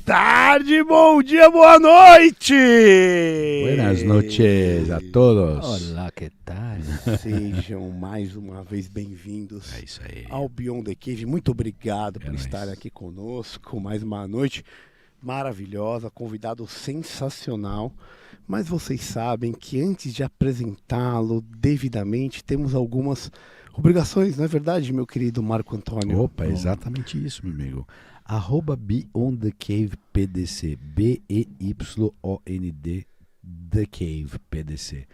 tarde, bom dia, boa noite! Buenas noches a todos. Olá, que tal? Sejam mais uma vez bem-vindos É isso aí. ao Beyond the Cave. Muito obrigado por nóis. estarem aqui conosco. Mais uma noite maravilhosa, convidado sensacional. Mas vocês sabem que antes de apresentá-lo devidamente, temos algumas obrigações, não é verdade, meu querido Marco Antônio? Opa, exatamente isso, meu amigo. @BeyondTheCavePDC, BEYOND The Cave PDC.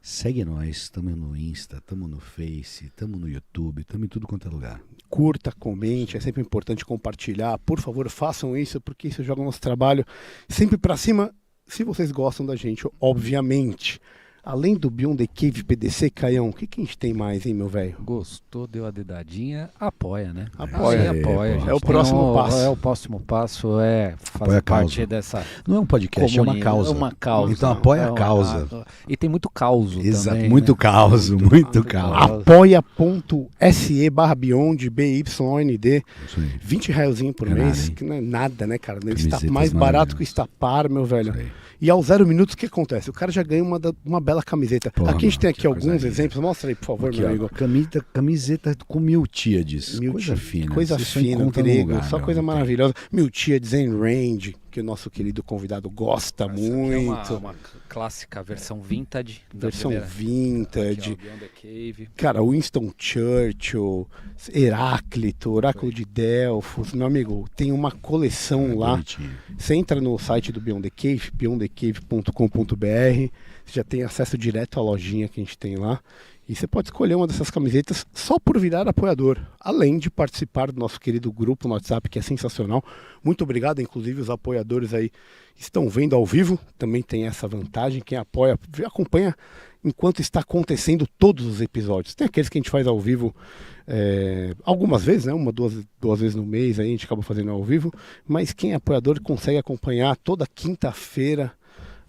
Segue nós, estamos no Insta, estamos no Face, estamos no YouTube, estamos em tudo quanto é lugar. Curta, comente, é sempre importante compartilhar. Por favor, façam isso, porque isso joga o nosso trabalho sempre pra cima, se vocês gostam da gente, obviamente. Além do Beyond the Cave PDC, Caião, o que a gente tem mais, hein, meu velho? Gostou, deu a dedadinha, apoia, né? Apoia. Aí apoia. É gente. o Tem próximo passo. É o próximo passo, Apoia fazer a causa. parte dessa Não é um podcast, é uma comunidade. causa. É uma causa. Então apoia É a uma causa. E tem muito causo Exato, também, muito né? causo, muito causa. Apoia.se/Beyond, BYOND, Isso aí. R$20 por É mês, nada, hein? que não é nada, né, cara? Está Camisetas mais barato maravilhosas. que o Estapar, meu velho. Isso aí. E aos 0 minutos, o que acontece? O cara já ganha uma bela camiseta. Porra, Aqui a gente tem mano, aqui que coisa alguns linda. exemplos. Mostra aí, por favor, Aqui, meu ó, amigo. camiseta com Miltíades. Coisa fina. Coisa Você só fina, encontra num grego, lugar, só meu, coisa não tem. maravilhosa. Miltíades em Range, que o nosso querido convidado gosta Essa aqui é muito. uma clássica versão vintage. da Versão primeira- vintage. Aqui, ó, Beyond the Cave. Cara, Winston Churchill, Heráclito, Oráculo de Delfos. Meu amigo, tem uma coleção lá. Bonitinho. Você entra no site do Beyond the Cave, beyondthecave.com.br. Você já tem acesso direto à lojinha que a gente tem lá. E você pode escolher uma dessas camisetas só por virar apoiador, além de participar do nosso querido grupo no WhatsApp, que é sensacional. Muito obrigado, inclusive os apoiadores aí estão vendo ao vivo, também tem essa vantagem. Quem apoia, acompanha enquanto está acontecendo todos os episódios. Tem aqueles que a gente faz ao vivo algumas vezes, né? Duas vezes no mês, aí a gente acaba fazendo ao vivo. Mas quem é apoiador consegue acompanhar toda quinta-feira,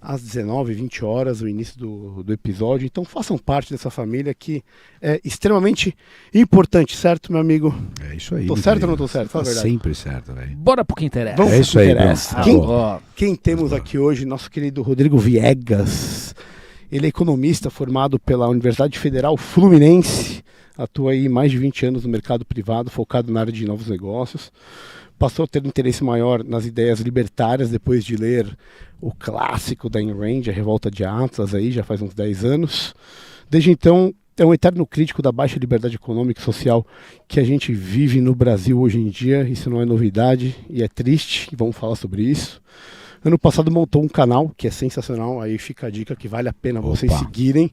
às 19h, 20h, o início do episódio. Então façam parte dessa família que é extremamente importante, certo, meu amigo? É isso aí. Tô meu certo ou não querido. tô certo? Fala a Tá verdade. sempre certo, velho. Bora pro que interessa. Vamos É pro isso que aí, interessa. Bruno. Quem, Ó, quem temos aqui hoje? Nosso querido Rodrigo Viegas. Ele é economista formado pela Universidade Federal Fluminense. Atua aí mais de 20 anos no mercado privado, focado na área de novos negócios. Passou a ter interesse maior nas ideias libertárias depois de ler o clássico da Ayn Rand, A Revolta de Atlas, aí, já faz uns 10 anos. Desde então, é um eterno crítico da baixa liberdade econômica e social que a gente vive no Brasil hoje em dia. Isso não é novidade e é triste, e vamos falar sobre isso. Ano passado montou um canal que é sensacional, aí fica a dica que vale a pena vocês Opa. seguirem,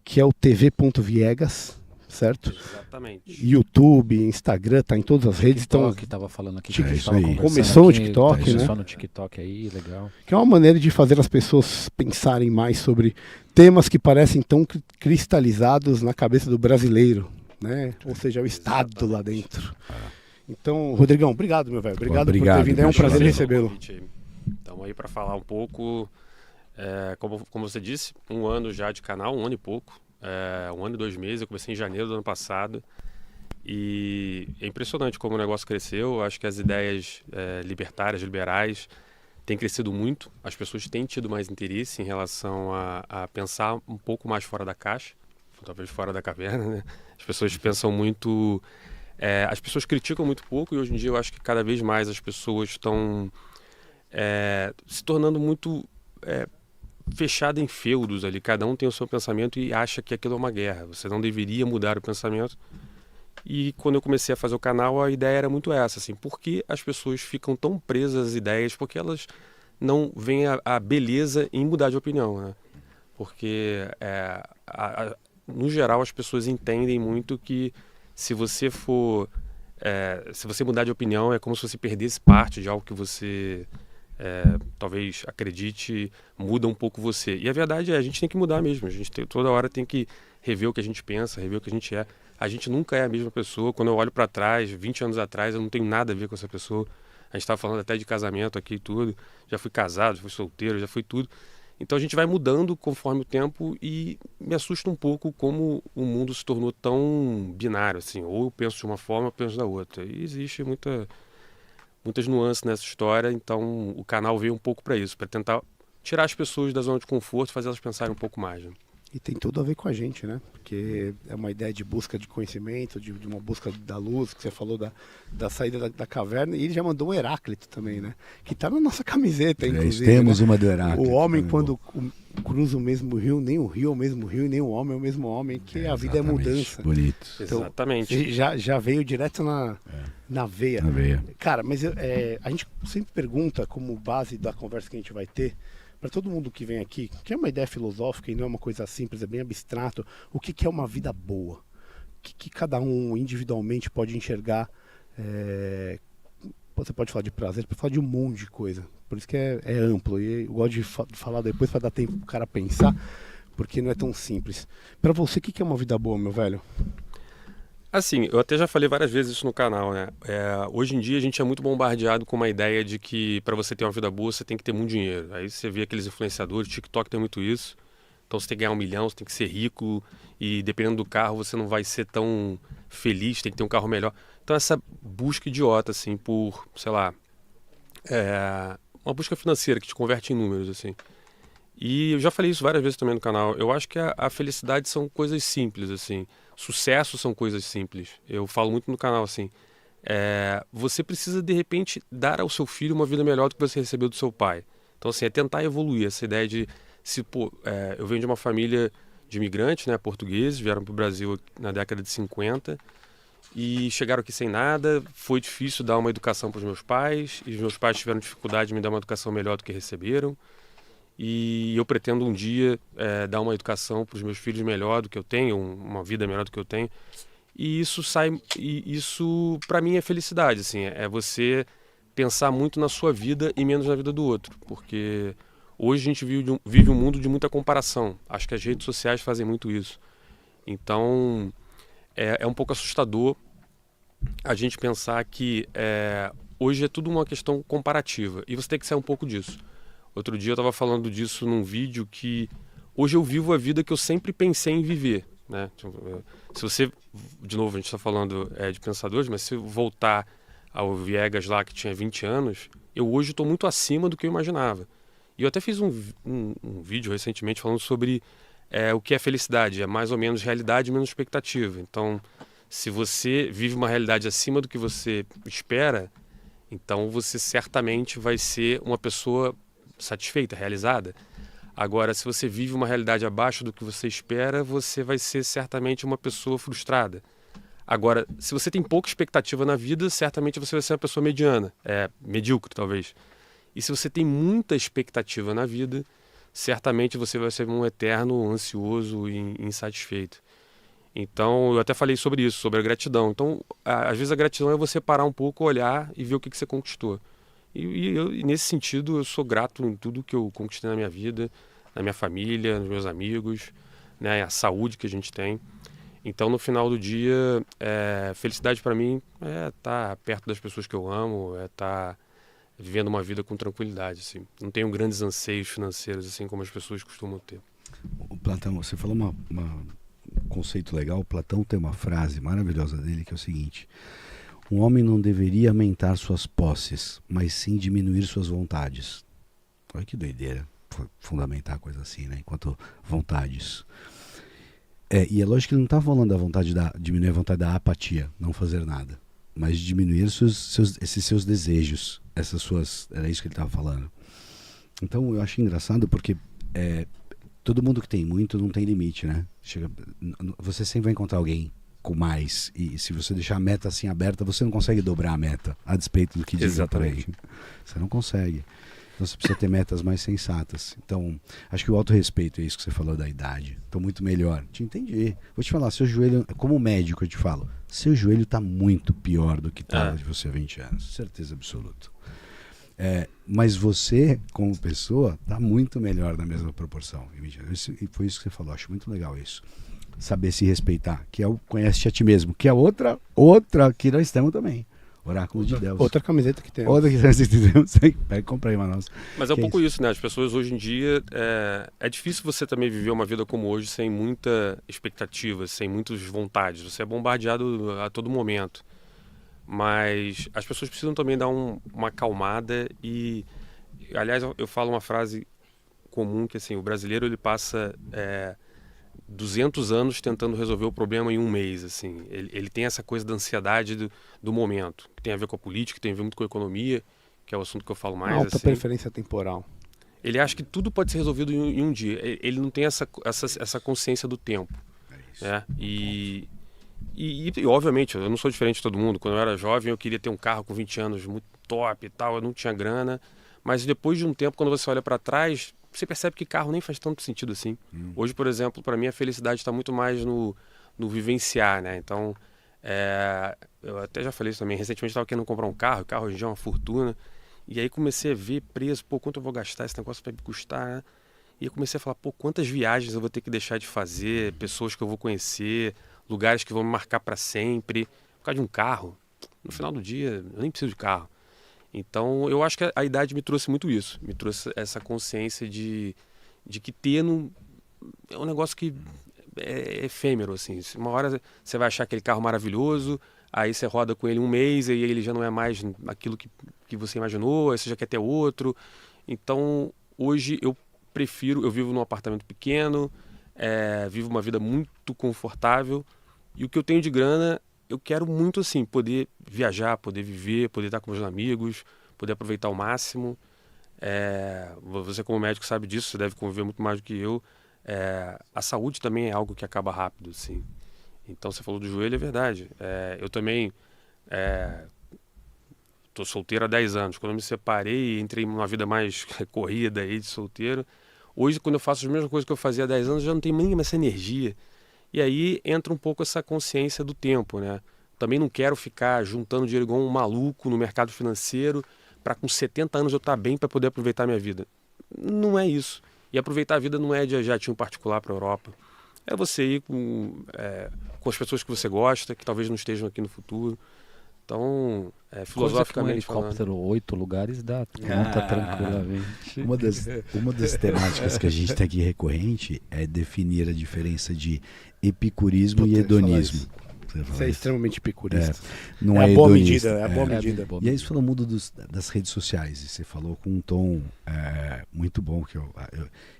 que é o tv.viegas, certo? Exatamente. YouTube, Instagram, tá em todas as redes. Então, TikTok, tava falando aqui. Tic- que a gente é tava isso aí. conversando Começou no aqui, TikTok, começou né? no TikTok aí, legal. que é uma maneira de fazer as pessoas pensarem mais sobre temas que parecem tão cristalizados na cabeça do brasileiro, né? Ou seja, o Estado lá dentro. Então, Rodrigão, obrigado, meu velho. Obrigado por ter Obrigado, vindo. É um bicho. prazer Valeu. recebê-lo. Estamos aí para falar um pouco, como você disse, 1 ano já de canal, 1 ano e pouco, 1 ano e 2 meses. Eu comecei em janeiro do ano passado e é impressionante como o negócio cresceu. Eu acho que as ideias libertárias, liberais, têm crescido muito. As pessoas têm tido mais interesse em relação a pensar um pouco mais fora da caixa, talvez fora da caverna, né? As pessoas pensam muito... as pessoas criticam muito pouco e hoje em dia eu acho que cada vez mais as pessoas estão se tornando muito fechadas em feudos ali. Cada um tem o seu pensamento e acha que aquilo é uma guerra. Você não deveria mudar o pensamento. E quando eu comecei a fazer o canal, a ideia era muito essa, assim, por que as pessoas ficam tão presas às ideias? Porque elas não veem a beleza em mudar de opinião, né? Porque, no geral, as pessoas entendem muito que se você mudar de opinião, é como se você perdesse parte de algo que você talvez acredite, muda um pouco você. E a verdade é, a gente tem que mudar mesmo. A gente toda hora tem que rever o que a gente pensa, rever o que a gente é. A gente nunca é a mesma pessoa. Quando eu olho para trás, 20 anos atrás, eu não tenho nada a ver com essa pessoa. A gente estava falando até de casamento aqui e tudo. Já fui casado, já fui solteiro, já fui tudo. Então a gente vai mudando conforme o tempo e me assusta um pouco como o mundo se tornou tão binário, assim. Ou eu penso de uma forma, ou eu penso da outra. E existe muitas nuances nessa história, então o canal veio um pouco para isso, para tentar tirar as pessoas da zona de conforto, fazer elas pensarem um pouco mais. Né? E tem tudo a ver com a gente, né? Porque é uma ideia de busca de conhecimento, de uma busca da luz, que você falou da saída da caverna, e ele já mandou um Heráclito também, né? Que tá na nossa camiseta, inclusive. Temos né? uma do Heráclito. O homem, quando cruza o mesmo rio, nem o rio é o mesmo rio, e nem o homem é o mesmo homem, que a vida é mudança. Bonito. Então, exatamente. Já veio direto na veia. Na veia. Cara, mas a gente sempre pergunta, como base da conversa que a gente vai ter, para todo mundo que vem aqui, que é uma ideia filosófica e não é uma coisa simples, é bem abstrato, o que é uma vida boa? O que cada um individualmente pode enxergar? Você pode falar de prazer, pode falar de um monte de coisa. Por isso que é amplo. E eu gosto de falar depois para dar tempo pro cara pensar, porque não é tão simples. Para você, o que é uma vida boa, meu velho? Assim, eu até já falei várias vezes isso no canal, né? Hoje em dia a gente é muito bombardeado com uma ideia de que para você ter uma vida boa você tem que ter muito dinheiro. Aí você vê aqueles influenciadores, TikTok tem muito isso. Então você tem que ganhar 1 milhão, você tem que ser rico e dependendo do carro você não vai ser tão feliz, tem que ter um carro melhor. Então essa busca idiota, assim, por, sei lá, uma busca financeira que te converte em números, assim. E eu já falei isso várias vezes também no canal. Eu acho que a felicidade são coisas simples, assim. Sucesso são coisas simples. Eu falo muito no canal, assim. Você precisa, de repente, dar ao seu filho uma vida melhor do que você recebeu do seu pai. Então, assim, é tentar evoluir. Essa ideia de... eu venho de uma família de imigrantes, né, portugueses, vieram para o Brasil na década de 50 e chegaram aqui sem nada. Foi difícil dar uma educação para os meus pais e os meus pais tiveram dificuldade de me dar uma educação melhor do que receberam. E eu pretendo um dia dar uma educação para os meus filhos melhor do que eu tenho, uma vida melhor do que eu tenho. E isso para mim é felicidade, assim, é você pensar muito na sua vida e menos na vida do outro, porque hoje a gente vive um mundo de muita comparação. Acho que as redes sociais fazem muito isso. Então é um pouco assustador a gente pensar que hoje é tudo uma questão comparativa e você tem que sair um pouco disso. Outro dia eu estava falando disso num vídeo que hoje eu vivo a vida que eu sempre pensei em viver, né? Se você, de novo, a gente está falando de pensadores, mas se voltar ao Viegas lá que tinha 20 anos, eu hoje estou muito acima do que eu imaginava. E eu até fiz um vídeo recentemente falando sobre o que é felicidade, é mais ou menos realidade menos expectativa. Então, se você vive uma realidade acima do que você espera, então você certamente vai ser uma pessoa satisfeita, realizada. Agora, se você vive uma realidade abaixo do que você espera, você vai ser certamente uma pessoa frustrada. Agora, se você tem pouca expectativa na vida, certamente você vai ser uma pessoa mediana, medíocre talvez. E se você tem muita expectativa na vida, certamente você vai ser um eterno ansioso e insatisfeito. Então, eu até falei sobre isso, sobre a gratidão. Então, às vezes a gratidão é você parar um pouco, olhar e ver o que você conquistou. E nesse sentido, eu sou grato em tudo que eu conquistei na minha vida, na minha família, nos meus amigos, né, a saúde que a gente tem. Então, no final do dia, felicidade para mim é estar perto das pessoas que eu amo, é estar vivendo uma vida com tranquilidade. Assim. Não tenho grandes anseios financeiros, assim como as pessoas costumam ter. O Platão, você falou um conceito legal. O Platão tem uma frase maravilhosa dele que é o seguinte: um homem não deveria aumentar suas posses, mas sim diminuir suas vontades. Olha que doideira fundamentar coisa assim, né? Enquanto vontades. E é lógico que ele não está falando da vontade diminuir a vontade da apatia, não fazer nada, mas diminuir esses seus desejos, era isso que ele estava falando. Então eu acho engraçado porque todo mundo que tem muito não tem limite, né? Você sempre vai encontrar alguém com mais, e se você deixar a meta assim aberta, você não consegue dobrar a meta, a despeito do que dizem por aí. Você não consegue. Então você precisa ter metas mais sensatas. Então, acho que o autorrespeito é isso que você falou da idade. Estou muito melhor. Te entendi. Vou te falar, seu joelho, como médico eu te falo, seu joelho está muito pior do que estava de você há 20 anos. Certeza absoluta. Mas você, como pessoa, está muito melhor na mesma proporção. E foi isso que você falou. Acho muito legal isso. Saber se respeitar, que é o conhece-te a ti mesmo, que é outra que nós temos também. Oráculo de Deus. Outra camiseta que temos. Outra camiseta que temos. Pega e comprei uma nossa. Mas é um pouco isso, né? As pessoas hoje em dia... É difícil você também viver uma vida como hoje sem muita expectativa, sem muitas vontades. Você é bombardeado a todo momento. mas as pessoas precisam também dar uma acalmada e, aliás, eu falo uma frase comum que assim, o brasileiro ele passa 200 anos tentando resolver o problema em um mês, assim. Ele tem essa coisa da ansiedade do momento, que tem a ver com a política, que tem a ver muito com a economia, que é o assunto que eu falo mais. Alta assim. preferência temporal. Ele acha que tudo pode ser resolvido em um dia. Ele não tem essa consciência do tempo. Né? E, obviamente, eu não sou diferente de todo mundo. Quando eu era jovem, eu queria ter um carro com 20 anos muito top e tal, eu não tinha grana. Mas depois de um tempo, quando você olha para trás, você percebe que carro nem faz tanto sentido assim. Hoje, por exemplo, para mim a felicidade está muito mais no vivenciar, né? Então, eu até já falei isso também. Recentemente estava querendo comprar um carro, o carro hoje é uma fortuna. E aí comecei a ver preço, quanto eu vou gastar, esse negócio vai me custar, né? E eu comecei a falar, quantas viagens eu vou ter que deixar de fazer, pessoas que eu vou conhecer, lugares que vão me marcar para sempre, por causa de um carro. No final do dia, eu nem preciso de carro. Então, eu acho que a idade me trouxe muito isso. Me trouxe essa consciência de que ter é um negócio que é efêmero, assim. Uma hora você vai achar aquele carro maravilhoso, aí você roda com ele um mês e ele já não é mais aquilo que você imaginou, aí você já quer ter outro. Então, hoje eu vivo num apartamento pequeno, vivo uma vida muito confortável, e o que eu tenho de grana, eu quero muito assim, poder viajar, poder viver, poder estar com meus amigos, poder aproveitar ao máximo. Você como médico sabe disso, você deve conviver muito mais do que eu. A saúde também é algo que acaba rápido, assim. Então você falou do joelho, é verdade. Eu também estou solteiro há 10 anos. Quando eu me separei, entrei numa vida mais corrida aí de solteiro. Hoje, quando eu faço as mesmas coisas que eu fazia há 10 anos, eu já não tenho nem essa energia. E aí entra um pouco essa consciência do tempo, né? Também não quero ficar juntando dinheiro igual um maluco no mercado financeiro para com 70 anos eu estar bem para poder aproveitar a minha vida. Não é isso. E aproveitar a vida não é de jatinho particular para a Europa. É você ir com as pessoas que você gosta, que talvez não estejam aqui no futuro. Então, filosoficamente com um helicóptero, 8 lugares dá, conta tranquilamente. Uma das temáticas que a gente tem aqui recorrente é definir a diferença de epicurismo e hedonismo. Você é extremamente epicurista. Não é é boa hedonista. medida, é boa medida. E aí você falou mundo das redes sociais, e você falou com um tom muito bom, que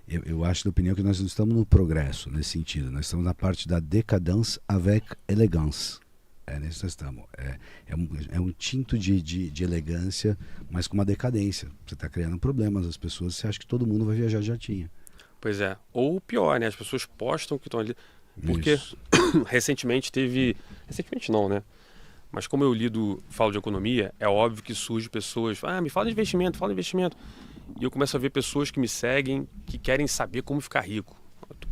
eu acho da opinião que nós não estamos no progresso nesse sentido, nós estamos na parte da décadence avec élégance. Nisso nós estamos. É um tinto de elegância, mas com uma decadência. Você está criando problemas às pessoas, você acha que todo mundo vai viajar de jatinho. Pois é. Ou pior, né? As pessoas postam que estão ali. Porque recentemente não, né? Mas como eu falo de economia, é óbvio que surge pessoas, me fala de investimento, E eu começo a ver pessoas que me seguem, que querem saber como ficar rico.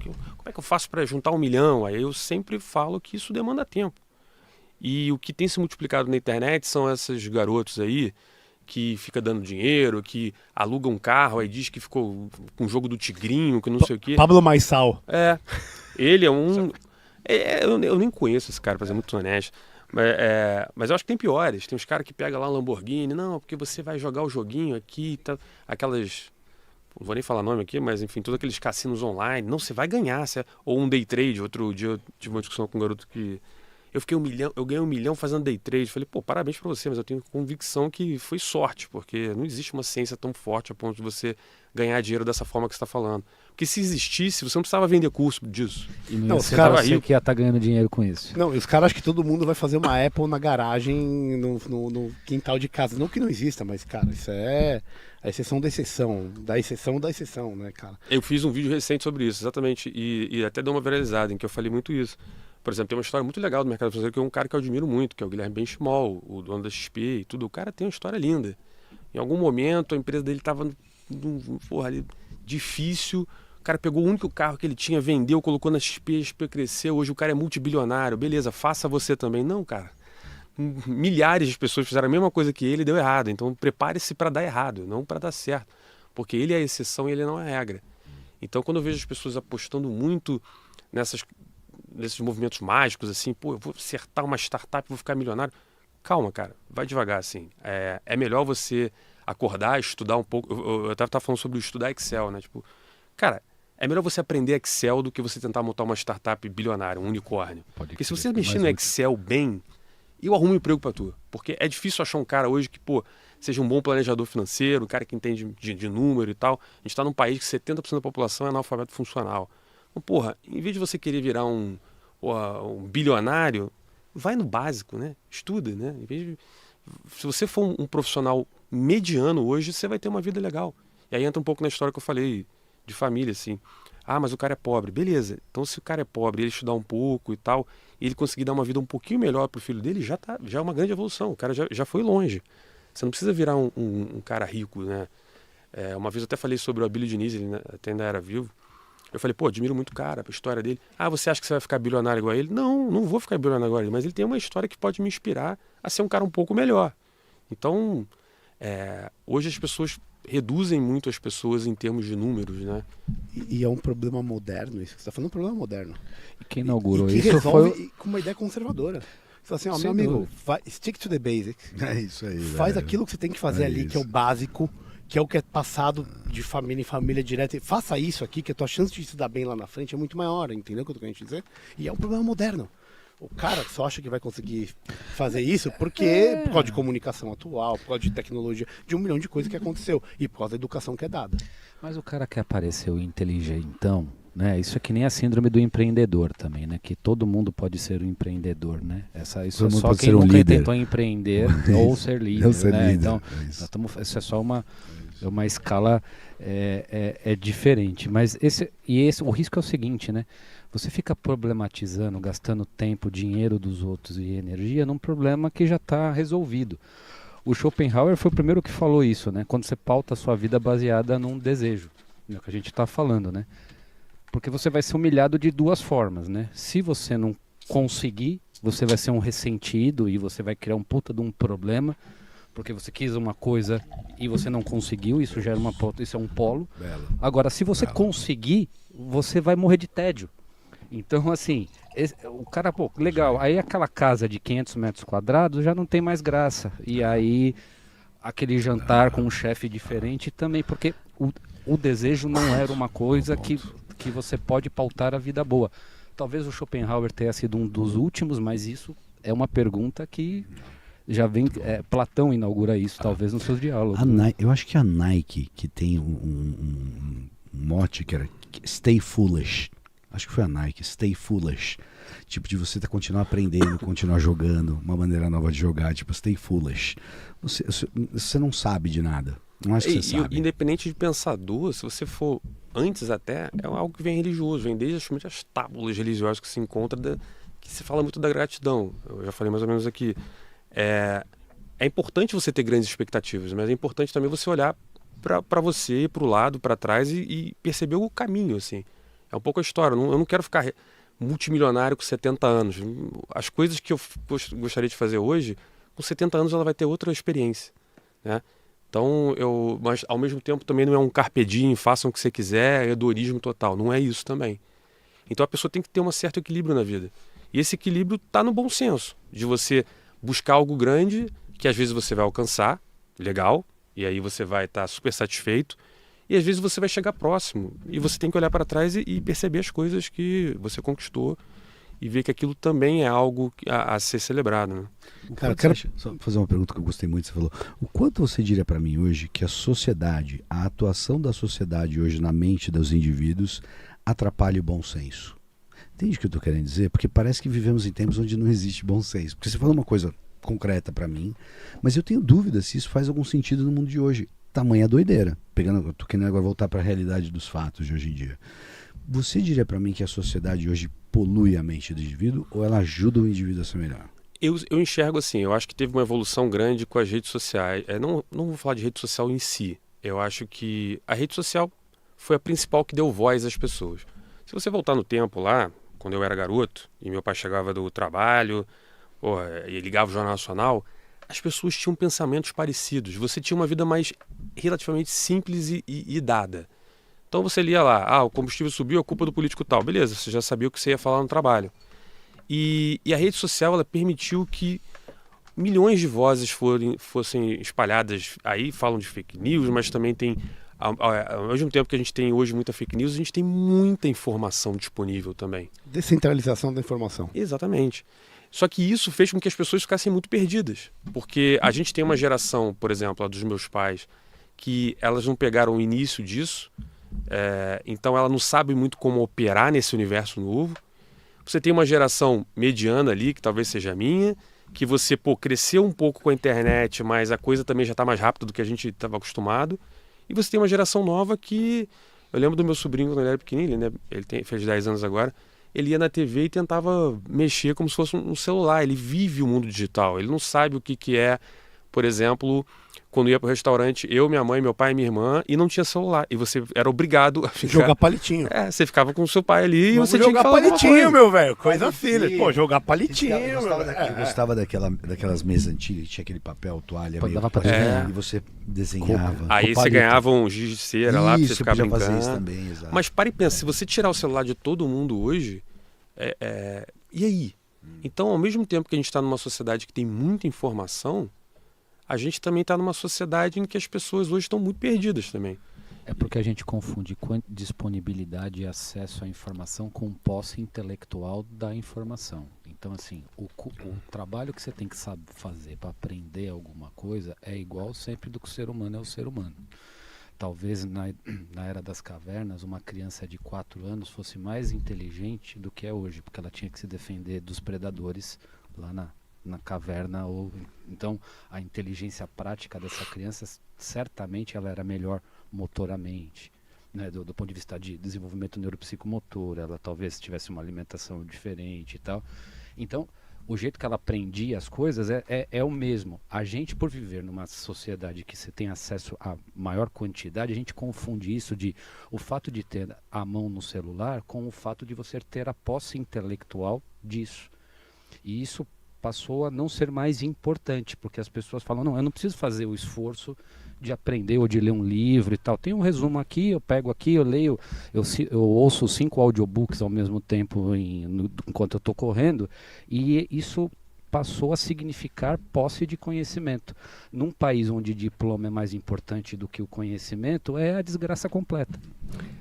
Como é que eu faço para juntar 1 milhão? Aí eu sempre falo que isso demanda tempo. E o que tem se multiplicado na internet são esses garotos aí que fica dando dinheiro, que aluga um carro, aí diz que ficou com o jogo do tigrinho, que não sei o quê. Pablo Maissal. Ele é um... eu nem conheço esse cara, pra ser muito honesto. Mas eu acho que tem piores. Tem uns caras que pegam lá um Lamborghini. Não, porque você vai jogar o joguinho aqui, tá, aquelas... Não vou nem falar nome aqui, mas enfim, todos aqueles cassinos online. Não, você vai ganhar. Ou um day trade. Outro dia eu tive uma discussão com um garoto que... Eu ganhei 1 milhão fazendo day trade. Falei, parabéns pra você, mas eu tenho convicção que foi sorte, porque não existe uma ciência tão forte a ponto de você ganhar dinheiro dessa forma que você está falando. Porque se existisse, você não precisava vender curso disso. E você estava rico que ia estar ganhando dinheiro com isso. Não, e os caras acham que todo mundo vai fazer uma Apple na garagem, no quintal de casa. Não que não exista, mas, cara, isso é a exceção da exceção. Da exceção da exceção, né, cara? Eu fiz um vídeo recente sobre isso, exatamente. E até deu uma viralizada em que eu falei muito isso. Por exemplo, tem uma história muito legal do mercado financeiro, que é um cara que eu admiro muito, que é o Guilherme Benchimol, o dono da XP e tudo. O cara tem uma história linda. Em algum momento, a empresa dele estava ali difícil. O cara pegou o único carro que ele tinha, vendeu, colocou na XP, a XP cresceu. Hoje o cara é multibilionário. Beleza, faça você também. Não, cara. Milhares de pessoas fizeram a mesma coisa que ele e deu errado. Então prepare-se para dar errado, não para dar certo. Porque ele é a exceção e ele não é a regra. Então quando eu vejo as pessoas apostando muito nesses movimentos mágicos, assim, eu vou acertar uma startup, vou ficar milionário. Calma, cara, vai devagar, assim. É melhor você acordar, estudar um pouco. Eu estava falando sobre estudar Excel, né? Tipo, cara, é melhor você aprender Excel do que você tentar montar uma startup bilionária, um unicórnio. Porque se você mexer no Excel bem e eu arrumo um emprego para tu. Porque é difícil achar um cara hoje que, pô, seja um bom planejador financeiro, um cara que entende de número e tal. A gente está num país que 70% da população é analfabeto funcional. Então, porra, em vez de você querer virar um bilionário, vai no básico, né? Estuda, né? Em vez de... Se você for um profissional mediano hoje, você vai ter uma vida legal. E aí entra um pouco na história que eu falei de família, assim. Ah, mas o cara é pobre. Beleza. Então, se o cara é pobre, ele estudar um pouco e tal, e ele conseguir dar uma vida um pouquinho melhor pro filho dele, já é uma grande evolução. O cara já foi longe. Você não precisa virar um cara rico, né? Uma vez eu até falei sobre o Abílio Diniz, ele até ainda era vivo. Eu falei, pô, admiro muito o cara, a história dele. Ah, você acha que você vai ficar bilionário igual a ele? Não, não vou ficar bilionário igual a ele, mas ele tem uma história que pode me inspirar a ser um cara um pouco melhor. Então, hoje as pessoas reduzem muito as pessoas em termos de números, né? E é um problema moderno isso. Você está falando um problema moderno. E quem inaugurou que isso resolve foi... com uma ideia conservadora. Você fala assim, ó, Sem meu amigo, dúvida. stick to the basics. É isso aí. Faz velho. aquilo que você tem que fazer ali, isso. que é o básico, que é o que é passado de família em família direto. E faça isso aqui, que a tua chance de se dar bem lá na frente é muito maior, entendeu o que eu tô querendo te dizer? E é um problema moderno. O cara só acha que vai conseguir fazer isso porque por causa de comunicação atual, por causa de tecnologia, de 1 milhão de coisas que aconteceu e por causa da educação que é dada. Mas o cara que apareceu inteligentão, né? Isso é que nem a síndrome do empreendedor também, né? Que todo mundo pode ser um empreendedor, né? Isso Todo é mundo só pode quem ser um nunca líder. tentou empreender ou ser líder, Ou ser né? líder, Então, é isso. isso é só uma escala diferente. Mas o risco é o seguinte, né? Você fica problematizando, gastando tempo, dinheiro dos outros e energia num problema que já está resolvido. O Schopenhauer foi o primeiro que falou isso, né? Quando você pauta a sua vida baseada num desejo, é o que a gente está falando, né? Porque você vai ser humilhado de duas formas, né? Se você não conseguir, você vai ser um ressentido e você vai criar um puta de um problema, porque você quis uma coisa e você não conseguiu, isso já isso é um polo. Belo. Agora, se você conseguir, você vai morrer de tédio. Então, assim, o cara, pô, legal, aí aquela casa de 500 metros quadrados já não tem mais graça. E aí, aquele jantar com um chefe diferente também, porque o desejo não era uma coisa que você pode pautar a vida boa. Talvez o Schopenhauer tenha sido um dos últimos, mas isso é uma pergunta que já vem... Platão inaugura isso, talvez, nos seus diálogos. Eu acho que a Nike, que tem um mote que era Stay Foolish. Acho que foi a Nike, Stay Foolish. Tipo, de você continuar aprendendo, continuar jogando, uma maneira nova de jogar, tipo, Stay Foolish. Você não sabe de nada. Não acho que você sabe. Independente de pensador, se você for antes até, é algo que vem religioso, vem desde as tábulas religiosas que se encontra, que se fala muito da gratidão. Eu já falei mais ou menos aqui. É importante você ter grandes expectativas, mas é importante também você olhar para você, para o lado, para trás e perceber o caminho, assim. É um pouco a história. Eu não quero ficar multimilionário com 70 anos. As coisas que eu gostaria de fazer hoje, com 70 anos ela vai ter outra experiência, né? Então, mas ao mesmo tempo também não é um carpe diem, façam o que você quiser, é hedonismo total. Não é isso também. Então a pessoa tem que ter um certo equilíbrio na vida. E esse equilíbrio está no bom senso, de você buscar algo grande, que às vezes você vai alcançar, legal, e aí você vai estar super satisfeito, e às vezes você vai chegar próximo, e você tem que olhar para trás e perceber as coisas que você conquistou, e ver que aquilo também é algo a ser celebrado, né? Cara, só fazer uma pergunta que eu gostei muito, você falou. O quanto você diria para mim hoje que a sociedade, a atuação da sociedade hoje na mente dos indivíduos atrapalha o bom senso? Entende o que eu estou querendo dizer? Porque parece que vivemos em tempos onde não existe bom senso. Porque você falou uma coisa concreta para mim, mas eu tenho dúvida se isso faz algum sentido no mundo de hoje. Tamanha doideira. Eu tô querendo agora voltar para a realidade dos fatos de hoje em dia. Você diria para mim que a sociedade hoje polui a mente do indivíduo ou ela ajuda o indivíduo a ser melhor? Eu enxergo assim, eu acho que teve uma evolução grande com as redes sociais. Não vou falar de rede social em si. Eu acho que a rede social foi a principal que deu voz às pessoas. Se você voltar no tempo lá, quando eu era garoto, e meu pai chegava do trabalho, e ligava o Jornal Nacional, as pessoas tinham pensamentos parecidos. Você tinha uma vida mais relativamente simples e dada. Então você lia lá, o combustível subiu, a culpa do político tal. Beleza, você já sabia o que você ia falar no trabalho. E a rede social ela permitiu que milhões de vozes fossem espalhadas. Aí falam de fake news, mas também tem, ao mesmo tempo que a gente tem hoje muita fake news, a gente tem muita informação disponível também. Descentralização da informação. Exatamente. Só que isso fez com que as pessoas ficassem muito perdidas. Porque a gente tem uma geração, por exemplo, a dos meus pais, que elas não pegaram o início disso, então ela não sabe muito como operar nesse universo novo. Você tem uma geração mediana ali, que talvez seja a minha, que você cresceu um pouco com a internet, mas a coisa também já está mais rápida do que a gente estava acostumado. E você tem uma geração nova que... Eu lembro do meu sobrinho quando ele era pequenininho, fez 10 anos agora. Ele ia na TV e tentava mexer como se fosse um celular. Ele vive o mundo digital. Ele não sabe o que é, por exemplo, quando ia para o restaurante, eu, minha mãe, meu pai e minha irmã, e não tinha celular. E você era obrigado a ficar... Jogar palitinho. Você ficava com o seu pai ali e você tinha que jogar falar palitinho, meu velho. Coisa fina. Pô, jogar palitinho. Eu gostava daquelas mesas antigas que tinha aquele papel, toalha, meio dava pra e você desenhava. Aí você ganhava um giz de cera lá pra você ficar brincando. Fazer isso também, exato. Mas para e pensa, se você tirar o celular de todo mundo hoje, e aí? Então, ao mesmo tempo que a gente está numa sociedade que tem muita informação, a gente também está numa sociedade em que as pessoas hoje estão muito perdidas também. É porque a gente confunde disponibilidade e acesso à informação com posse intelectual da informação. Então, assim, o trabalho que você tem que saber fazer para aprender alguma coisa é igual sempre do que o ser humano é o ser humano. Talvez na era das cavernas uma criança de 4 anos fosse mais inteligente do que é hoje, porque ela tinha que se defender dos predadores lá na caverna. Então a inteligência prática dessa criança certamente ela era melhor motoramente, né, do ponto de vista de desenvolvimento neuropsicomotor. Ela talvez tivesse uma alimentação diferente e tal. Então o jeito que ela aprendia as coisas é o mesmo. A gente, por viver numa sociedade que você tem acesso a maior quantidade, a gente confunde isso o fato de ter a mão no celular com o fato de você ter a posse intelectual disso. E isso passou a não ser mais importante, porque as pessoas falam, não, eu não preciso fazer o esforço de aprender ou de ler um livro e tal. Tem um resumo aqui, eu pego aqui, eu leio, eu ouço 5 audiobooks ao mesmo tempo enquanto eu estou correndo, e isso passou a significar posse de conhecimento. Num país onde diploma é mais importante do que o conhecimento, é a desgraça completa.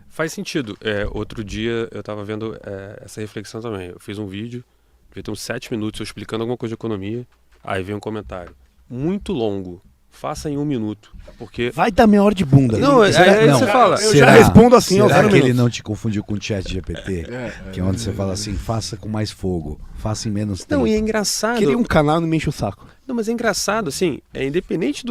Faz sentido. Outro dia eu estava vendo essa reflexão também. Eu fiz um vídeo, devia ter uns 7 minutos, eu explicando alguma coisa de economia, aí veio um comentário. Muito longo. Faça em 1 minuto, porque... Vai dar meia hora de bunda. Não, aí você fala... Eu já respondo assim, será que ele não te confundiu com o chat GPT? Que é onde você fala assim, faça com mais fogo, faça em menos tempo. Não, e é engraçado... Queria um canal e não me enche o saco. Não, mas é engraçado, assim, independente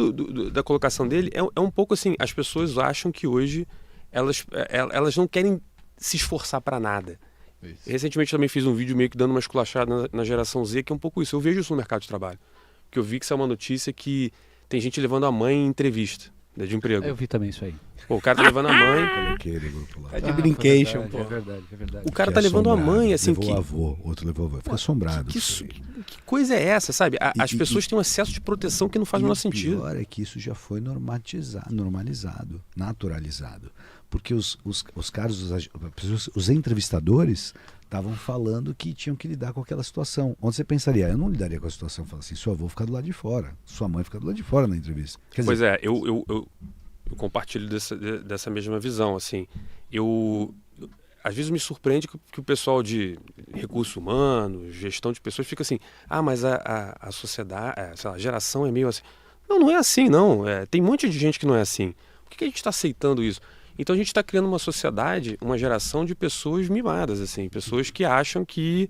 da colocação dele, é um pouco assim, as pessoas acham que hoje elas não querem se esforçar para nada. Isso. Recentemente também fiz um vídeo meio que dando uma esculachada na geração Z, que é um pouco isso. Eu vejo isso no mercado de trabalho. Porque eu vi que isso é uma notícia que tem gente levando a mãe em entrevista, né, de emprego. Eu vi também isso aí. Pô, o cara tá levando a mãe... Coloquei no grupo lá. É de brincation, pô. É verdade. O cara tá levando a mãe, assim... Levou o avô, outro levou o avô. Fica assombrado. Que coisa é essa, sabe? As pessoas têm um excesso de proteção que não faz o menor sentido. O pior é que isso já foi normalizado, naturalizado. Porque os caras, os entrevistadores estavam falando que tinham que lidar com aquela situação. Onde você pensaria, eu não lidaria com a situação. Fala assim, seu avô fica do lado de fora, sua mãe fica do lado de fora na entrevista. Pois é, eu compartilho dessa mesma visão. Assim, às vezes me surpreende que o pessoal de recursos humanos, gestão de pessoas, fica assim, mas a sociedade, sei lá, a geração é meio assim. Não é assim, não. Tem um monte de gente que não é assim. Por que a gente está aceitando isso? Então a gente está criando uma sociedade, uma geração de pessoas mimadas, assim, pessoas que acham que,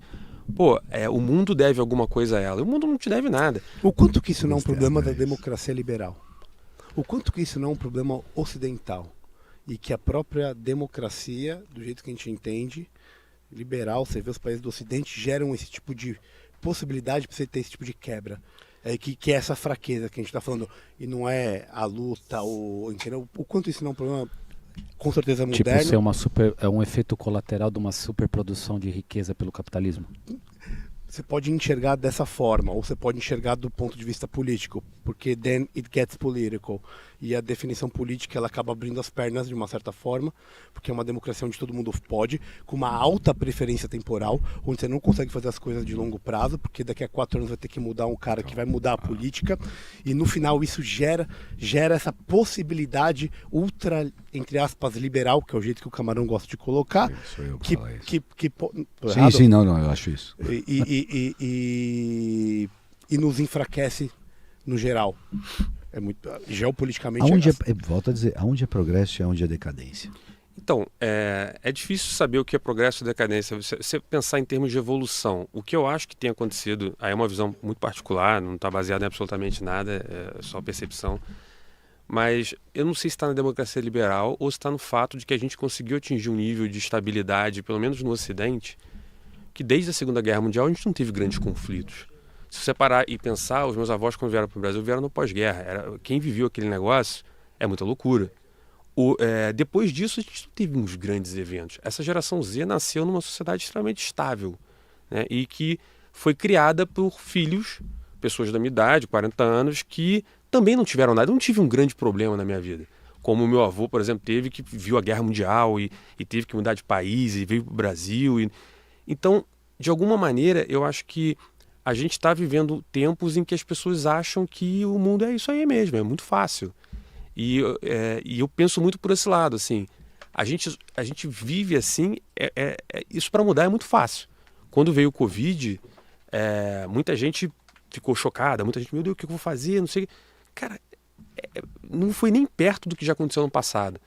o mundo deve alguma coisa a ela. O mundo não te deve nada. O quanto que isso não é um problema da democracia liberal? O quanto que isso não é um problema ocidental? E que a própria democracia, do jeito que a gente entende, liberal, você vê os países do Ocidente, geram esse tipo de possibilidade para você ter esse tipo de quebra. Que é essa fraqueza que a gente está falando. E não é a luta, entendeu? O quanto isso não é um problema... Com certeza moderno. Tipo, é um efeito colateral de uma superprodução de riqueza pelo capitalismo. Você pode enxergar dessa forma, ou você pode enxergar do ponto de vista político, porque then it gets political. E a definição política ela acaba abrindo as pernas de uma certa forma, porque é uma democracia onde todo mundo pode, com uma alta preferência temporal, onde você não consegue fazer as coisas de longo prazo, porque daqui a 4 anos vai ter que mudar um cara que vai mudar a política, e no final isso gera essa possibilidade ultra entre aspas, liberal, que é o jeito que o Camarão gosta de colocar, Sou eu pra que, falar isso. tô Sim, errado? sim, não, eu acho isso. E nos enfraquece no geral. É muito geopoliticamente. Volto a dizer, aonde é progresso e aonde é decadência? Então, é difícil saber o que é progresso e decadência. Você pensar em termos de evolução. O que eu acho que tem acontecido, aí é uma visão muito particular, não está baseada em absolutamente nada, é só percepção. Mas eu não sei se está na democracia liberal ou se está no fato de que a gente conseguiu atingir um nível de estabilidade, pelo menos no Ocidente, que desde a Segunda Guerra Mundial a gente não teve grandes conflitos. Se você parar e pensar, os meus avós quando vieram para o Brasil vieram no pós-guerra. Quem viveu aquele negócio é muita loucura. Depois disso a gente não teve uns grandes eventos. Essa geração Z nasceu numa sociedade extremamente estável, né? E que foi criada por filhos, pessoas da minha idade, 40 anos, que também não tiveram nada. Eu não tive um grande problema na minha vida. Como o meu avô, por exemplo, teve, que viu a Guerra Mundial e teve que mudar de país e veio para o Brasil. Então, de alguma maneira, eu acho que a gente está vivendo tempos em que as pessoas acham que o mundo é isso aí mesmo, é muito fácil. E eu penso muito por esse lado, assim, a gente vive assim, isso para mudar é muito fácil. Quando veio o Covid, muita gente ficou chocada, muita gente, meu Deus, o que eu vou fazer, não sei. Cara, não foi nem perto do que já aconteceu no passado.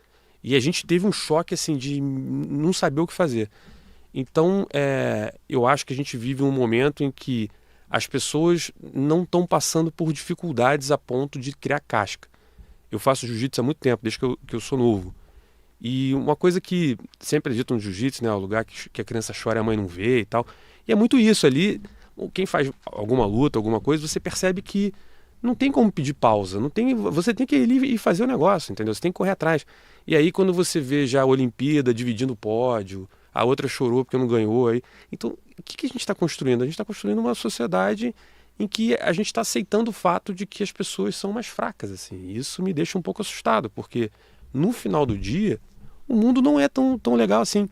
E a gente teve um choque, assim, de não saber o que fazer. Então, eu acho que a gente vive um momento em que as pessoas não estão passando por dificuldades a ponto de criar casca. Eu faço jiu-jitsu há muito tempo, desde que eu sou novo. E uma coisa que sempre é dito no jiu-jitsu, né, o lugar que a criança chora e a mãe não vê e tal. E é muito isso ali. Quem faz alguma luta, alguma coisa, você percebe que não tem como pedir pausa. Você tem que ir ali e fazer o negócio, entendeu? Você tem que correr atrás. E aí quando você vê já a Olimpíada dividindo o pódio, a outra chorou porque não ganhou. Então, o que a gente está construindo? A gente está construindo uma sociedade em que a gente está aceitando o fato de que as pessoas são mais fracas, assim. E isso me deixa um pouco assustado, porque no final do dia, o mundo não é tão legal assim.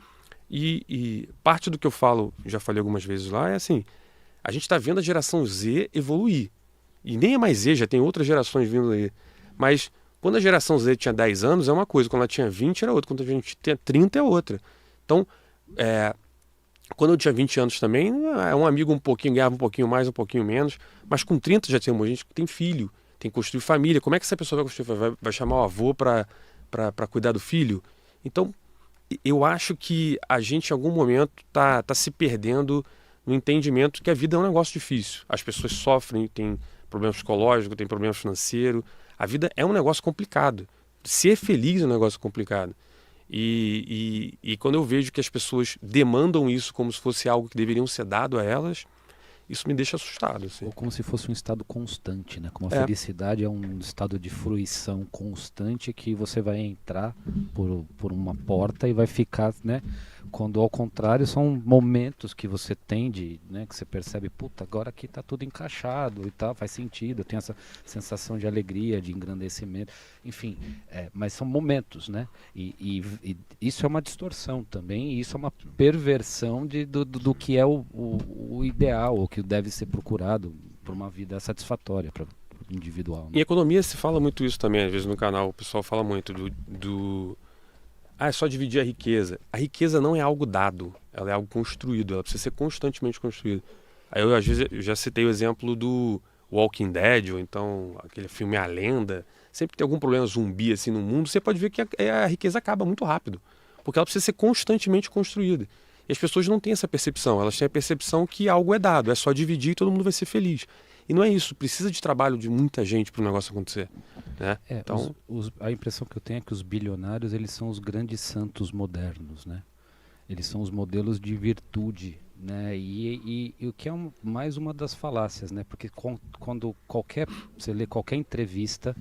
E parte do que eu falo, já falei algumas vezes lá, é assim, a gente está vendo a geração Z evoluir. E nem é mais Z, já tem outras gerações vindo aí. Mas quando a geração Z tinha 10 anos é uma coisa, quando ela tinha 20 era outra, quando a gente tinha 30 é outra. Então, quando eu tinha 20 anos também, um amigo um pouquinho ganhava um pouquinho mais, um pouquinho menos, mas com 30 já tem uma gente que tem filho, tem que construir família. Como é que essa pessoa vai construir? Vai chamar o avô para cuidar do filho? Então, eu acho que a gente em algum momento tá se perdendo no entendimento que a vida é um negócio difícil. As pessoas sofrem, tem problema psicológico, tem problema financeiro. A vida é um negócio complicado. Ser feliz é um negócio complicado. E quando eu vejo que as pessoas demandam isso como se fosse algo que deveriam ser dado a elas, isso me deixa assustado. Assim. Ou como se fosse um estado constante, né? Como a felicidade é um estado de fruição constante que você vai entrar por uma porta e vai ficar, né? Quando ao contrário são momentos que você tem né? Que você percebe, puta, agora aqui tá tudo encaixado e tal, faz sentido, eu tenho essa sensação de alegria, de engrandecimento, enfim, mas são momentos, né? E isso é uma distorção também, e isso é uma perversão do que é o ideal, o que deve ser procurado por uma vida satisfatória para o individual. Né? Em economia se fala muito isso também, às vezes no canal o pessoal fala muito é só dividir a riqueza. A riqueza não é algo dado, ela é algo construído, ela precisa ser constantemente construída. Aí às vezes eu já citei o exemplo do Walking Dead, ou então aquele filme A Lenda. Sempre que tem algum problema zumbi assim no mundo, você pode ver que a riqueza acaba muito rápido, porque ela precisa ser constantemente construída. E as pessoas não têm essa percepção, elas têm a percepção que algo é dado, é só dividir e todo mundo vai ser feliz. E não é isso, precisa de trabalho de muita gente para o negócio acontecer. Né? Então, a impressão que eu tenho é que os bilionários eles são os grandes santos modernos, né? Eles são os modelos de virtude, né? E o que é mais uma das falácias, né? Porque quando você lê qualquer entrevista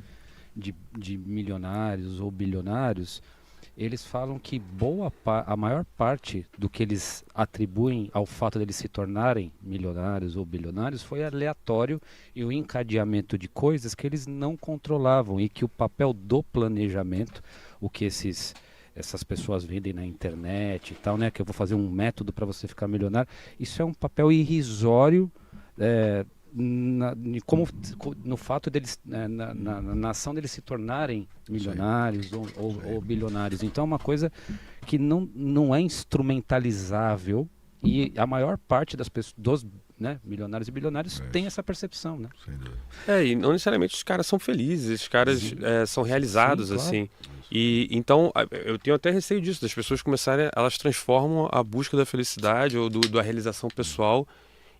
de milionários ou bilionários, eles falam que a maior parte do que eles atribuem ao fato de eles se tornarem milionários ou bilionários foi aleatório e o encadeamento de coisas que eles não controlavam, e que o papel do planejamento, o que essas pessoas vendem na internet e tal, né, que eu vou fazer um método para você ficar milionário, isso é um papel irrisório no fato deles, na ação deles se tornarem milionários ou bilionários. Então é uma coisa que não é instrumentalizável, e a maior parte das pessoas, dos milionários e bilionários, tem essa percepção, né? E não necessariamente os caras são felizes, os caras são realizados, claro. Assim. E então eu tenho até receio disso, das pessoas começarem, elas transformam a busca da felicidade ou da realização pessoal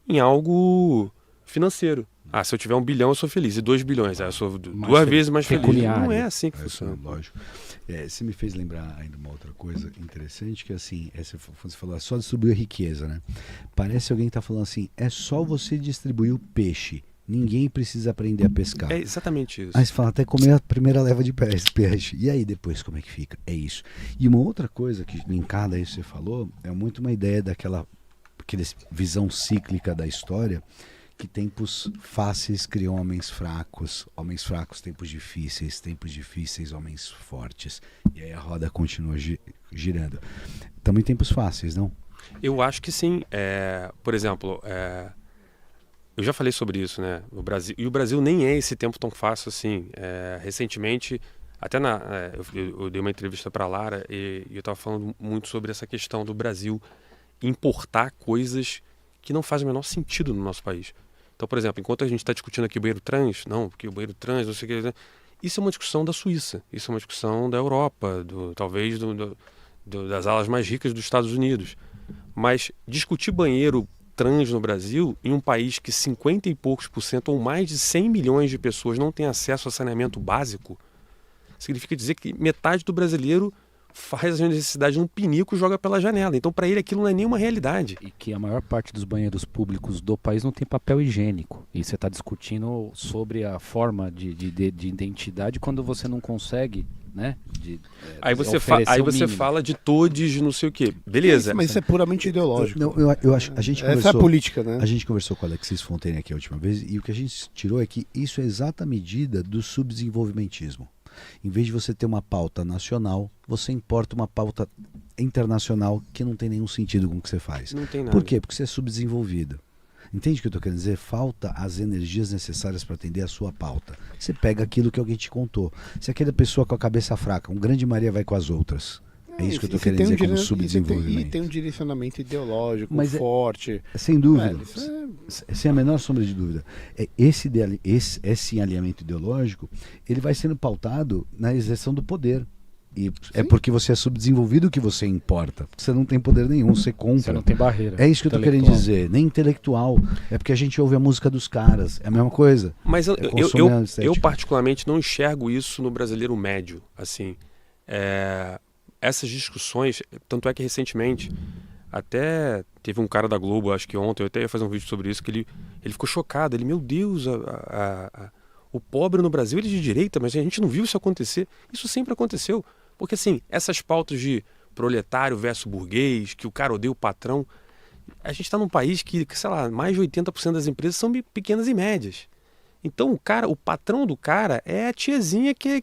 em algo financeiro. Se eu tiver 1 bilhão eu sou feliz, e 2 bilhões, eu sou 2 vezes mais feliz. Não é assim que funciona. Lógico. Você me fez lembrar ainda uma outra coisa interessante, que assim, você falou, só distribuir riqueza, né? Parece alguém que está falando assim, é só você distribuir o peixe, ninguém precisa aprender a pescar. É exatamente isso. Aí você fala, até comer a primeira leva de peixe. E aí depois como é que fica? É isso. E uma outra coisa que linkada a isso que você falou, é muito uma ideia daquela visão cíclica da história, que tempos fáceis criam homens fracos, tempos difíceis, homens fortes. E aí a roda continua girando. Estamos em tempos fáceis, não? Eu acho que sim. Por exemplo, eu já falei sobre isso, né? O Brasil nem é esse tempo tão fácil assim. Recentemente, até eu dei uma entrevista para a Lara e eu estava falando muito sobre essa questão do Brasil importar coisas que não fazem o menor sentido no nosso país. Então, por exemplo, enquanto a gente está discutindo aqui o banheiro trans, porque o banheiro trans, não sei o que, isso é uma discussão da Suíça, isso é uma discussão da Europa, talvez das alas mais ricas dos Estados Unidos. Mas discutir banheiro trans no Brasil, em um país que 50 e poucos % ou mais de 100 milhões de pessoas não têm acesso a saneamento básico, significa dizer que metade do brasileiro faz as necessidades num pinico e joga pela janela. Então, para ele, aquilo não é nenhuma realidade. E que a maior parte dos banheiros públicos do país não tem papel higiênico. E você está discutindo sobre a forma de identidade quando você não consegue, né? Aí você fala de todes, não sei o quê. Beleza. Mas isso é puramente ideológico. Eu acho, a gente essa é a política, né? A gente conversou com o Alexis Fontaine aqui a última vez, e o que a gente tirou é que isso é a exata medida do subdesenvolvimentismo. Em vez de você ter uma pauta nacional, você importa uma pauta internacional que não tem nenhum sentido com o que você faz. Não tem nada. Por quê? Porque você é subdesenvolvido. Entende o que eu estou querendo dizer? Falta as energias necessárias para atender a sua pauta. Você pega aquilo que alguém te contou. Se aquela pessoa com a cabeça fraca, um grande Maria vai com as outras. É isso que eu estou querendo dizer como subdesenvolvimento. E tem um direcionamento ideológico forte. Sem dúvida. Sem a menor sombra de dúvida. Esse alinhamento ideológico, ele vai sendo pautado na exerção do poder. E é porque você é subdesenvolvido que você importa. Você não tem poder nenhum, você compra. Você não tem barreira. É isso que eu estou querendo dizer. Nem intelectual. É porque a gente ouve a música dos caras. É a mesma coisa. Mas eu particularmente não enxergo isso no brasileiro médio. Assim, essas discussões, tanto é que recentemente até teve um cara da Globo, acho que ontem, eu até ia fazer um vídeo sobre isso, que ele ficou chocado, meu Deus, o pobre no Brasil ele é de direita, mas a gente não viu isso acontecer. Isso sempre aconteceu, porque assim, essas pautas de proletário versus burguês, que o cara odeia o patrão, a gente está num país que, sei lá, mais de 80% das empresas são pequenas e médias. Então o patrão do cara é a tiazinha que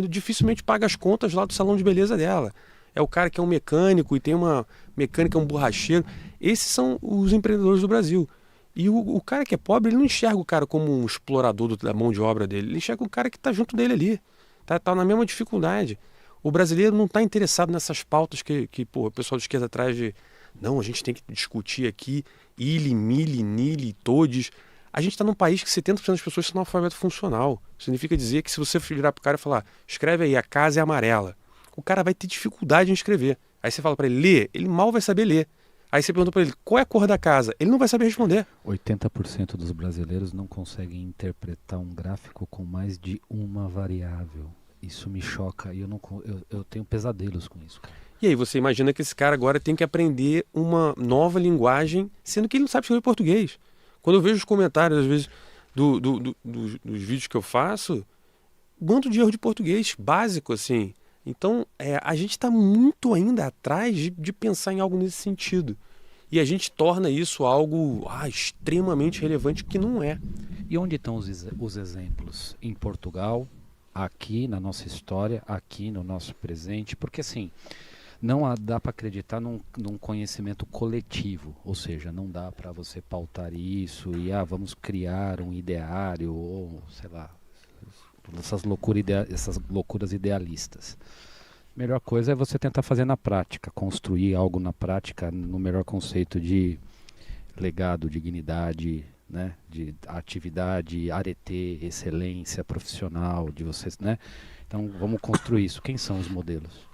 dificilmente paga as contas lá do salão de beleza dela. É o cara que é um mecânico e tem uma mecânica, um borracheiro. Esses são os empreendedores do Brasil. E o cara que é pobre, ele não enxerga o cara como um explorador da mão de obra dele. Ele enxerga o cara que está junto dele ali. Tá na mesma dificuldade. O brasileiro não está interessado nessas pautas que o pessoal de esquerda traz de... Não, a gente tem que discutir aqui ili, mili, nili, todes... A gente está num país que 70% das pessoas são analfabeto funcional. Significa dizer que se você virar para o cara e falar, escreve aí, a casa é amarela, o cara vai ter dificuldade em escrever. Aí você fala para ele ler, ele mal vai saber ler. Aí você pergunta para ele, qual é a cor da casa? Ele não vai saber responder. 80% dos brasileiros não conseguem interpretar um gráfico com mais de uma variável. Isso me choca e eu tenho pesadelos com isso, cara. E aí você imagina que esse cara agora tem que aprender uma nova linguagem, sendo que ele não sabe escrever português. Quando eu vejo os comentários, às vezes, dos vídeos que eu faço, bando de erro de português básico, assim. Então, a gente está muito ainda atrás de pensar em algo nesse sentido. E a gente torna isso algo extremamente relevante, que não é. E onde estão os exemplos? Em Portugal, aqui na nossa história, aqui no nosso presente. Porque, assim, não dá para acreditar num conhecimento coletivo, ou seja, não dá para você pautar isso e vamos criar um ideário ou sei lá, essas loucuras idealistas. A melhor coisa é você tentar fazer na prática, construir algo na prática no melhor conceito de legado, dignidade, né, de atividade, arete, excelência profissional de vocês, né? Então vamos construir isso. Quem são os modelos?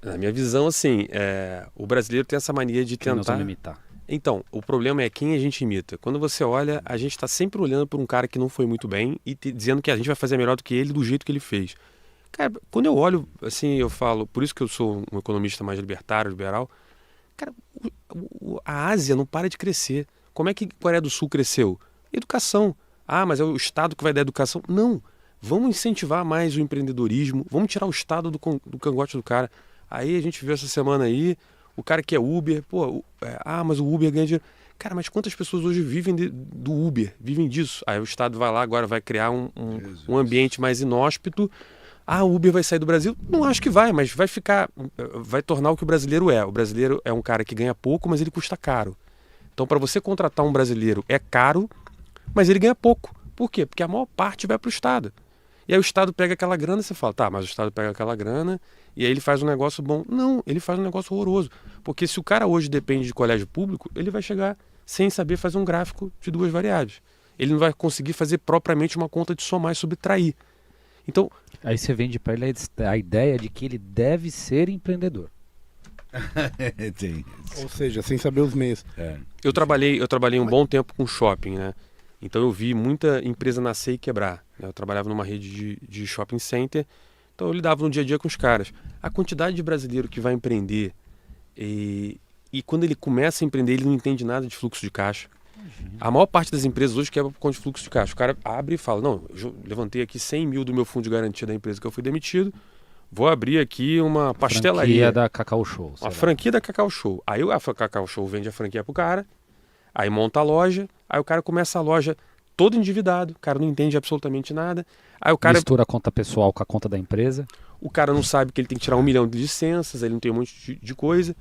Na minha visão, assim, o brasileiro tem essa mania de Quem nós tentar... vamos imitar? Então, o problema é quem a gente imita. Quando você olha, a gente está sempre olhando para um cara que não foi muito bem e dizendo que a gente vai fazer melhor do que ele do jeito que ele fez. Cara, quando eu olho, assim, eu falo, por isso que eu sou um economista mais liberal, cara, a Ásia não para de crescer. Como é que a Coreia do Sul cresceu? Educação. Mas é o Estado que vai dar educação? Não. Vamos incentivar mais o empreendedorismo, vamos tirar o Estado do cangote do cara. Aí a gente viu essa semana aí, o cara que é Uber, mas o Uber ganha dinheiro. Cara, mas quantas pessoas hoje vivem do Uber, vivem disso? Aí o Estado vai lá agora, vai criar um ambiente mais inóspito. O Uber vai sair do Brasil? Não acho que vai, mas vai tornar o que o brasileiro é. O brasileiro é um cara que ganha pouco, mas ele custa caro. Então, para você contratar um brasileiro é caro, mas ele ganha pouco. Por quê? Porque a maior parte vai para o Estado. E aí o Estado pega aquela grana e você fala, mas o Estado pega aquela grana e aí ele faz um negócio bom. Não, ele faz um negócio horroroso. Porque se o cara hoje depende de colégio público, ele vai chegar sem saber fazer um gráfico de duas variáveis. Ele não vai conseguir fazer propriamente uma conta de somar e subtrair. Então, aí você vende para ele a ideia de que ele deve ser empreendedor. Sim. Ou seja, sem saber os meios. Eu trabalhei um bom tempo com shopping, né? Então eu vi muita empresa nascer e quebrar, né? Eu trabalhava numa rede de shopping center, então eu lidava no dia a dia com os caras. A quantidade de brasileiro que vai empreender e quando ele começa a empreender ele não entende nada de fluxo de caixa. A maior parte das empresas hoje quebra por conta de fluxo de caixa. O cara abre e fala, não, eu levantei aqui 100 mil do meu fundo de garantia da empresa que eu fui demitido, vou abrir aqui uma pastelaria. Franquia da Cacau Show. Uma franquia da Cacau Show. Aí a Cacau Show vende a franquia pro cara, aí monta a loja, aí o cara começa a loja todo endividado, o cara não entende absolutamente nada. Aí o cara mistura a conta pessoal com a conta da empresa. O cara não sabe que ele tem que tirar 1 milhão de licenças, ele não tem um monte de coisa.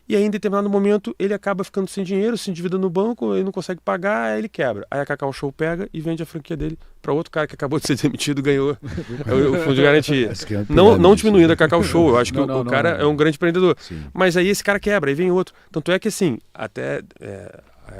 E aí, em determinado momento, ele acaba ficando sem dinheiro, se endividando no banco, ele não consegue pagar, aí ele quebra. Aí a Cacau Show pega e vende a franquia dele para outro cara que acabou de ser demitido e ganhou o fundo de garantia. Não diminuindo a Cacau Show, eu acho que o cara é um grande empreendedor. Sim. Mas aí esse cara quebra, aí vem outro. Tanto é que assim, até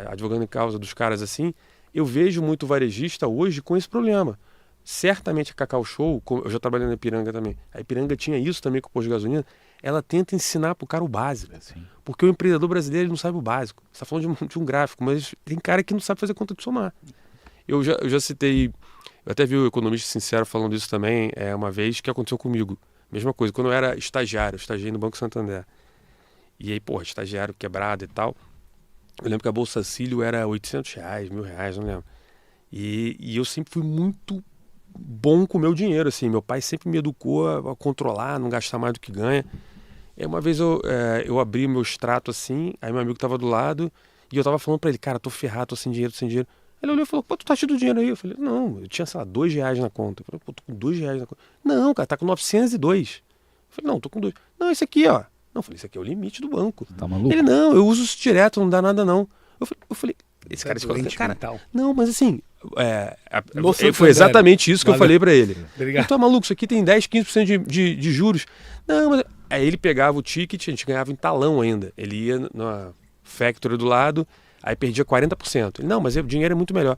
advogando em causa dos caras assim, eu vejo muito varejista hoje com esse problema. Certamente a Cacau Show, eu já trabalhei na Ipiranga também, a Ipiranga tinha isso também com o posto de gasolina, ela tenta ensinar pro cara o básico. Sim. Porque o empreendedor brasileiro ele não sabe o básico. Você está falando de um gráfico, mas tem cara que não sabe fazer conta de somar. Eu já citei, eu até vi o Economista Sincero falando isso também, uma vez que aconteceu comigo. Mesma coisa, quando eu era estagiário, eu estagiei no Banco Santander. E aí, estagiário quebrado e tal. Eu lembro que a Bolsa Cílio era R$800, R$1.000, não lembro. E eu sempre fui muito bom com o meu dinheiro, assim. Meu pai sempre me educou a controlar, não gastar mais do que ganha. E uma vez eu abri meu extrato assim, aí meu amigo tava do lado e eu tava falando pra ele, cara, tô ferrado, tô sem dinheiro. Ele olhou e falou, tu tá cheio do dinheiro aí? Eu falei, não, eu tinha, sei lá, R$2 na conta. Eu falei, tô com R$2 na conta. Não, cara, tá com 902. Eu falei, não, tô com 2. Não, esse aqui, ó. Não, eu falei, esse aqui é o limite do banco. Tá maluco? Ele, não, eu uso isso direto, não dá nada não. Eu falei, esse cara, cara, não, mas assim, foi exatamente isso que eu falei pra ele. Obrigado. Então, maluco, isso aqui tem 10, 15% de juros. Não, mas... Aí ele pegava o ticket, a gente ganhava em talão ainda. Ele ia na factory do lado, aí perdia 40%. Ele, não, mas o dinheiro é muito melhor.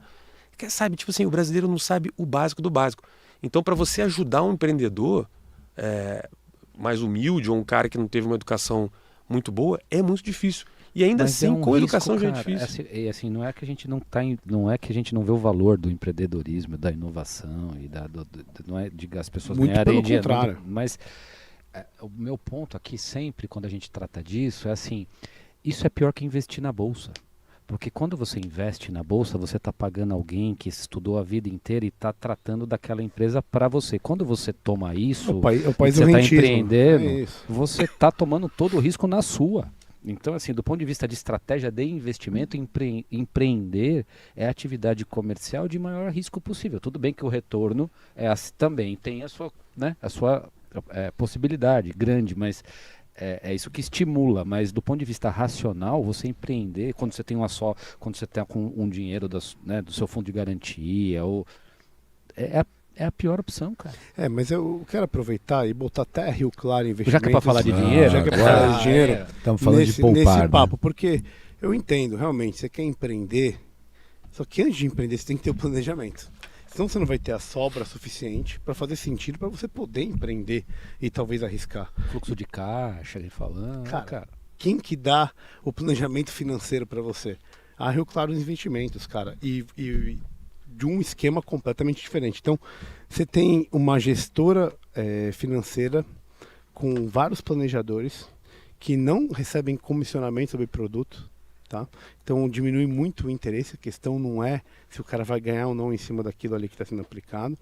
Sabe, tipo assim, o brasileiro não sabe o básico do básico. Então, para você ajudar um empreendedor mais humilde ou um cara que não teve uma educação muito boa, é muito difícil. E ainda assim, com educação já é difícil. Assim, não é que a gente não é que a gente não vê o valor do empreendedorismo, da inovação e não é de as pessoas ganharem dinheiro, mas o meu ponto aqui sempre, quando a gente trata disso, é assim, isso é pior que investir na bolsa. Porque quando você investe na bolsa, você está pagando alguém que estudou a vida inteira e está tratando daquela empresa para você. Quando você toma isso, você está empreendendo, você está tomando todo o risco na sua. Então, assim, do ponto de vista de estratégia de investimento, empreender é a atividade comercial de maior risco possível. Tudo bem que o retorno também tem a sua possibilidade grande, mas é isso que estimula, mas do ponto de vista racional, você empreender, quando você tem quando você está com um dinheiro do seu fundo de garantia, é a pior opção, cara. Mas eu quero aproveitar e botar até a Rio Claro Investimentos. Já que é para falar de dinheiro, já que é para falar de dinheiro, estamos falando de poupar, nesse papo, porque eu entendo, realmente, você quer empreender, só que antes de empreender você tem que ter o planejamento. Senão você não vai ter a sobra suficiente para fazer sentido para você poder empreender e talvez arriscar. Fluxo de caixa, ele falando. Cara, quem que dá o planejamento financeiro para você? A Rio Claro Investimentos, cara. E de um esquema completamente diferente. Então, você tem uma gestora financeira com vários planejadores que não recebem comissionamento sobre produto. Tá? Então diminui muito o interesse, a questão não é se o cara vai ganhar ou não em cima daquilo ali que está sendo aplicado.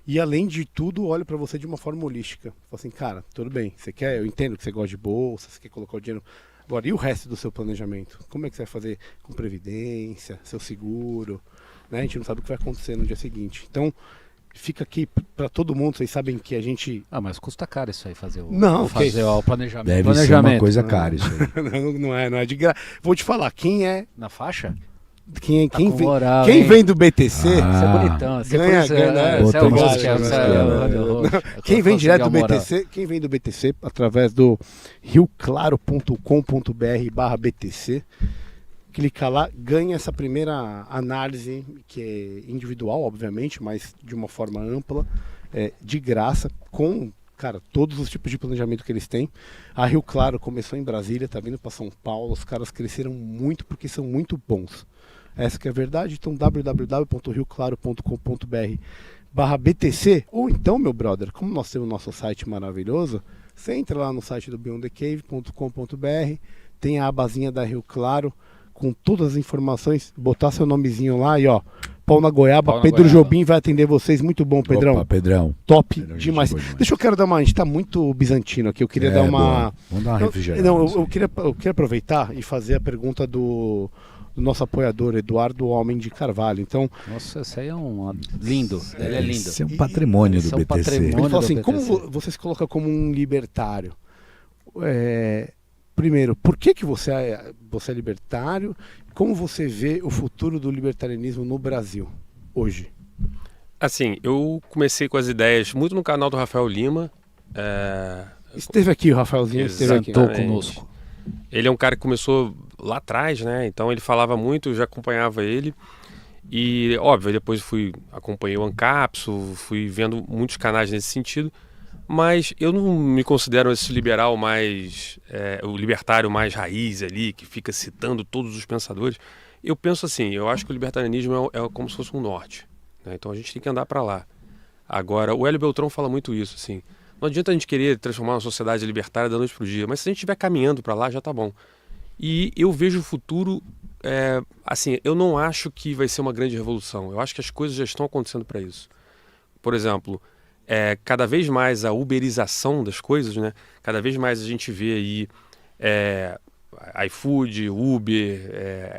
E além de tudo, olha para você de uma forma holística. Fala assim, cara, tudo bem, eu entendo que você gosta de bolsa, você quer colocar o dinheiro. Agora, e o resto do seu planejamento? Como é que você vai fazer com previdência, seu seguro? Né? A gente não sabe o que vai acontecer no dia seguinte. Então, fica aqui para todo mundo, vocês sabem que a gente... mas custa caro isso aí, fazer o planejamento. Deve ser uma coisa cara isso aí. não é de graça. Vou te falar, quem é... Na faixa? Quem vem do BTC... Isso é bonitão. Quem vem direto do BTC, quem vem do BTC, através do rioclaro.com.br/BTC, clica lá, ganha essa primeira análise, que é individual, obviamente, mas de uma forma ampla, de graça, com, cara, todos os tipos de planejamento que eles têm. A Rio Claro começou em Brasília, tá vindo para São Paulo, os caras cresceram muito porque são muito bons. Essa que é a verdade, então www.rioclaro.com.br/BTC, ou então, meu brother, como nós temos o nosso site maravilhoso, você entra lá no site do beyondthecave.com.br, tem a abazinha da Rio Claro, com todas as informações, botar seu nomezinho lá e pau na goiaba, Pedro Jobim vai atender vocês, muito bom, Pedrão. Opa, Pedrão. Top demais. Deixa eu a gente tá muito bizantino aqui, eu queria dar uma... Vamos dar uma refrigerada. Eu queria aproveitar e fazer a pergunta do nosso apoiador, Eduardo Homem de Carvalho. Então, nossa, esse aí é lindo, ele é lindo. Esse é um patrimônio do BTC. Ele falou assim, como você se coloca como um libertário? Primeiro, por que você é libertário? Como você vê o futuro do libertarianismo no Brasil, hoje? Assim, eu comecei com as ideias muito no canal do Rafael Lima. Esteve aqui, o Rafaelzinho esteve aqui. Conosco. Ele é um cara que começou lá atrás, né? Então ele falava muito, eu já acompanhava ele. E, óbvio, depois acompanhei o Ancapso, fui vendo muitos canais nesse sentido. Mas eu não me considero esse liberal mais, o libertário mais raiz ali, que fica citando todos os pensadores. Eu penso assim, eu acho que o libertarianismo é como se fosse um norte, né? Então a gente tem que andar para lá. Agora, o Hélio Beltrão fala muito isso, assim, não adianta a gente querer transformar uma sociedade libertária da noite para o dia, mas se a gente estiver caminhando para lá, já tá bom. E eu vejo o futuro, assim, eu não acho que vai ser uma grande revolução, eu acho que as coisas já estão acontecendo para isso. Por exemplo... cada vez mais a uberização das coisas, né? Cada vez mais a gente vê aí iFood, Uber,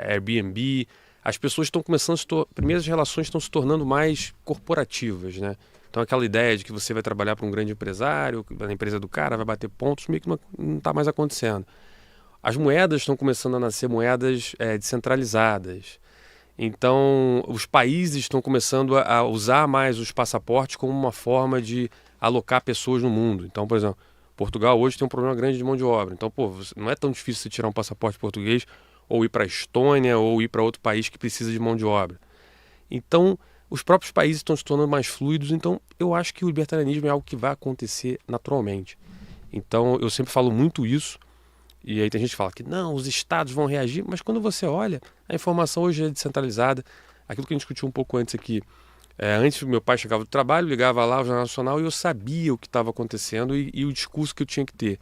Airbnb. As pessoas estão começando primeiras relações estão se tornando mais corporativas, né? Então aquela ideia de que você vai trabalhar para um grande empresário, na empresa do cara vai bater pontos, meio que não está mais acontecendo. As moedas estão começando a nascer moedas descentralizadas. Então, os países estão começando a usar mais os passaportes como uma forma de alocar pessoas no mundo. Então, por exemplo, Portugal hoje tem um problema grande de mão de obra. Então, não é tão difícil você tirar um passaporte português ou ir para a Estônia ou ir para outro país que precisa de mão de obra. Então, os próprios países estão se tornando mais fluidos. Então, eu acho que o libertarianismo é algo que vai acontecer naturalmente. Então, eu sempre falo muito isso. E aí tem gente que fala que não, os estados vão reagir, mas quando você olha, a informação hoje é descentralizada. Aquilo que a gente discutiu um pouco antes aqui. Antes, meu pai chegava do trabalho, ligava lá o Jornal Nacional e eu sabia o que estava acontecendo e o discurso que eu tinha que ter.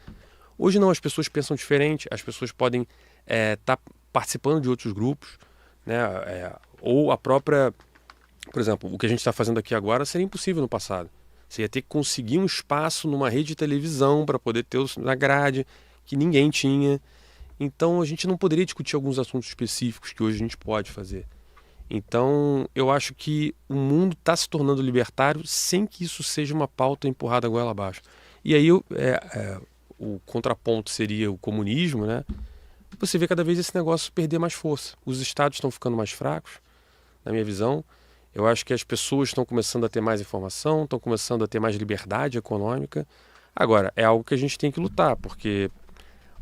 Hoje não, as pessoas pensam diferente, as pessoas podem estar participando de outros grupos, né? Ou a própria... Por exemplo, o que a gente está fazendo aqui agora seria impossível no passado. Você ia ter que conseguir um espaço numa rede de televisão para poder ter na grade... que ninguém tinha. Então a gente não poderia discutir alguns assuntos específicos que hoje a gente pode fazer. Então eu acho que o mundo está se tornando libertário sem que isso seja uma pauta empurrada goela abaixo. E aí o contraponto seria o comunismo, né? Você vê cada vez esse negócio perder mais força. Os estados estão ficando mais fracos, na minha visão. Eu acho que as pessoas estão começando a ter mais informação, estão começando a ter mais liberdade econômica. Agora, é algo que a gente tem que lutar, porque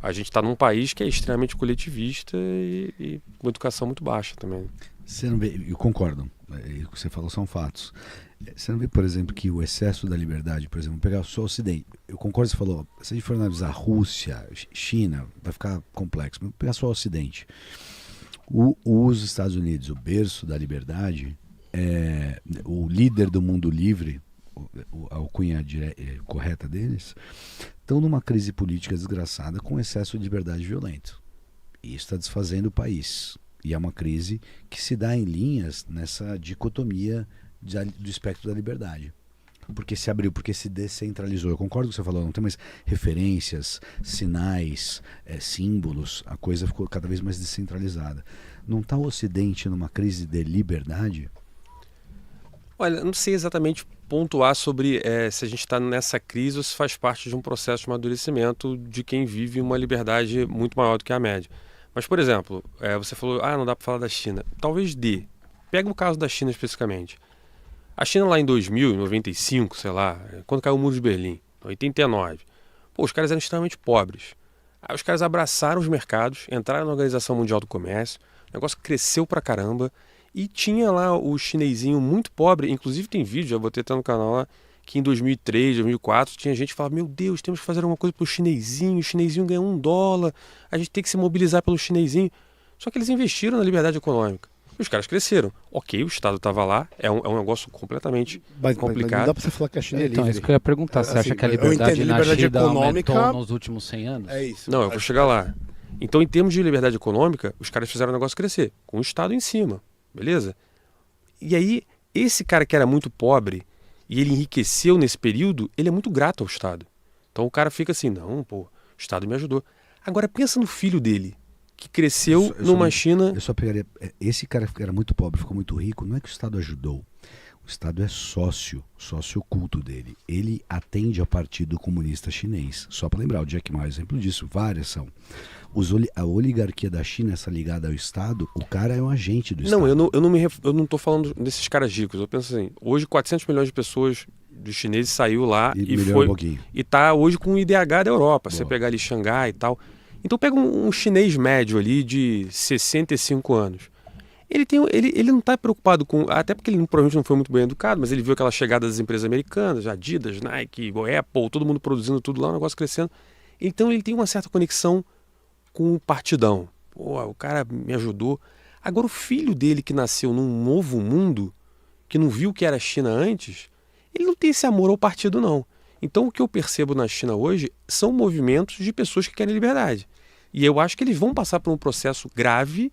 a gente está num país que é extremamente coletivista e com educação muito baixa também. Você não vê, eu concordo, o que você falou são fatos. Você não vê, por exemplo, que o excesso da liberdade, por exemplo, vou pegar só o Ocidente, eu concordo com você falou, se a gente for analisar Rússia, China, vai ficar complexo, mas vou pegar só o Ocidente. Os Estados Unidos, o berço da liberdade, o líder do mundo livre, a alcunha correta deles, estão numa crise política desgraçada com excesso de liberdade violenta. E isso está desfazendo o país. E é uma crise que se dá em linhas nessa dicotomia do espectro da liberdade. Porque se abriu, porque se descentralizou. Eu concordo com o que você falou, não tem mais referências, sinais, símbolos, a coisa ficou cada vez mais descentralizada. Não está o Ocidente numa crise de liberdade? Olha, não sei exatamente pontuar sobre se a gente está nessa crise ou se faz parte de um processo de amadurecimento de quem vive uma liberdade muito maior do que a média. Mas, por exemplo, você falou, não dá para falar da China. Talvez dê. Pega o caso da China especificamente. A China lá em 2000, em 95, sei lá, quando caiu o Muro de Berlim, em 89, os caras eram extremamente pobres. Aí os caras abraçaram os mercados, entraram na Organização Mundial do Comércio, o negócio cresceu pra caramba e tinha lá o chinesinho muito pobre, inclusive tem vídeo, já botei até no canal lá, que em 2003, 2004, tinha gente que falava, meu Deus, temos que fazer alguma coisa pro chinesinho, o chinesinho ganha $1, a gente tem que se mobilizar pelo chinesinho. Só que eles investiram na liberdade econômica. E os caras cresceram. Ok, o Estado estava lá, é um negócio completamente complicado. Mas não dá pra você falar que a China é livre. Então, isso que eu ia perguntar. Você acha que a liberdade na China aumentou nos últimos 100 anos? É isso. Não, eu vou chegar lá. Então, em termos de liberdade econômica, os caras fizeram o negócio crescer, com o Estado em cima, beleza? E aí, esse cara que era muito pobre, e ele enriqueceu nesse período, ele é muito grato ao Estado. Então o cara fica assim, não, o Estado me ajudou. Agora pensa no filho dele, que cresceu numa China... Eu só pegaria, esse cara que era muito pobre, ficou muito rico, não é que o Estado ajudou. O Estado é sócio oculto dele. Ele atende ao Partido Comunista Chinês. Só para lembrar, o Jack Ma é um exemplo disso, várias são. A oligarquia da China, essa ligada ao Estado, o cara é um agente do Estado. Não, eu não tô falando desses caras ricos. Eu penso assim, hoje 400 milhões de pessoas dos chineses saiu lá e foi e tá hoje com o IDH da Europa. Boa. Você pegar ali Xangai e tal. Então pega um chinês médio ali de 65 anos. Ele não está preocupado com... Até porque ele provavelmente não foi muito bem educado, mas ele viu aquela chegada das empresas americanas, Adidas, Nike, Apple, todo mundo produzindo tudo lá, o negócio crescendo. Então ele tem uma certa conexão com o partidão. O cara me ajudou. Agora o filho dele que nasceu num novo mundo, que não viu o que era a China antes, ele não tem esse amor ao partido não. Então o que eu percebo na China hoje são movimentos de pessoas que querem liberdade. E eu acho que eles vão passar por um processo grave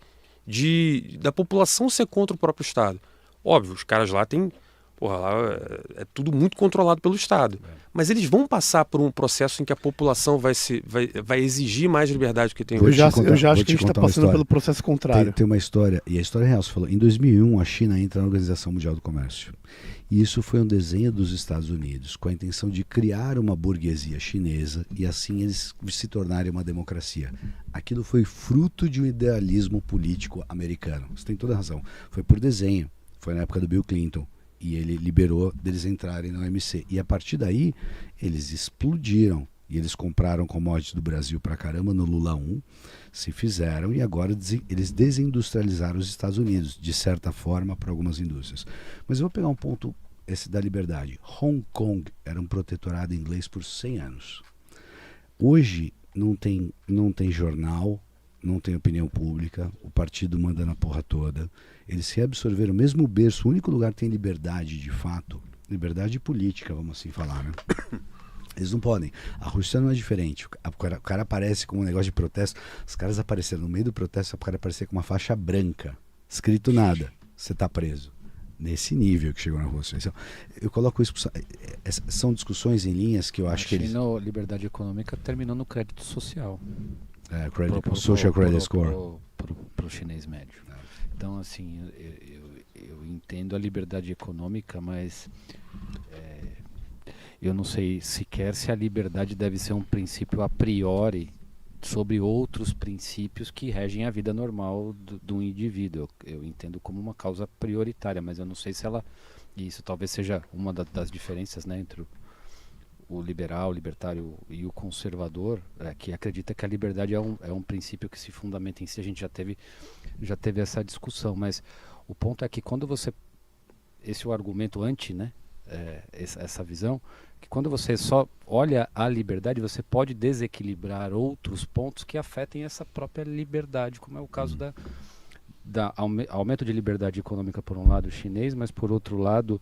da população ser contra o próprio Estado. Óbvio, os caras lá têm... lá é tudo muito controlado pelo Estado. Mas eles vão passar por um processo em que a população vai exigir mais liberdade do que tem hoje. Eu já acho que a gente está passando pelo processo contrário. Tem uma história, e a história é real. Você falou, em 2001 a China entra na Organização Mundial do Comércio. E isso foi um desenho dos Estados Unidos, com a intenção de criar uma burguesia chinesa e assim eles se tornarem uma democracia. Aquilo foi fruto de um idealismo político americano. Você tem toda a razão. Foi por desenho. Foi na época do Bill Clinton. E ele liberou deles entrarem na OMC. E a partir daí, eles explodiram. E eles compraram commodities do Brasil pra caramba no Lula 1, se fizeram, e agora eles desindustrializaram os Estados Unidos, de certa forma, para algumas indústrias. Mas eu vou pegar um ponto esse da liberdade. Hong Kong era um protetorado inglês por 100 anos. Hoje não tem jornal, não tem opinião pública, o partido manda na porra toda. Eles se absorveram, mesmo o berço, o único lugar que tem liberdade de fato, liberdade política, vamos assim falar, né? Eles não podem. A Rússia não é diferente. O cara aparece com um negócio de protesto. Os caras apareceram no meio do protesto, o cara aparecer com uma faixa branca, escrito nada. Você está preso. Nesse nível que chegou na Rússia. Então, eu coloco isso... São discussões em linhas que eu acho que eles... A liberdade econômica terminou no crédito social. Social Credit Score. Para o chinês médio. Então, assim, eu entendo a liberdade econômica, mas... eu não sei sequer se a liberdade deve ser um princípio a priori sobre outros princípios que regem a vida normal do indivíduo. Eu entendo como uma causa prioritária, mas eu não sei se ela... E isso talvez seja uma das diferenças, né, entre o liberal, o libertário e o conservador, que acredita que a liberdade é um princípio que se fundamenta em si. A gente já teve essa discussão, mas o ponto é que quando você... Esse é o argumento anti, né, essa visão, que quando você só olha a liberdade, você pode desequilibrar outros pontos que afetem essa própria liberdade, como é o caso da aumento de liberdade econômica por um lado chinês, mas por outro lado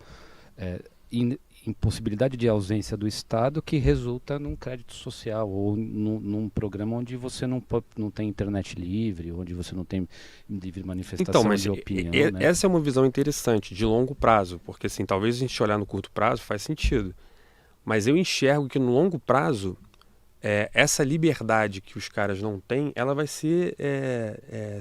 impossibilidade de ausência do Estado que resulta num crédito social ou num programa onde você não tem internet livre, onde você não tem livre manifestação de opinião. Né? Essa é uma visão interessante, de longo prazo, porque assim, talvez a gente olhar no curto prazo faz sentido, mas eu enxergo que no longo prazo essa liberdade que os caras não têm, ela vai ser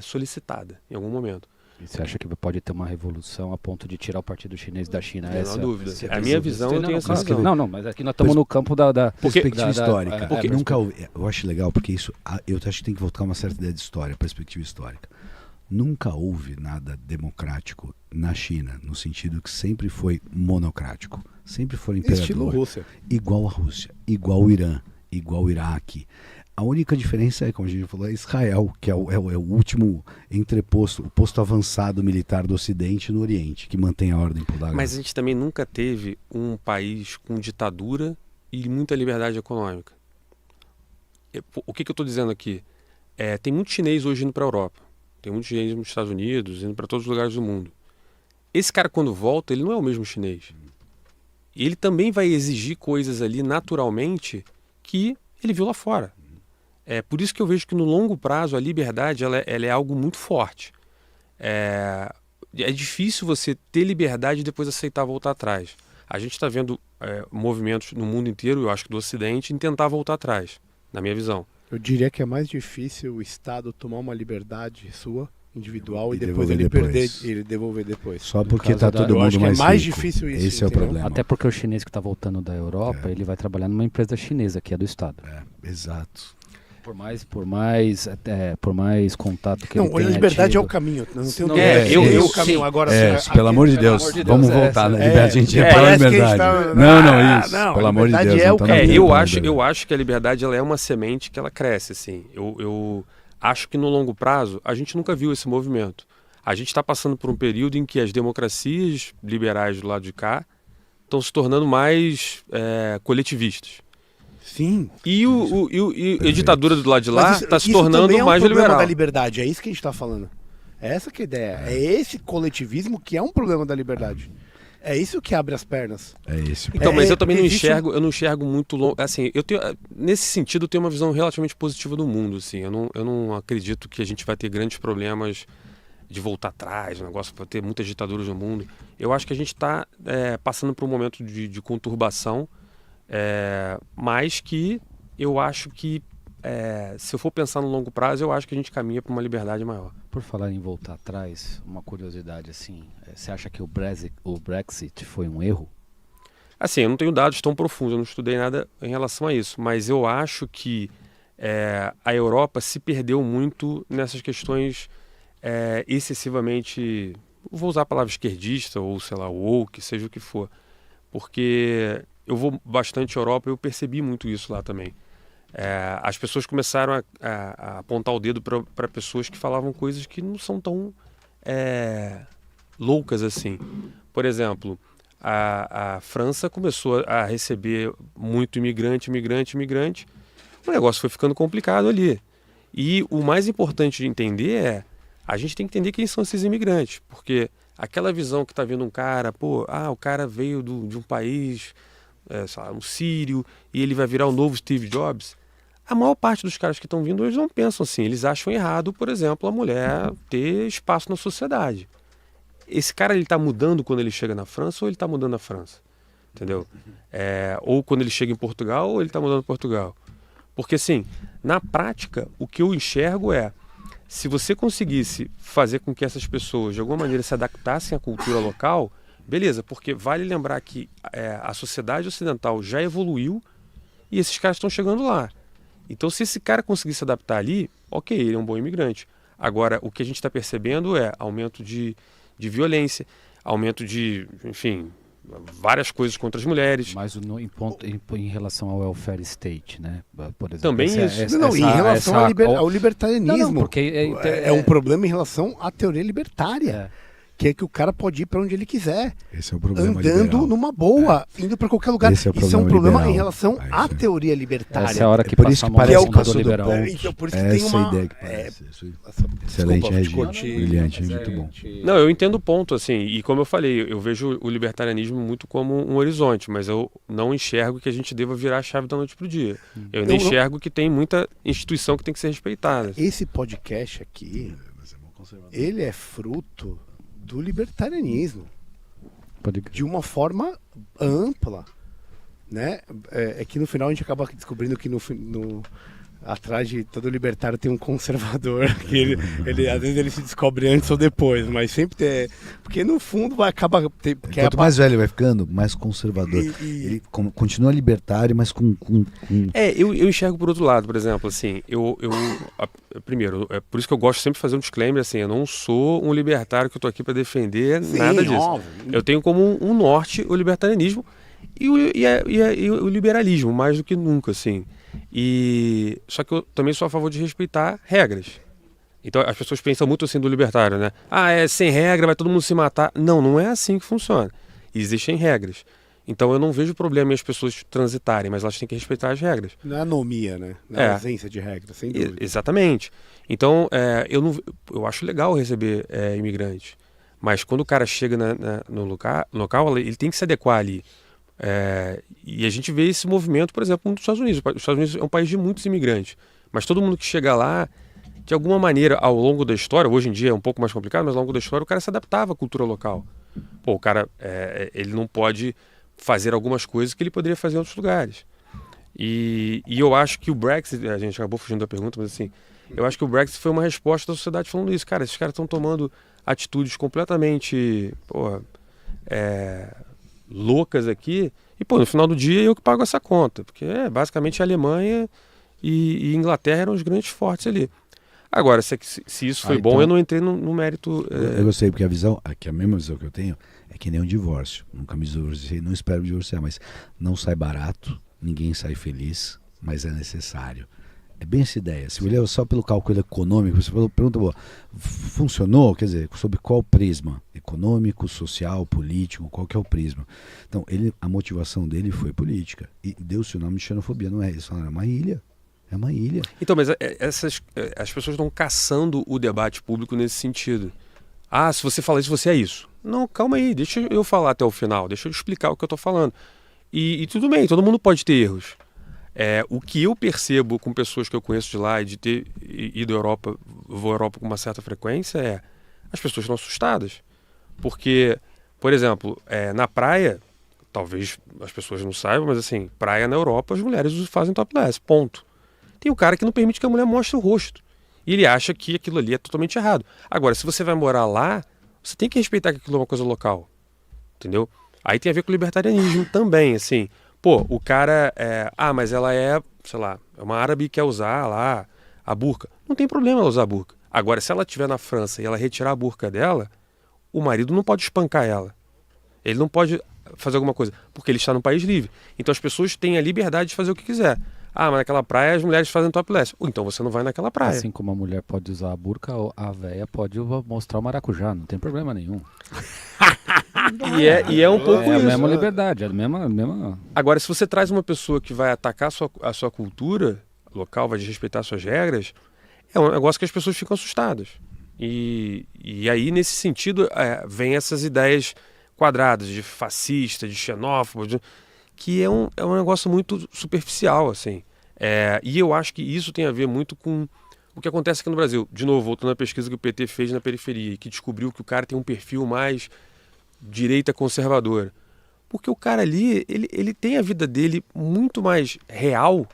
solicitada em algum momento. E você acha que pode ter uma revolução a ponto de tirar o Partido Chinês da China? Não há dúvida. A minha visão, eu tenho essa visão. Não, mas aqui nós estamos no campo da perspectiva histórica. Nunca eu acho legal, porque isso, eu acho que tem que voltar uma certa ideia de história, perspectiva histórica. Nunca houve nada democrático na China, no sentido que sempre foi monocrático. Sempre foi imperador. Estilo Rússia. Igual a Rússia, igual o Irã, igual o Iraque. A única diferença como a gente falou, é Israel, que é o último entreposto, o posto avançado militar do Ocidente no Oriente, que mantém a ordem por lá. Mas a gente também nunca teve um país com ditadura e muita liberdade econômica. O que eu estou dizendo aqui? Tem muito chinês hoje indo para a Europa, tem muito chinês nos Estados Unidos, indo para todos os lugares do mundo. Esse cara, quando volta, ele não é o mesmo chinês. E ele também vai exigir coisas ali naturalmente que ele viu lá fora. Por isso que eu vejo que no longo prazo a liberdade ela é algo muito forte. É difícil você ter liberdade e depois aceitar voltar atrás. A gente está vendo movimentos no mundo inteiro, eu acho que do Ocidente, em tentar voltar atrás, na minha visão. Eu diria que é mais difícil o Estado tomar uma liberdade sua, individual, e depois ele perder e ele devolver depois. Só porque está todo mundo mais mais rico. Difícil isso. Esse é o problema. Até porque o chinês que está voltando da Europa, ele vai trabalhar numa empresa chinesa, que é do Estado. Exato. Por mais contato que ele tenha a liberdade tido. É o caminho. Não tem eu o caminho agora. Pelo amor de Deus, vamos voltar na liberdade. A gente ia falar liberdade. Não, pelo amor de Deus. Eu acho que a liberdade ela é uma semente que ela cresce. Assim. Eu acho que no longo prazo a gente nunca viu esse movimento. A gente está passando por um período em que as democracias liberais do lado de cá estão se tornando mais coletivistas. Sim. E a ditadura do lado de lá está se tornando mais liberal. Isso é um problema da liberdade, é isso que a gente está falando. É essa que é a ideia. É esse coletivismo que é um problema da liberdade. É isso que abre as pernas. É esse. Então, mas eu também não enxergo muito longo. Assim, nesse sentido, eu tenho uma visão relativamente positiva do mundo. Assim. Eu não acredito que a gente vai ter grandes problemas de voltar atrás, o negócio vai ter muitas ditaduras no mundo. Eu acho que a gente está passando por um momento de conturbação. Mas que eu acho que se eu for pensar no longo prazo, eu acho que a gente caminha para uma liberdade maior. Por falar em voltar atrás, uma curiosidade assim, você acha que o Brexit foi um erro? Assim, eu não tenho dados tão profundos, eu não estudei nada em relação a isso, mas eu acho que a Europa se perdeu muito nessas questões excessivamente, vou usar a palavra esquerdista ou sei lá, woke, seja o que for, porque eu vou bastante à Europa e eu percebi muito isso lá também. As pessoas começaram a apontar o dedo para pessoas que falavam coisas que não são tão loucas assim. Por exemplo, a França começou a receber muito imigrante. O negócio foi ficando complicado ali. E o mais importante de entender a gente tem que entender quem são esses imigrantes. Porque aquela visão que está vendo um cara, o cara veio de um país... um sírio, e ele vai virar o novo Steve Jobs. A maior parte dos caras que estão vindo hoje não pensam assim. Eles acham errado, por exemplo, a mulher ter espaço na sociedade. Esse cara ele está mudando quando ele chega na França ou ele está mudando a França? Entendeu? Ou quando ele chega em Portugal ou ele está mudando Portugal? Porque assim, na prática, o que eu enxergo se você conseguisse fazer com que essas pessoas de alguma maneira se adaptassem à cultura local, Beleza, porque vale lembrar que a sociedade ocidental já evoluiu e esses caras estão chegando lá. Então, se esse cara conseguir se adaptar ali, ok, ele é um bom imigrante. Agora, o que a gente está percebendo é aumento de violência, aumento de, enfim, várias coisas contra as mulheres. Mas em relação ao welfare state, né? Por exemplo, Também isso. Em relação ao libertarianismo. Não, porque é um problema em relação à teoria libertária. Que é que o cara pode ir para onde ele quiser. Esse é o problema andando liberal. Numa boa, indo para qualquer lugar. Esse é o Isso é um problema liberal. em relação à teoria libertária. Essa é a hora que por isso passa que a mão parece em que cima do liberal. Então, por isso que Essa tem uma... ideia que parece. Excelente, Regina. Brilhante, muito bom. Não, eu entendo o ponto, assim, e como eu falei, eu vejo o libertarianismo muito como um horizonte, mas eu não enxergo que a gente deva virar a chave da noite pro dia. Eu ainda enxergo que tem muita instituição que tem que ser respeitada. Esse podcast aqui, ele é fruto do libertarianismo. De uma forma ampla, né? É que no final a gente acaba descobrindo que atrás de todo libertário tem um conservador, que ele às vezes ele se descobre antes ou depois, mas sempre tem, porque no fundo vai acabar quanto mais velho vai ficando, mais conservador. Ele continua libertário, mas com... Eu enxergo por outro lado, por exemplo, assim, primeiro, é por isso que eu gosto sempre de fazer um disclaimer, assim, eu não sou um libertário que eu tô aqui para defender nada disso. Óbvio. Eu tenho como um norte o libertarianismo e o liberalismo, mais do que nunca, assim. Só que eu também sou a favor de respeitar regras. Então as pessoas pensam muito assim do libertário, né? Sem regra, vai todo mundo se matar. Não é assim que funciona. Existem regras. Então eu não vejo problema em as pessoas transitarem, mas elas têm que respeitar as regras. Não é anomia, né? Não é ausência de regras, sem dúvida. Exatamente. Então eu acho legal receber imigrantes. Mas quando o cara chega no local, ele tem que se adequar ali. E a gente vê esse movimento, por exemplo, nos Estados Unidos. Os Estados Unidos é um país de muitos imigrantes, mas todo mundo que chega lá, de alguma maneira, ao longo da história, hoje em dia é um pouco mais complicado, mas ao longo da história o cara se adaptava à cultura local. O cara, ele não pode fazer algumas coisas que ele poderia fazer em outros lugares. E eu acho que o Brexit, a gente acabou fugindo da pergunta, mas assim, eu acho que o Brexit foi uma resposta da sociedade falando isso. Cara, esses caras estão tomando atitudes completamente loucas aqui, e no final do dia eu que pago essa conta, porque basicamente a Alemanha e Inglaterra eram os grandes fortes ali. Agora, se isso foi bom, eu não entrei no mérito. Eu gostei, porque a mesma visão que eu tenho é que nem um divórcio. Nunca me divorciei, não espero me divorciar, mas não sai barato, ninguém sai feliz, mas é necessário. É bem essa ideia. Se olhar só pelo cálculo econômico, você pergunta, funcionou? Quer dizer, sob qual prisma? Econômico, social, político, qual que é o prisma? Então, a motivação dele foi política. E deu-se o nome de xenofobia, não é isso? É uma ilha. É uma ilha. Então, mas as pessoas estão caçando o debate público nesse sentido. Se você fala isso, você é isso. Não, calma aí, deixa eu falar até o final, deixa eu explicar o que eu estou falando. E tudo bem, todo mundo pode ter erros. O que eu percebo com pessoas que eu conheço de lá e de ter ido à Europa, vou à Europa com uma certa frequência, as pessoas estão assustadas. Porque, por exemplo, na praia, talvez as pessoas não saibam, mas assim, praia na Europa, as mulheres fazem topless, ponto. Tem o cara que não permite que a mulher mostre o rosto. E ele acha que aquilo ali é totalmente errado. Agora, se você vai morar lá, você tem que respeitar que aquilo é uma coisa local. Entendeu? Aí tem a ver com o libertarianismo também, assim. O cara mas ela sei lá, é uma árabe que quer usar lá a burca. Não tem problema ela usar a burca. Agora, se ela estiver na França e ela retirar a burca dela, o marido não pode espancar ela. Ele não pode fazer alguma coisa, porque ele está num país livre. Então as pessoas têm a liberdade de fazer o que quiser. Mas naquela praia as mulheres fazem topless. Então você não vai naquela praia. Assim como a mulher pode usar a burca, a véia pode mostrar o maracujá, não tem problema nenhum. E é um pouco isso. É a mesma liberdade, é a mesma... Agora, se você traz uma pessoa que vai atacar a sua cultura local, vai desrespeitar suas regras, é um negócio que as pessoas ficam assustadas. E aí, nesse sentido, vem essas ideias quadradas de fascista, de xenófobo, que é um negócio muito superficial, assim. E eu acho que isso tem a ver muito com o que acontece aqui no Brasil. De novo, voltando à pesquisa que o PT fez na periferia, que descobriu que o cara tem um perfil mais direita conservadora. Porque o cara ali, ele tem a vida dele muito mais real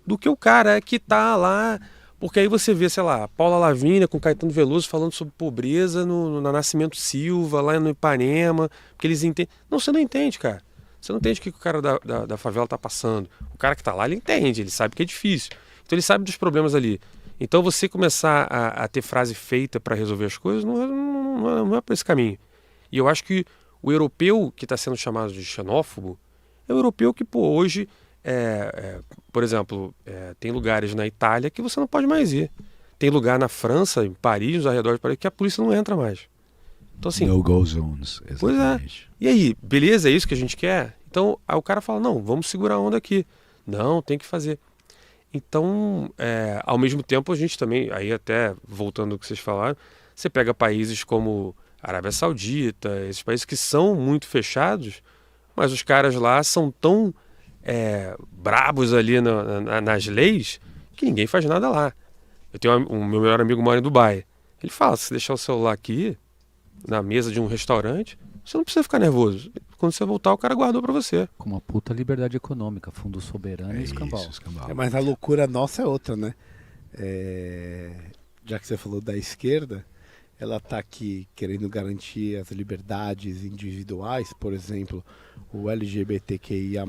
do que o cara que tá lá, Porque aí você vê, sei lá, Paula Lavínia com Caetano Veloso falando sobre pobreza na Nascimento Silva, lá no Ipanema, porque eles entendem. Não, você não entende, cara. Você não entende o que o cara da favela tá passando. O cara que tá lá, ele entende, ele sabe que é difícil. Então ele sabe dos problemas ali. Então você começar a ter frase feita para resolver as coisas não é por esse caminho. E eu acho que o europeu que está sendo chamado de xenófobo é o europeu que, pô, hoje, por exemplo, tem lugares na Itália que você não pode mais ir. Tem lugar na França, em Paris, nos arredores de Paris, que a polícia não entra mais. Então, assim, No-go zones, exatamente. pois é. E aí, beleza, é isso que a gente quer? Então, aí o cara fala, não, vamos segurar a onda aqui. Não, tem que fazer. Então, ao mesmo tempo, a gente também, aí até voltando ao que vocês falaram, você pega países como Arábia Saudita, esses países que são muito fechados, mas os caras lá são tão brabos ali nas leis que ninguém faz nada lá. Eu tenho um meu melhor amigo mora em Dubai. Ele fala, se deixar o celular aqui, na mesa de um restaurante, você não precisa ficar nervoso. Quando você voltar, o cara guardou pra você. Com uma puta liberdade econômica, fundo soberano e escambau. escambau. Mas a loucura nossa é outra, né? Já que você falou da esquerda, ela está aqui querendo garantir as liberdades individuais, por exemplo, o LGBTQIA+,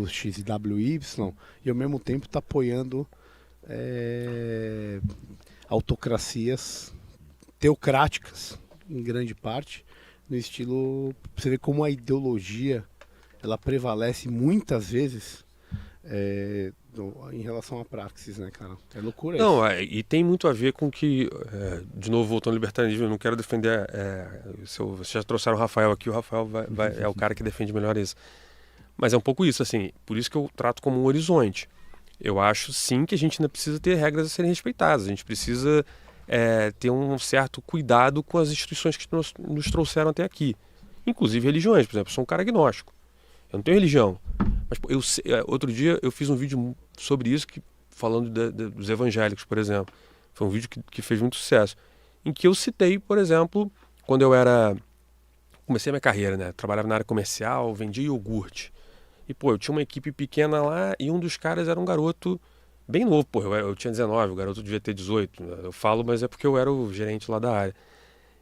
X e WY, e ao mesmo tempo está apoiando autocracias teocráticas, em grande parte, no estilo... Você vê como a ideologia ela prevalece muitas vezes em relação à praxis, né, cara? É loucura isso. Não, e tem muito a ver com que, de novo, voltando ao libertarianismo, eu não quero defender... vocês já trouxeram o Rafael aqui, o Rafael é o cara que defende melhor isso. Mas é um pouco isso, assim, por isso que eu trato como um horizonte. Eu acho, sim, que a gente ainda precisa ter regras a serem respeitadas, a gente precisa ter um certo cuidado com as instituições que nos trouxeram até aqui. Inclusive religiões, por exemplo, eu sou um cara agnóstico. Eu não tenho religião. Mas outro dia eu fiz um vídeo sobre isso, falando dos evangélicos, por exemplo. Foi um vídeo que fez muito sucesso. Em que eu citei, por exemplo, quando eu comecei a minha carreira, né? Trabalhava na área comercial, vendia iogurte. E, eu tinha uma equipe pequena lá e um dos caras era um garoto bem novo. Eu tinha 19, o garoto devia ter 18. Eu falo, mas é porque eu era o gerente lá da área.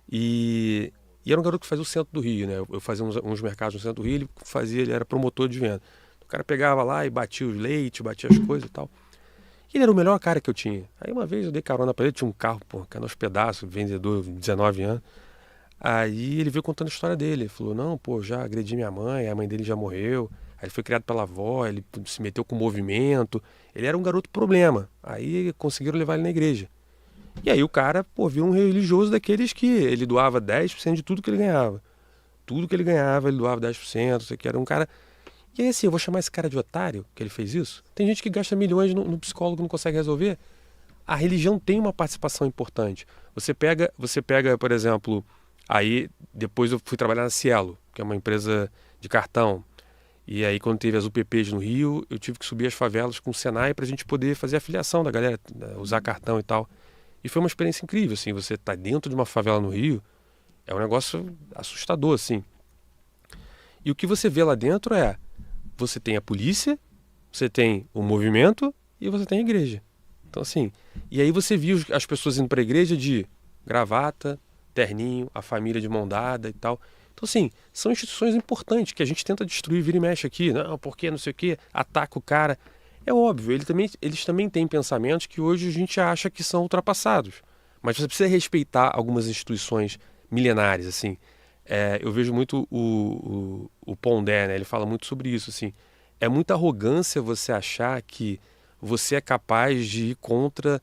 E era um garoto que fazia o centro do Rio, né? Eu fazia uns mercados no centro do Rio, ele era promotor de venda. O cara pegava lá e batia os leites, batia as coisas e tal. E ele era o melhor cara que eu tinha. Aí uma vez eu dei carona pra ele, tinha um carro, caindo aos pedaços, vendedor, 19 anos. Aí ele veio contando a história dele. Ele falou, não, já agredi minha mãe, a mãe dele já morreu. Aí ele foi criado pela avó, ele se meteu com o movimento. Ele era um garoto problema. Aí conseguiram levar ele na igreja. E aí o cara, viu um religioso daqueles que ele doava 10% de tudo que ele ganhava. Tudo que ele ganhava, ele doava 10%, não sei o que, era um cara... E aí assim, eu vou chamar esse cara de otário, que ele fez isso? Tem gente que gasta milhões no psicólogo e não consegue resolver. A religião tem uma participação importante. Você pega, por exemplo, aí depois eu fui trabalhar na Cielo, que é uma empresa de cartão. E aí quando teve as UPPs no Rio, eu tive que subir as favelas com o Senai pra gente poder fazer a filiação da galera, usar cartão e tal. E foi uma experiência incrível, assim, você tá dentro de uma favela no Rio, é um negócio assustador, assim. E o que você vê lá dentro você tem a polícia, você tem o movimento e você tem a igreja. Então, assim, e aí você viu as pessoas indo pra igreja de gravata, terninho, a família de mão dada e tal. Então, assim, são instituições importantes que a gente tenta destruir, vira e mexe aqui. Não, porque não sei o quê, ataca o cara. É óbvio, eles também têm pensamentos que hoje a gente acha que são ultrapassados. Mas você precisa respeitar algumas instituições milenares, assim. Eu vejo muito o Pondé, né? Ele fala muito sobre isso, assim. É muita arrogância você achar que você é capaz de ir contra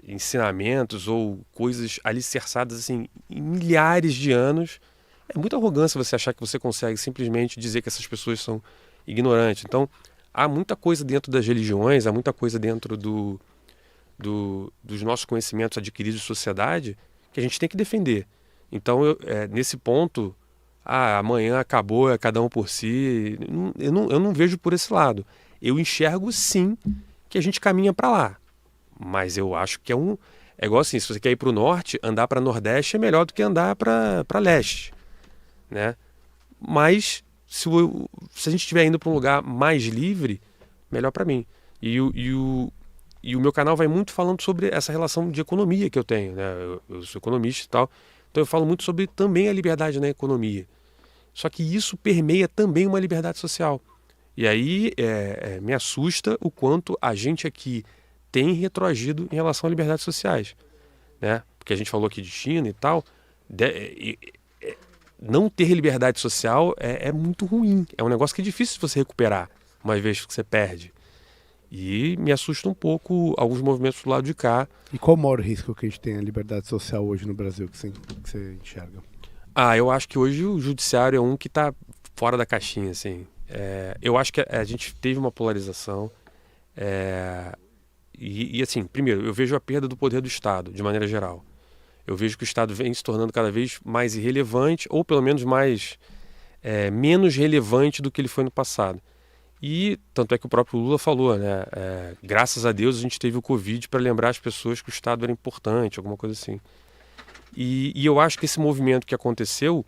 ensinamentos ou coisas alicerçadas, assim, em milhares de anos. É muita arrogância você achar que você consegue simplesmente dizer que essas pessoas são ignorantes. Então, há muita coisa dentro das religiões, há muita coisa dentro dos nossos conhecimentos adquiridos de sociedade que a gente tem que defender. Então, nesse ponto, amanhã acabou, é cada um por si, eu não vejo por esse lado. Eu enxergo, sim, que a gente caminha para lá. Mas eu acho que é igual assim, se você quer ir para o norte, andar para nordeste é melhor do que andar para leste, né? Mas se a gente estiver indo para um lugar mais livre, melhor para mim. E E o meu canal vai muito falando sobre essa relação de economia que eu tenho, né? Eu sou economista e tal, então eu falo muito sobre também a liberdade na economia. Só que isso permeia também uma liberdade social. E aí me assusta o quanto a gente aqui tem retroagido em relação a liberdades sociais, né? Porque a gente falou aqui de China e tal, não ter liberdade social é muito ruim. É um negócio que é difícil de você recuperar uma vez que você perde. E me assusta um pouco alguns movimentos do lado de cá. E qual o maior risco que a gente tem a liberdade social hoje no Brasil que você enxerga? Eu acho que hoje o judiciário é um que está fora da caixinha, assim. Eu acho que a gente teve uma polarização. E assim, primeiro, eu vejo a perda do poder do Estado, de maneira geral. Eu vejo que o Estado vem se tornando cada vez mais irrelevante, ou pelo menos menos relevante do que ele foi no passado. E tanto é que o próprio Lula falou, né? Graças a Deus a gente teve o Covid para lembrar as pessoas que o Estado era importante, alguma coisa assim. E eu acho que esse movimento que aconteceu,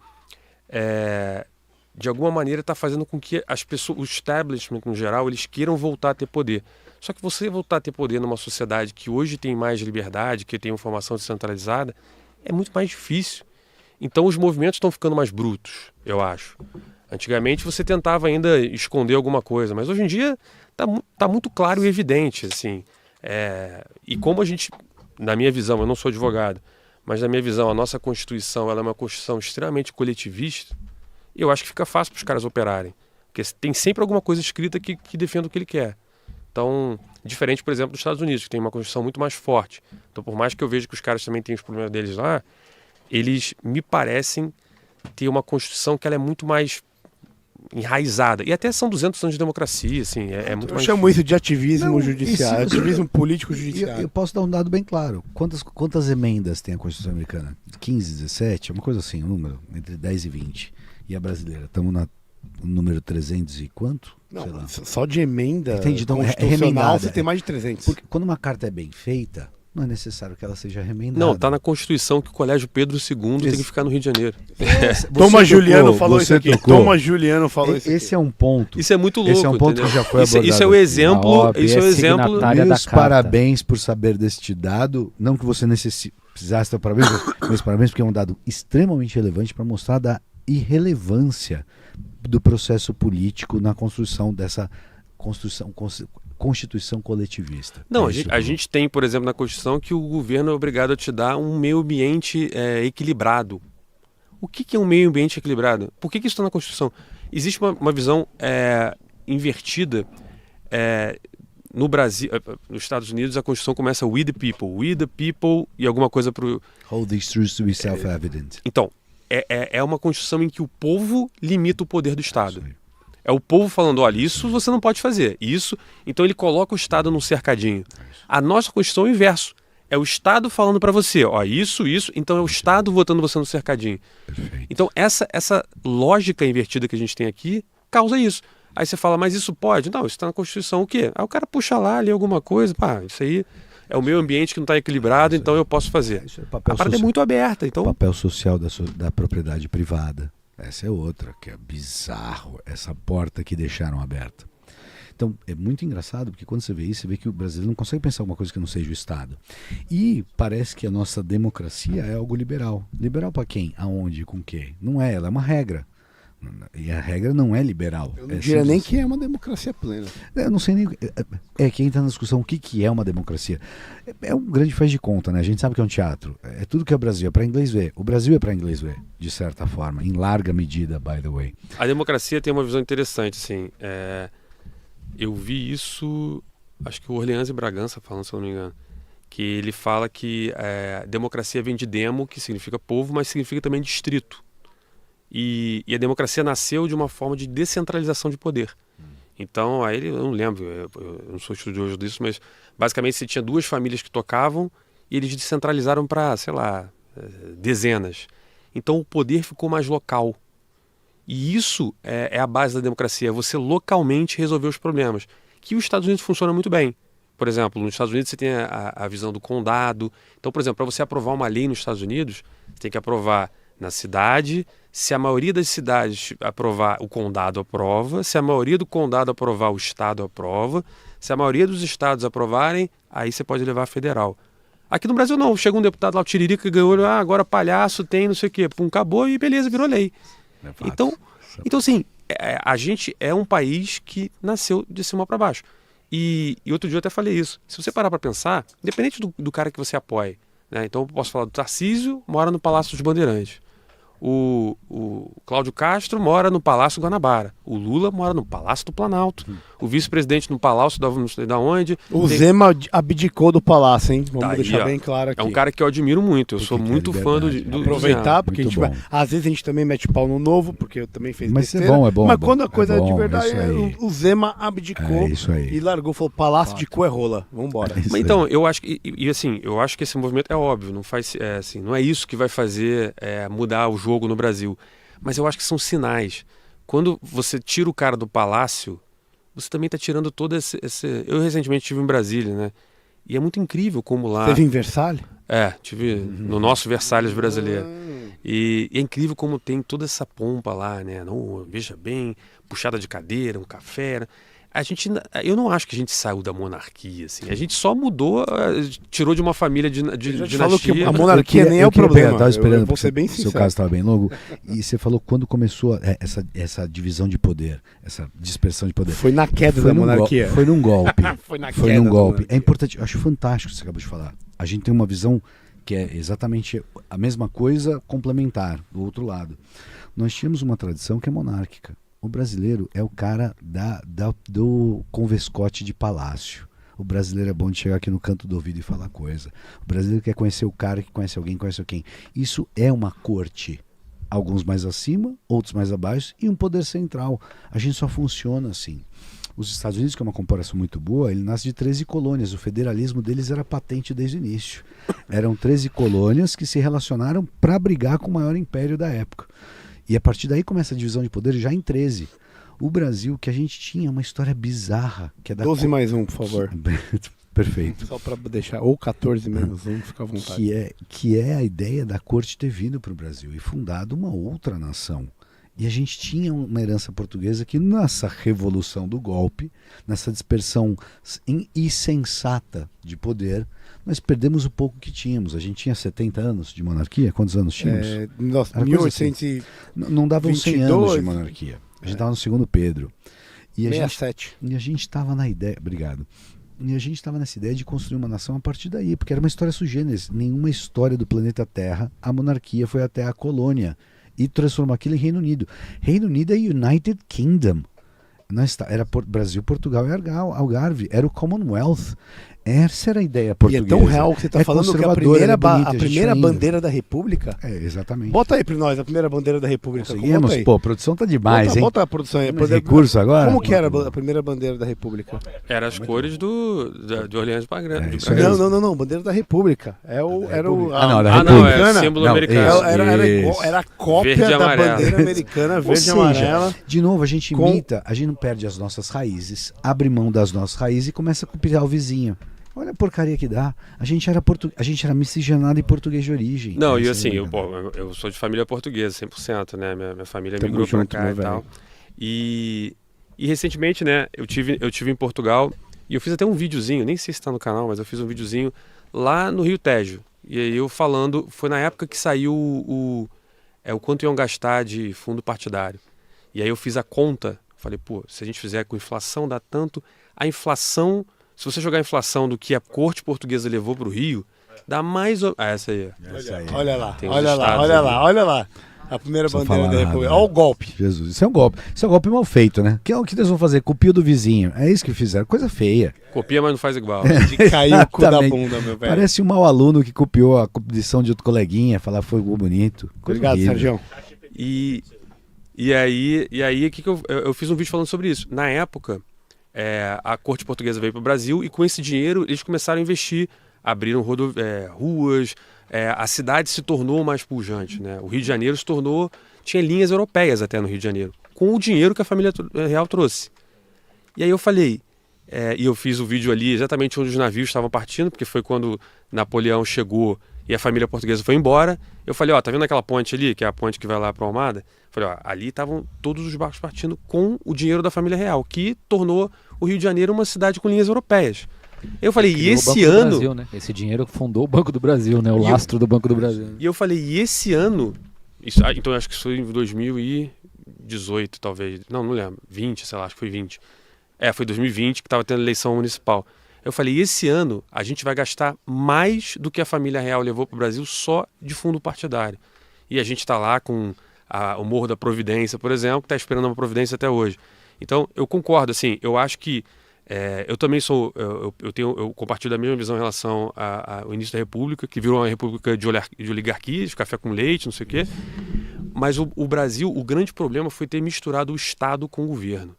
de alguma maneira, está fazendo com que as pessoas, o establishment no geral, eles queiram voltar a ter poder. Só que você voltar a ter poder numa sociedade que hoje tem mais liberdade, que tem informação descentralizada, é muito mais difícil. Então os movimentos estão ficando mais brutos, eu acho. Antigamente você tentava ainda esconder alguma coisa, mas hoje em dia tá muito claro e evidente, assim. E como a gente, na minha visão, eu não sou advogado, mas na minha visão a nossa Constituição ela é uma Constituição extremamente coletivista, e eu acho que fica fácil para os caras operarem, porque tem sempre alguma coisa escrita que defenda o que ele quer. Então, diferente, por exemplo, dos Estados Unidos, que tem uma Constituição muito mais forte. Então, por mais que eu veja que os caras também têm os problemas deles lá, eles me parecem ter uma Constituição que ela é muito mais enraizada. E até são 200 anos de democracia, assim, muito mais... Eu chamo isso de ativismo judiciário, ativismo político judiciário. Eu posso dar um dado bem claro. Quantas emendas tem a Constituição americana? 15, 17? Uma coisa assim, um número, entre 10 e 20. E a brasileira? Estamos no número 300 e quanto? Não, só de emenda constitucional você tem mais de 300. Porque quando uma carta é bem feita, não é necessário que ela seja remendada. Não, tá na Constituição que o Colégio Pedro II tem que ficar no Rio de Janeiro. Thomas Juliano falou isso aqui. Thomas Juliano falou isso aqui. Esse é um ponto. Isso é muito louco. Esse é um ponto que já foi abordado. Isso é o exemplo. Isso é o exemplo. Meus parabéns por saber deste dado. Não que você precisasse ter parabéns, mas parabéns porque é um dado extremamente relevante para mostrar da irrelevância do processo político na construção dessa Constituição coletivista. Não, a gente tem, por exemplo, na Constituição que o governo é obrigado a te dar um meio ambiente equilibrado. O que é um meio ambiente equilibrado? Por que isso está na Constituição? Existe uma visão invertida. No Brasil, nos Estados Unidos, a Constituição começa we the people e alguma coisa para o... Hold these truths to be self-evident. Então, é uma Constituição em que o povo limita o poder do Estado. É o povo falando, olha, isso você não pode fazer. Isso, então ele coloca o Estado num cercadinho. A nossa Constituição é o inverso. É o Estado falando para você, ó, isso, então é o Estado botando você no cercadinho. Perfeito. Então essa lógica invertida que a gente tem aqui causa isso. Aí você fala, mas isso pode? Não, isso está na Constituição, o quê? Aí o cara puxa lá, ali alguma coisa, isso aí é o meio ambiente que não está equilibrado, então eu posso fazer. A parada é muito aberta. Então... O papel social da propriedade privada. Essa é outra, que é bizarro, essa porta que deixaram aberta. Então, é muito engraçado, porque quando você vê isso, você vê que o brasileiro não consegue pensar alguma coisa que não seja o Estado. E parece que a nossa democracia é algo liberal. Liberal para quem? Aonde? Com quem? Não é, ela é uma regra. E a regra não é liberal. Eu não diria nem que é uma democracia plena. Eu não sei nem... quem entra na discussão o que é uma democracia. É um grande faz de conta, né? A gente sabe que é um teatro. É tudo que é o Brasil, é para inglês ver. O Brasil é para inglês ver, de certa forma, em larga medida, by the way. A democracia tem uma visão interessante, assim. Eu vi isso, acho que o Orleans e Bragança falando, se eu não me engano, que ele fala que democracia vem de demo, que significa povo, mas significa também distrito. E a democracia nasceu de uma forma de descentralização de poder. Então, aí eu não lembro, eu não sou estudioso disso, mas basicamente você tinha duas famílias que tocavam e eles descentralizaram para, sei lá, dezenas. Então o poder ficou mais local. E isso é a base da democracia, você localmente resolver os problemas. Que os Estados Unidos funciona muito bem. Por exemplo, nos Estados Unidos você tem a visão do condado. Então, por exemplo, para você aprovar uma lei nos Estados Unidos, você tem que aprovar na cidade. Se a maioria das cidades aprovar, o condado aprova. Se a maioria do condado aprovar, o estado aprova. Se a maioria dos estados aprovarem, aí você pode levar a federal. Aqui no Brasil não, chega um deputado lá, o Tiririca, que ganhou, agora palhaço tem não sei o quê, pum, acabou e beleza, virou lei. Então assim, a gente é um país que nasceu de cima para baixo. E outro dia eu até falei isso, se você parar para pensar, independente do cara que você apoie, né? Então eu posso falar do Tarcísio, mora no Palácio dos Bandeirantes. O Cláudio Castro mora no Palácio Guanabara. O Lula mora no Palácio do Planalto. O vice-presidente no Palácio não sei da onde. O Zema abdicou do Palácio, hein? Vamos Tá deixar aí, bem claro aqui. É um cara que eu admiro muito. Eu Porque sou muito fã do Aproveitar, porque Muito bom. às vezes a gente também mete pau no Novo, porque eu também fiz Mas besteira. é bom. Mas é bom, quando a coisa é de bom, verdade, isso aí. o Zema abdicou É isso aí. e largou, falou Palácio de cu é rola. Vambora. É isso Mas então, eu acho que, assim, eu acho que esse movimento é óbvio, não faz, assim, não é isso que vai fazer mudar o jogo no Brasil. Mas eu acho que são sinais. Quando você tira o cara do palácio, você também está tirando todo esse... Eu recentemente estive em Brasília, né? E é muito incrível como lá... Teve em Versalhes? Tive no nosso Versalhes brasileiro. E é incrível como tem toda essa pompa lá, né? Não, veja bem, puxada de cadeira, um café... Eu não acho que a gente saiu da monarquia, assim. A gente só mudou, tirou de uma família de dinastia. Falou que a monarquia nem é o problema. Estava esperando, eu vou ser bem seu sincero. caso estava bem longo. E você falou quando começou essa divisão de poder, essa dispersão de poder. Foi na queda da monarquia. Foi num golpe. Foi na Foi queda num da golpe. monarquia. É importante, eu acho fantástico o que você acabou de falar. A gente tem uma visão que é exatamente a mesma coisa, complementar, do outro lado. Nós tínhamos uma tradição que é monárquica. O brasileiro é o cara do convescote de palácio. O brasileiro é bom de chegar aqui no canto do ouvido e falar coisa. O brasileiro quer conhecer o cara que conhece alguém, conhece quem. Isso é uma corte. Alguns mais acima, outros mais abaixo e um poder central. A gente só funciona assim. Os Estados Unidos, que é uma comparação muito boa, ele nasce de 13 colônias. O federalismo deles era patente desde o início. Eram 13 colônias que se relacionaram para brigar com o maior império da época. E a partir daí começa a divisão de poder já em 13. O Brasil, que a gente tinha uma história bizarra. Que é da 12 mais 1, por favor. Perfeito. Só para deixar. Ou 14 menos 1, fica à vontade. Que é a ideia da corte ter vindo para o Brasil e fundado uma outra nação. E a gente tinha uma herança portuguesa que nessa revolução do golpe, nessa dispersão insensata de poder, nós perdemos o pouco que tínhamos. A gente tinha 70 anos de monarquia? Quantos anos tínhamos? 1800 assim. Não davam 100 anos de monarquia. A gente estava no segundo Pedro. E a 67. gente estava na ideia... Obrigado. E a gente estava nessa ideia de construir uma nação a partir daí, porque era uma história sui generis. Nenhuma história do planeta Terra, a monarquia foi até a colônia e transformou aquilo em Reino Unido. Reino Unido é United Kingdom. Era Brasil, Portugal e Algarve. Era o Commonwealth. Essa era a ideia portuguesa. E é tão real que você está falando que a primeira bandeira da República... exatamente. Bota aí para nós a primeira bandeira da República. Conseguimos? Pô, a produção tá demais, hein? Bota a produção aí. Recurso agora? Como que era a primeira bandeira da República? Era as cores de Orleans Bragança. Não. Bandeira da República. Era símbolo americano. Era a cópia verde da bandeira americana, verde e amarela. De novo, a gente imita, a gente não perde as nossas raízes, abre mão das nossas raízes e começa a copiar o vizinho. Olha a porcaria que dá. A gente era miscigenado em português de origem. Não, e assim, eu sou de família portuguesa, 100%, né? Minha família migrou pra cá e tal. E recentemente, né, eu tive em Portugal e eu fiz até um videozinho, nem sei se está no canal, mas eu fiz um videozinho lá no Rio Tejo. E aí eu falando, foi na época que saiu o quanto iam gastar de fundo partidário. E aí eu fiz a conta, falei, pô, se a gente fizer com inflação, dá tanto. A inflação... Se você jogar a inflação do que a corte portuguesa levou para o Rio, dá mais... essa aí. Olha lá. A primeira bandeira da República. Olha o golpe. Jesus, isso é um golpe mal feito, né? O que eles vão fazer? Copia do vizinho. É isso que fizeram. Coisa feia. Copia, mas não faz igual. De cair o cu da bunda, meu velho. Parece um mau aluno que copiou a composição de outro coleguinha, falar foi bonito. Obrigado, Sérgio. E aí que eu fiz um vídeo falando sobre isso. Na época... a corte portuguesa veio para o Brasil e com esse dinheiro eles começaram a investir, abriram ruas, a cidade se tornou mais pujante, né? O Rio de Janeiro tinha linhas europeias até no Rio de Janeiro, com o dinheiro que a família real trouxe. E aí eu falei, e eu fiz o vídeo ali exatamente onde os navios estavam partindo, porque foi quando Napoleão chegou e a família portuguesa foi embora. Eu falei, tá vendo aquela ponte ali, que é a ponte que vai lá para a Almada? Falei, ali estavam todos os barcos partindo com o dinheiro da família real, que tornou o Rio de Janeiro é uma cidade com linhas europeias. Eu falei, e esse O Banco do ano... Brasil, né? Esse dinheiro fundou o Banco do Brasil, né? O lastro do Banco do Brasil. E eu falei, e esse ano... então eu acho que isso foi em 2018, talvez. Não lembro. 20, sei lá, acho que foi 20. Foi 2020 que estava tendo eleição municipal. Eu falei, e esse ano a gente vai gastar mais do que a família real levou para o Brasil só de fundo partidário. E a gente está lá com o Morro da Providência, por exemplo, que está esperando uma providência até hoje. Então, eu concordo, assim, eu acho que eu também sou, eu compartilho da mesma visão em relação ao início da República, que virou uma república de oligarquias, café com leite, não sei o quê. Mas o Brasil, o grande problema foi ter misturado o Estado com o governo.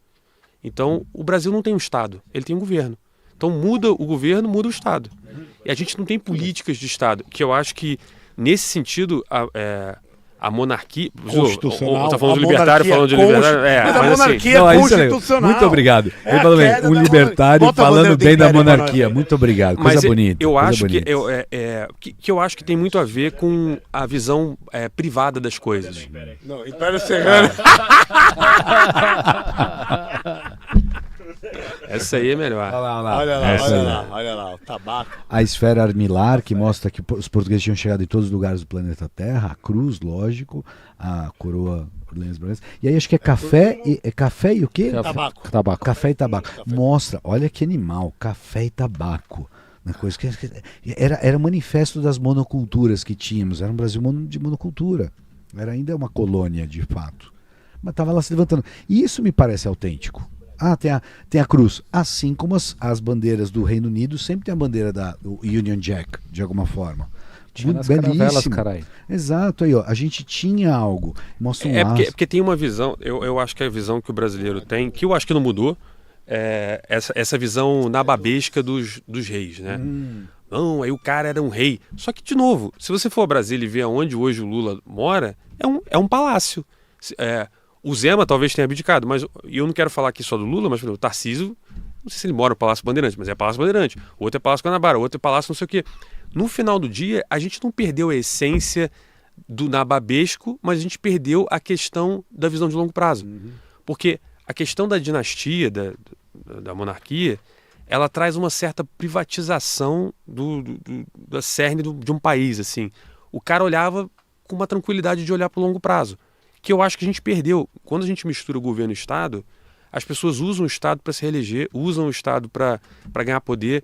Então, o Brasil não tem um Estado, ele tem um governo. Então, muda o governo, muda o Estado. E a gente não tem políticas de Estado, que eu acho que, nesse sentido, a monarquia... Constitucional. Tá falando de libertário, falando de libertário... Mas a monarquia Não, é isso é constitucional. muito obrigado. É a Eu falei, queda um da libertário Bota a falando bandeira do bem da Império pra monarquia. nós. Muito obrigado. Mas Coisa bonita. eu coisa acho bonita. que eu acho que tem muito a ver com a visão privada das coisas. Não, Império Serrano. Essa aí é melhor. Olha lá, o tabaco. A esfera armilar, que mostra que os portugueses tinham chegado em todos os lugares do planeta Terra, a cruz, lógico, a coroa Orleans Brasileira. E aí acho que é café e o quê? Tabaco. Café e tabaco. Mostra, olha que animal, café e tabaco. Uma coisa que era manifesto das monoculturas que tínhamos. Era um Brasil de monocultura. Era ainda uma colônia, de fato. Mas estava lá se levantando. E isso me parece autêntico. Tem a cruz. Assim como as bandeiras do Reino Unido, sempre tem a bandeira do Union Jack, de alguma forma. Tinha nas caravelas, caralho. Exato, aí ó, a gente tinha algo. Mostra um laço. Porque tem uma visão, eu acho que é a visão que o brasileiro tem, que eu acho que não mudou, essa visão nababesca dos reis, né? Não, aí o cara era um rei. Só que, de novo, se você for a Brasília e ver onde hoje o Lula mora, é um palácio. O Zema talvez tenha abdicado, mas eu não quero falar aqui só do Lula, mas o Tarcísio, não sei se ele mora no Palácio Bandeirante, mas é Palácio Bandeirante. O outro é Palácio Guanabara, o outro é Palácio não sei o quê. No final do dia, a gente não perdeu a essência do nababesco, mas a gente perdeu a questão da visão de longo prazo. Porque a questão da dinastia, da monarquia, ela traz uma certa privatização da cerne de um país. Assim. O cara olhava com uma tranquilidade de olhar para o longo prazo, que eu acho que a gente perdeu. Quando a gente mistura o governo e o Estado, as pessoas usam o Estado para se reeleger, usam o Estado para ganhar poder.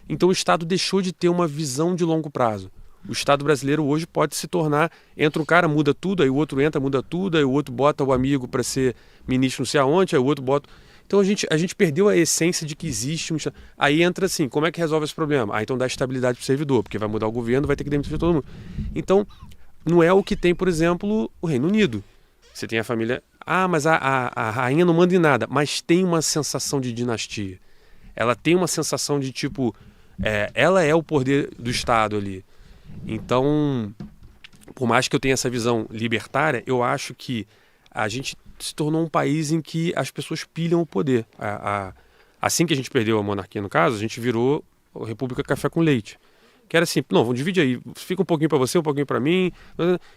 Então o Estado deixou de ter uma visão de longo prazo. O Estado brasileiro hoje pode se tornar, entra um cara, muda tudo, aí o outro entra, muda tudo, aí o outro bota o amigo para ser ministro não sei aonde, aí o outro bota... Então a gente perdeu a essência de que existe um Estado. Aí entra assim, como é que resolve esse problema? Então dá estabilidade para o servidor, porque vai mudar o governo, vai ter que demitir todo mundo. Então não é o que tem, por exemplo, o Reino Unido. Você tem a família... mas a rainha não manda em nada. Mas tem uma sensação de dinastia. Ela tem uma sensação de tipo... ela é o poder do Estado ali. Então, por mais que eu tenha essa visão libertária, eu acho que a gente se tornou um país em que as pessoas pilham o poder. Assim que a gente perdeu a monarquia, no caso, a gente virou a República Café com Leite. Que era assim, não, vamos dividir aí, fica um pouquinho para você, um pouquinho para mim.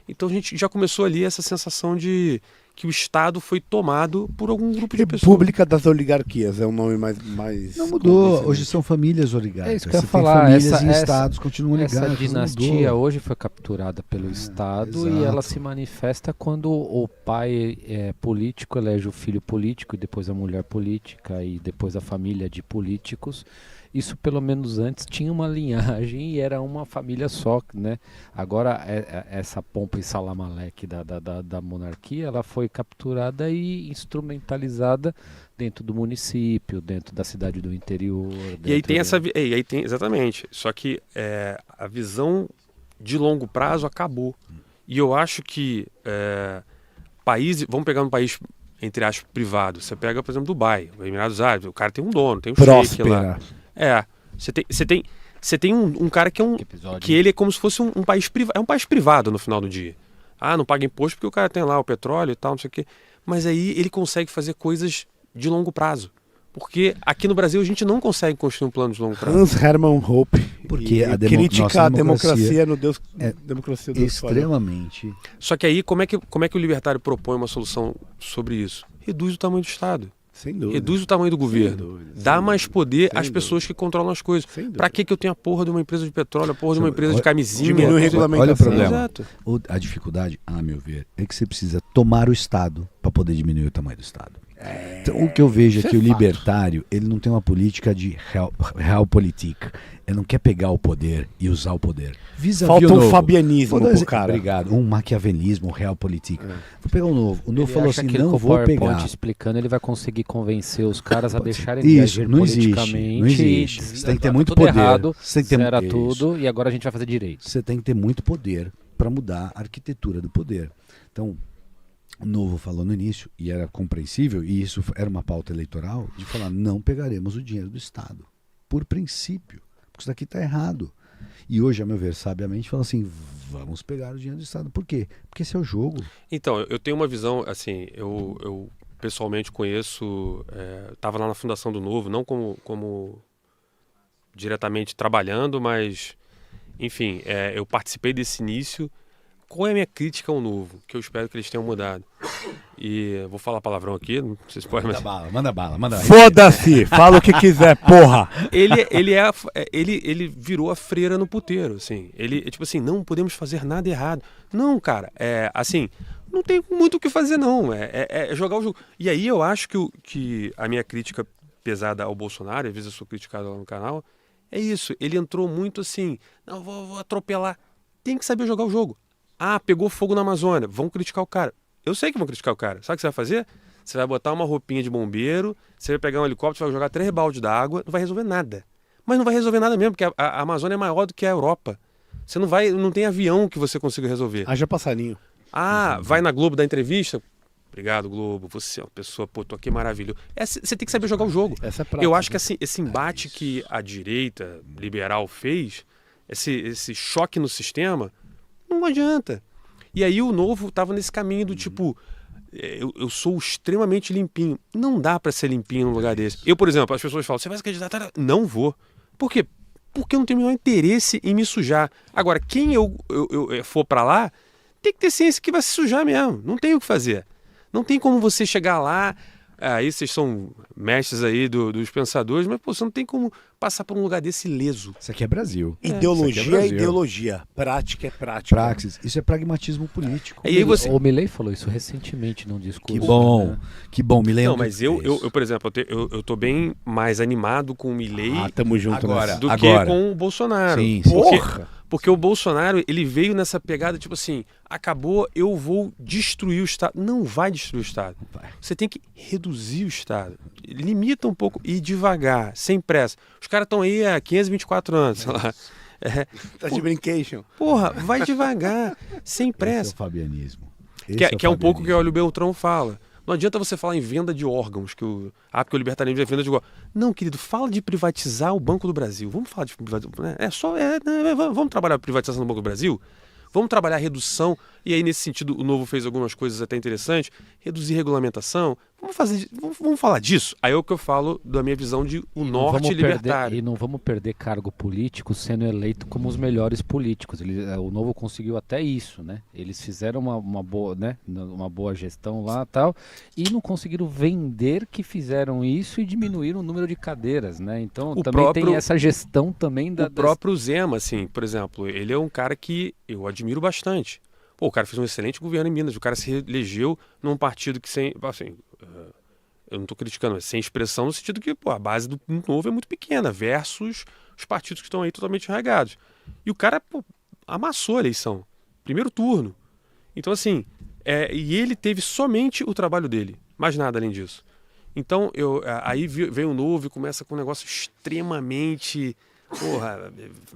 Então a gente já começou ali essa sensação de que o Estado foi tomado por algum grupo de pessoas. República das Oligarquias, é um nome mais não mudou, hoje são famílias oligarcas. É isso que eu ia Você falar. tem famílias e estados continuam ligados. Essa dinastia hoje foi capturada pelo Estado e ela se manifesta quando o pai político elege o filho político e depois a mulher política e depois a família de políticos. Isso pelo menos antes tinha uma linhagem e era uma família só, né? Agora essa pompa e salamaleque da monarquia, ela foi capturada e instrumentalizada dentro do município, dentro da cidade do interior. E aí tem exatamente. Só que a visão de longo prazo acabou. E eu acho que países, vamos pegar um país entre aspas privado. Você pega, por exemplo, Dubai, os Emirados Árabes. O cara tem um dono, tem um sheik lá. Você tem um cara que ele é como se fosse um país privado. É um país privado no final do dia. Não paga imposto porque o cara tem lá o petróleo e tal, não sei o quê. Mas aí ele consegue fazer coisas de longo prazo. Porque aqui no Brasil a gente não consegue construir um plano de longo prazo. Hans Hermann Hoppe. Porque critica a democracia no Deus. Democracia do extremamente. Só que aí como é que o libertário propõe uma solução sobre isso? Reduz o tamanho do Estado. Sem dúvida. Reduz o tamanho do governo. dúvida, sem Dá mais dúvida, poder sem às pessoas que controlam as coisas. Sem dúvida. Pra que eu tenho a porra de uma empresa de petróleo, a porra de uma empresa de Olha- camisinha? Diminui coisa- regulamentação. Olha o problema. Exato. A dificuldade, a meu ver, é que você precisa tomar o Estado para poder diminuir o tamanho do Estado. Então, o que eu vejo é isso que é o fato. libertário, ele não tem uma política de realpolitik. Ele não quer pegar o poder e usar o poder. Vis-à-vis Falta o um Novo. fabianismo Vou dar um pro exemplo. cara. Obrigado. Um maquiavelismo, um realpolitik. Vou pegar o Novo. O Novo Ele falou acha assim, que ele não com o vou PowerPoint pegar. explicando, ele vai conseguir convencer os caras a deixarem de Isso, agir não existe. politicamente. Não existe. e Você tem que ter tá muito tudo poder. errado, Você tem que ter era isso. tudo, e agora a gente vai fazer direito. Você tem que ter muito poder para mudar a arquitetura do poder. Então, o Novo falou no início, e era compreensível, e isso era uma pauta eleitoral, de falar, não pegaremos o dinheiro do Estado. Por princípio. Porque isso daqui está errado. E hoje, a meu ver, sabiamente, fala assim, vamos pegar o dinheiro do Estado. Por quê? Porque esse é o jogo. Então, eu tenho uma visão, assim, eu pessoalmente conheço, estava lá na fundação do Novo, não como diretamente trabalhando, mas, enfim, eu participei desse início. Qual é a minha crítica ao Novo? Que eu espero que eles tenham mudado. E vou falar palavrão aqui, não sei se pode, mas... Manda bala. Foda-se, fala o que quiser, porra. Ele virou a freira no puteiro, assim. Ele, tipo assim, não podemos fazer nada errado. Não, cara, assim, não tem muito o que fazer, não. É jogar o jogo. E aí eu acho que a minha crítica pesada ao Bolsonaro, às vezes eu sou criticado lá no canal, é isso. Ele entrou muito assim, não, vou atropelar. Tem que saber jogar o jogo. Ah, pegou fogo na Amazônia, vão criticar o cara. Eu sei que vão criticar o cara. Sabe o que você vai fazer? Você vai botar uma roupinha de bombeiro, você vai pegar um helicóptero, vai jogar 3 baldes d'água, não vai resolver nada. Mas não vai resolver nada mesmo, porque a Amazônia é maior do que a Europa. Você não tem avião que você consiga resolver. Haja passarinho. Ah, vai na Globo dar entrevista? Obrigado, Globo. Você é uma pessoa, pô, tô aqui maravilhoso. Você tem que saber jogar o jogo. Essa é prática. Eu acho que assim, esse embate que a direita liberal fez, esse choque no sistema, não adianta. E aí o Novo estava nesse caminho do tipo, eu sou extremamente limpinho. Não dá para ser limpinho num lugar desse. Eu, por exemplo, as pessoas falam, você vai se candidatar? Não vou. Por quê? Porque eu não tenho o menor interesse em me sujar. Agora, quem eu for para lá, tem que ter ciência que vai se sujar mesmo. Não tem o que fazer. Não tem como você chegar lá, aí vocês são mestres aí dos pensadores, mas pô, você não tem como passar por um lugar desse ileso. Isso aqui é Brasil. Ideologia Isso aqui é Brasil. ideologia. Prática é prática. Praxis. Isso é pragmatismo político. E aí você... O Milei falou isso recentemente num discurso. Que bom. né? Que bom, me lembro. Não, mas eu por exemplo, eu tô bem mais animado com o Milei Ah, tamo junto Agora. nessa. do Agora. que com o Bolsonaro. Sim, sim. Porra! Porque o Bolsonaro, ele veio nessa pegada, tipo assim, acabou, eu vou destruir o Estado. Não vai destruir o Estado. Vai. Você tem que reduzir o Estado. Limita um pouco e devagar, sem pressa. Os caras estão aí há 524 anos, sei lá. Tá de brincation. Porra, vai devagar, sem Esse é pressa. o fabianismo. Que é um pouco o que o Olho Beltrão fala. Não adianta você falar em venda de órgãos, porque o libertarianismo é venda de órgãos. Não, querido, fala de privatizar o Banco do Brasil. Vamos falar de privatização. Vamos trabalhar a privatização do Banco do Brasil? Vamos trabalhar a redução, e aí nesse sentido o Novo fez algumas coisas até interessantes, reduzir regulamentação, vamos falar disso. Aí é o que eu falo da minha visão de o norte libertário. E não vamos perder cargo político sendo eleito como os melhores políticos. O Novo conseguiu até isso, né? Eles fizeram uma boa, né? Uma boa gestão lá e tal, e não conseguiram vender que fizeram isso e diminuíram o número de cadeiras, né? Então também tem essa gestão também O próprio Zema, assim, por exemplo, ele é um cara que eu admiro bastante. Pô, o cara fez um excelente governo em Minas, o cara se elegeu num partido que sem, assim, eu não estou criticando, mas sem expressão no sentido que pô, a base do Novo é muito pequena versus os partidos que estão aí totalmente enraigados. E o cara amassou a eleição, primeiro turno. Então, assim, e ele teve somente o trabalho dele, mais nada além disso. Então, aí vem o Novo e começa com um negócio extremamente,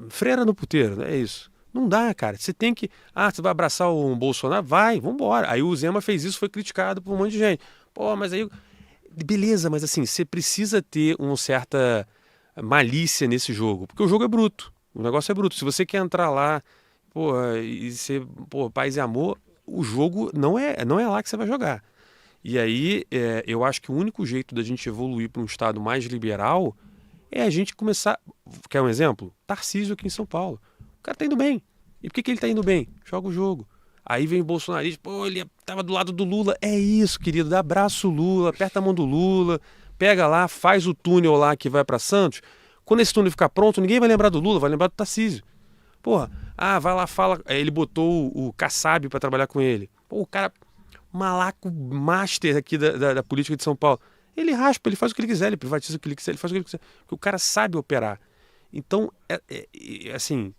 freira no puteiro, é isso. Não dá, cara. Você tem que... você vai abraçar o Bolsonaro? Vai, vambora. Aí o Zema fez isso, foi criticado por um monte de gente. Pô, mas aí... Beleza, mas assim, você precisa ter uma certa malícia nesse jogo. Porque o jogo é bruto. O negócio é bruto. Se você quer entrar lá, e ser, paz e amor, o jogo não é lá que você vai jogar. E aí, eu acho que o único jeito da gente evoluir para um estado mais liberal é a gente começar... Quer um exemplo? Tarcísio aqui em São Paulo. O cara tá indo bem. E por que ele tá indo bem? Joga o jogo. Aí vem o bolsonarista, pô, ele tava do lado do Lula. É isso, querido, dá abraço Lula, aperta a mão do Lula, pega lá, faz o túnel lá que vai para Santos. Quando esse túnel ficar pronto, ninguém vai lembrar do Lula, vai lembrar do Tarcísio. Porra, vai lá, fala. Ele botou o Kassab para trabalhar com ele. Pô, o cara, malaco master aqui da política de São Paulo. Ele raspa, ele faz o que ele quiser, ele privatiza o que ele quiser, ele faz o que ele quiser. Porque o cara sabe operar. Então, assim,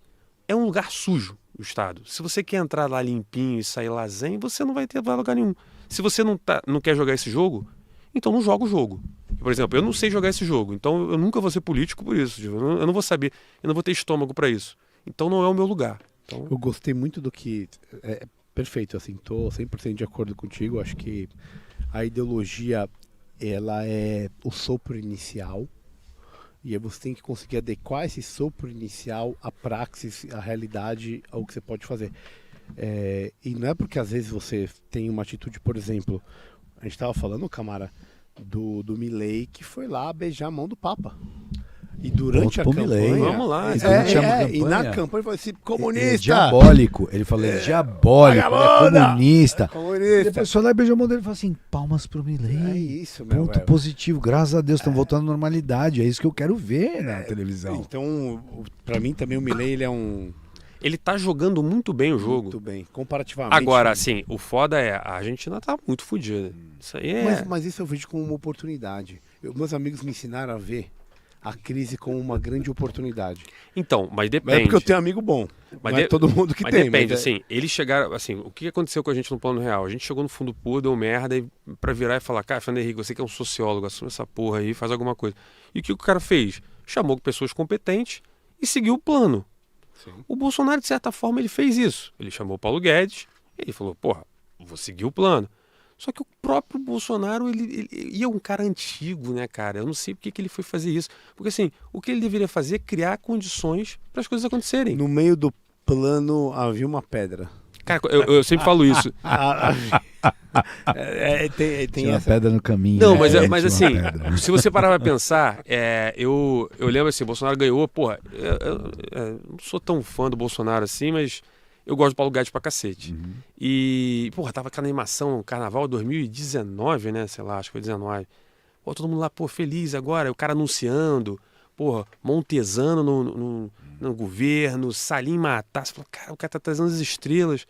é um lugar sujo o Estado. Se você quer entrar lá limpinho e sair lá zen, você não vai ter lugar nenhum. Se você não quer jogar esse jogo, então não joga o jogo. Por exemplo, eu não sei jogar esse jogo, então eu nunca vou ser político por isso. Eu não vou saber, eu não vou ter estômago para isso. Então não é o meu lugar. Então... Eu gostei muito do que... perfeito, assim, tô 100% de acordo contigo. Acho que a ideologia, ela é o sopro inicial. E aí você tem que conseguir adequar esse sopro inicial à praxis, à realidade, ao que você pode fazer. E não é porque às vezes você tem uma atitude, por exemplo, a gente estava falando, Camara, do Milei, que foi lá beijar a mão do Papa. E durante a campanha... Milei. Vamos lá. E na campanha ele falou assim, comunista! É diabólico. Ele falou, diabólico, ele é comunista. Comunista. Depois foi lá e beijou a mão dele e falou assim, palmas pro Milei. É isso, meu Ponto velho. positivo, graças a Deus, estão voltando à normalidade. É isso que eu quero ver na televisão. Então, pra mim também o Milei, ele é um... Ele tá jogando muito bem o jogo. Muito bem, comparativamente. Agora, assim, o foda é, a Argentina tá muito fodida. Isso aí é... Mas isso eu vejo como uma oportunidade. Meus amigos me ensinaram a ver a crise como uma grande oportunidade. Então, mas Mas depende. é porque eu tenho amigo bom. Mas não é todo mundo que mas tem. Depende, mas assim, eles chegaram, assim, o que aconteceu com a gente no plano real? A gente chegou no fundo puro, deu merda, e pra virar e falar, cara, Fernando Henrique, você que é um sociólogo, assume essa porra aí, faz alguma coisa. E o que o cara fez? Chamou pessoas competentes e seguiu o plano. Sim. O Bolsonaro, de certa forma, ele fez isso. Ele chamou o Paulo Guedes, ele falou, porra, vou seguir o plano. Só que o próprio Bolsonaro, ele é um cara antigo, né, cara? Eu não sei por que ele foi fazer isso. Porque, assim, o que ele deveria fazer é criar condições para as coisas acontecerem. No meio do plano havia uma pedra. Cara, eu sempre falo isso. Tem Tinha uma essa... pedra no caminho. Não, né? mas Tinha uma assim, pedra. se você parar pra pensar, eu lembro assim, o Bolsonaro ganhou, porra, eu não sou tão fã do Bolsonaro assim, mas eu gosto do Paulo Guedes pra cacete. Uhum. E, porra, tava aquela animação, Carnaval 2019, né, sei lá, acho que foi 19. Pô, todo mundo lá, pô, feliz agora, o cara anunciando, porra, Montesano no governo, Salim Matar, você fala, cara, o cara tá trazendo as estrelas.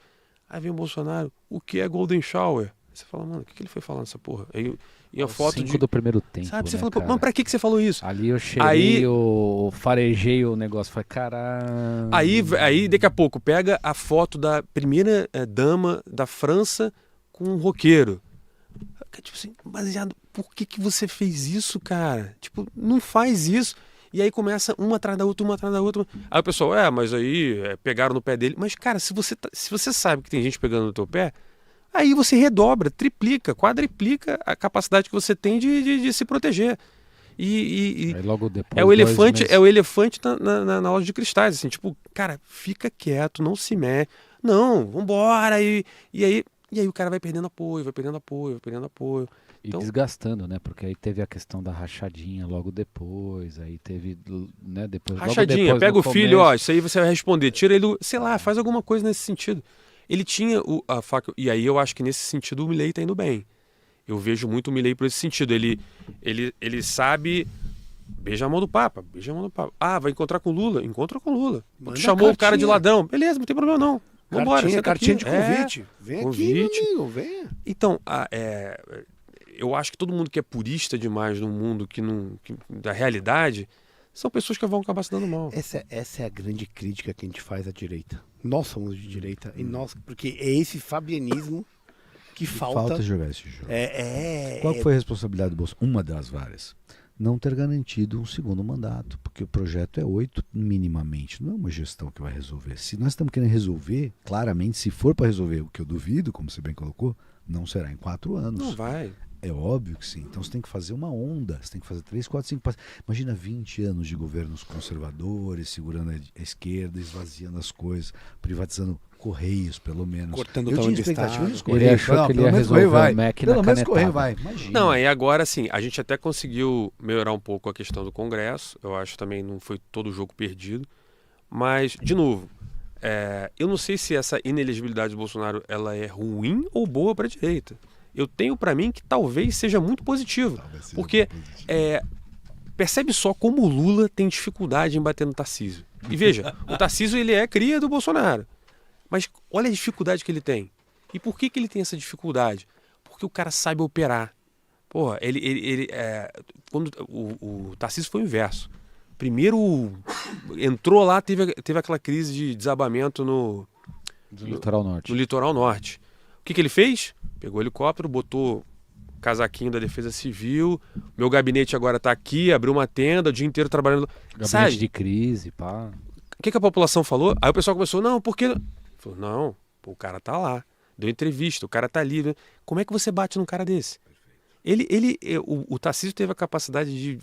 Aí vem o Bolsonaro, o que é Golden Shower? Aí você fala, mano, o que ele foi falando essa porra? Aí e a foto 5 do primeiro tempo, sabe, você né, fala, cara? mas pra que você falou isso? Ali eu cheguei, eu farejei o negócio, falei, caralho... Aí, daqui a pouco, pega a foto da primeira dama da França com um roqueiro. Tipo assim, baseado, por que você fez isso, cara? Tipo, não faz isso. E aí começa uma atrás da outra, uma atrás da outra. Aí o pessoal, mas aí pegaram no pé dele. Mas, cara, se você sabe que tem gente pegando no teu pé, aí você redobra, triplica, quadriplica a capacidade que você tem de se proteger. E aí logo depois, é o elefante na loja de cristais, assim, tipo, cara, fica quieto, não se mexe. Não, vambora. E aí o cara vai perdendo apoio, vai perdendo apoio, vai perdendo apoio. E desgastando, né? Porque aí teve a questão da rachadinha logo depois, aí teve, né, depois... Rachadinha, logo depois, pega o filho, começo... isso aí você vai responder, tira ele, sei lá, faz alguma coisa nesse sentido. Ele tinha a faca, e aí eu acho que nesse sentido o Milei tá indo bem. Eu vejo muito o Milei por esse sentido, ele sabe... Beija a mão do Papa, beija a mão do Papa. Ah, vai encontrar com o Lula? Encontra com o Lula. Manda chamou o cara cartinha. de ladrão. Beleza, não tem problema não. Vambora, Cartinha aqui. de convite. Vem convite. aqui, meu amigo, venha. Então, eu acho que todo mundo que é purista demais no mundo da realidade são pessoas que vão acabar se dando mal. Essa é a grande crítica que a gente faz à direita. Nós somos de direita, e nós, porque é esse fabianismo que falta jogar esse jogo. É, Qual foi a responsabilidade do Bolsonaro? Uma das várias. Não ter garantido um segundo mandato, porque o projeto é 8 minimamente, não é uma gestão que vai resolver. Se nós estamos querendo resolver, claramente, se for para resolver, o que eu duvido, como você bem colocou, não será em 4 anos. Não vai. É óbvio que sim. Então você tem que fazer uma onda, você tem que fazer 3, 4, 5 passos. Imagina 20 anos de governos conservadores, segurando a esquerda, esvaziando as coisas, privatizando Correios, pelo menos. Cortando o eu tamanho tinha do expectativa Estado. nos Ele Correios. achou que ele ia pelo menos resolver Correio vai. o MEC Pelo na menos Correio canetada. vai, imagina. Não, aí agora assim, a gente até conseguiu melhorar um pouco a questão do Congresso. Eu acho também não foi todo o jogo perdido. Mas, de novo, eu não sei se essa inelegibilidade do Bolsonaro ela é ruim ou boa para a direita. Eu tenho para mim que talvez seja muito positivo. Porque percebe só como o Lula tem dificuldade em bater no Tarcísio. E veja, o Tarcísio ele é cria do Bolsonaro. Mas olha a dificuldade que ele tem. E por que ele tem essa dificuldade? Porque o cara sabe operar. Porra, quando o Tarcísio foi o inverso. Primeiro entrou lá, teve aquela crise de desabamento no Litoral Norte. No Litoral Norte. O que ele fez? Pegou o helicóptero, botou o casaquinho da Defesa Civil, meu gabinete agora está aqui, abriu uma tenda, o dia inteiro trabalhando. Gabinete de crise, pá. O que a população falou? Aí o pessoal começou, não, porque... Falou, não, pô, o cara tá lá, deu entrevista, o cara tá ali. Né? Como é que você bate num cara desse? O Tarcísio teve a capacidade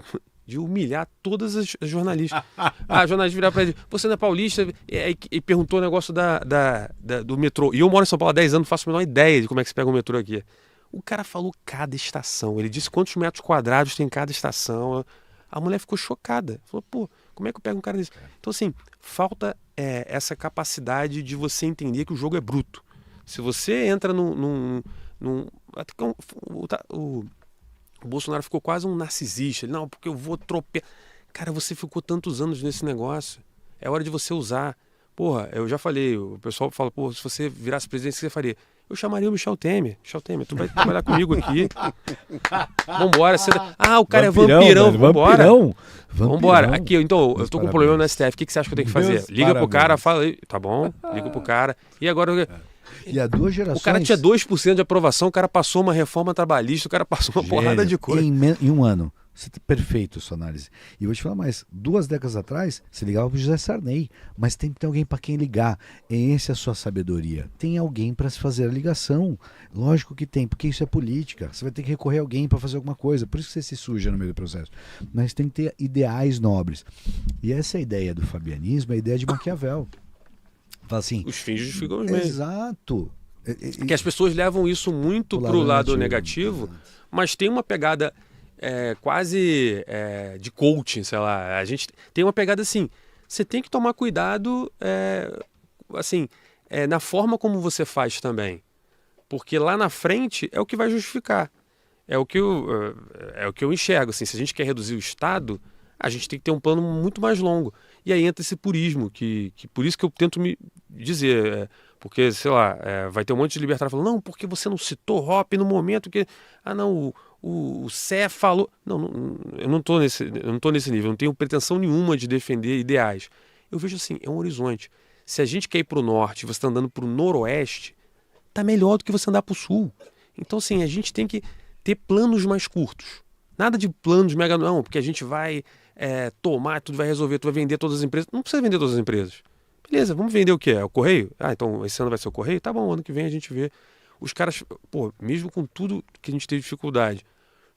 de humilhar todas as jornalistas. A jornalista virar para ele, você não é paulista? E perguntou o negócio do metrô. E eu moro em São Paulo há 10 anos, não faço a menor ideia de como é que se pega o metrô aqui. O cara falou cada estação. Ele disse quantos metros quadrados tem cada estação. A mulher ficou chocada. Falou, pô, como é que eu pego um cara desse? Então, assim, falta essa capacidade de você entender que o jogo é bruto. Se você entra o Bolsonaro ficou quase um narcisista. Ele, não, porque eu vou tropear. Cara, você ficou tantos anos nesse negócio. É hora de você usar. Porra, eu já falei, o pessoal fala, pô, se você virasse presidente, o que você faria? Eu chamaria o Michel Temer. Michel Temer, tu vai trabalhar comigo aqui. Vambora. O cara é vampirão. Vambora. Vambora. Aqui, então, eu tô com um problema no STF. O que você acha que eu tenho que fazer? Liga pro cara, fala aí. Tá bom, liga pro cara. E agora... E há 2 gerações... O cara tinha 2% de aprovação, o cara passou uma reforma trabalhista, o cara passou uma porrada de coisa. Em um ano. Você tá perfeito a sua análise. E eu vou te falar mais. 2 décadas atrás, você ligava pro José Sarney. Mas tem que ter alguém para quem ligar. Essa é a sua sabedoria. Tem alguém para se fazer a ligação. Lógico que tem, porque isso é política. Você vai ter que recorrer a alguém para fazer alguma coisa. Por isso que você se suja no meio do processo. Mas tem que ter ideais nobres. E essa é a ideia do fabianismo, é a ideia de Maquiavel. Fala assim... Os fins justificam os meios. Exato. Que as pessoas levam isso muito pro lado negativo, mas tem uma pegada... quase de coaching, sei lá. A gente tem uma pegada assim, você tem que tomar cuidado na forma como você faz também. Porque lá na frente é o que vai justificar. É o que eu enxergo. Assim, se a gente quer reduzir o Estado, a gente tem que ter um plano muito mais longo. E aí entra esse purismo, que por isso que eu tento me dizer... porque, sei lá, vai ter um monte de libertário falando, não, porque você não citou Hoppe no momento que... O Sé falou... Não, eu não tô nesse nível, eu não tenho pretensão nenhuma de defender ideais. Eu vejo assim, é um horizonte. Se a gente quer ir para o norte e você está andando para o noroeste, tá melhor do que você andar para o sul. Então, assim, a gente tem que ter planos mais curtos. Nada de planos mega... Não, porque a gente vai tomar, tudo vai resolver, tu vai vender todas as empresas. Não precisa vender todas as empresas. Beleza, vamos vender o quê? É o Correio? Então esse ano vai ser o Correio? Tá bom, ano que vem a gente vê. Os caras, pô, mesmo com tudo que a gente teve dificuldade,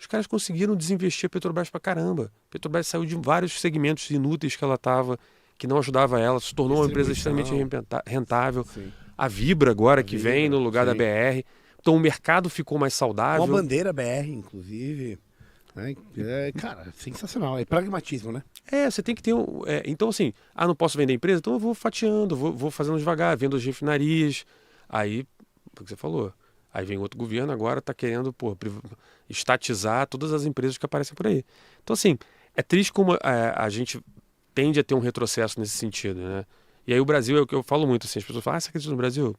os caras conseguiram desinvestir a Petrobras pra caramba. A Petrobras saiu de vários segmentos inúteis que ela estava, que não ajudava ela, se tornou uma empresa extremamente rentável. Sim. A Vibra agora, que vem no lugar da BR. Então o mercado ficou mais saudável. Uma bandeira BR, inclusive. Cara, sensacional. É pragmatismo, né? Você tem que ter... então, assim, não posso vender empresa? Então eu vou fatiando, vou fazendo devagar, vendo as refinarias. Aí, o que você falou, aí vem outro governo agora, tá querendo, estatizar todas as empresas que aparecem por aí. Então, assim, é triste como a gente tende a ter um retrocesso nesse sentido, né? E aí o Brasil é o que eu falo muito, assim, as pessoas falam, você acredita no Brasil?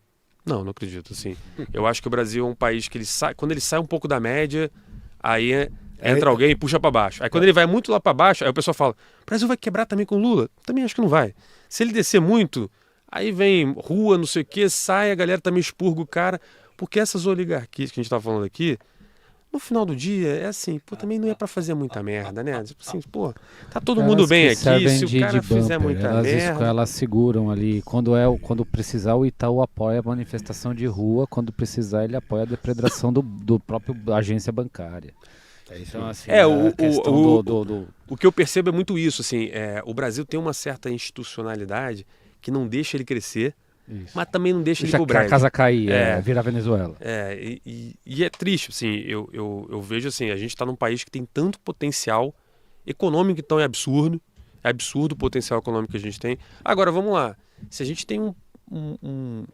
Não acredito, assim. Eu acho que o Brasil é um país que quando ele sai um pouco da média, aí... entra alguém e puxa para baixo. Aí quando ele vai muito lá para baixo, aí o pessoal fala, o Brasil vai quebrar também com o Lula? Também acho que não vai. Se ele descer muito, aí vem rua, não sei o que, sai, a galera também expurga o cara. Porque essas oligarquias que a gente tá falando aqui, no final do dia, é assim, também não é para fazer muita merda, né? Assim, tá todo mundo bem aqui, se o cara fizer muita merda... Elas seguram ali, quando precisar o Itaú apoia a manifestação de rua, quando precisar ele apoia a depredação do próprio agência bancária. Então, assim, o que eu percebo é muito isso, assim, o Brasil tem uma certa institucionalidade que não deixa ele crescer, mas também não deixa ele ir pro brejo. A casa cair, virar Venezuela. E é triste, assim, eu vejo assim, a gente está num país que tem tanto potencial econômico, então é absurdo o potencial econômico que a gente tem. Agora, vamos lá, se a gente tem um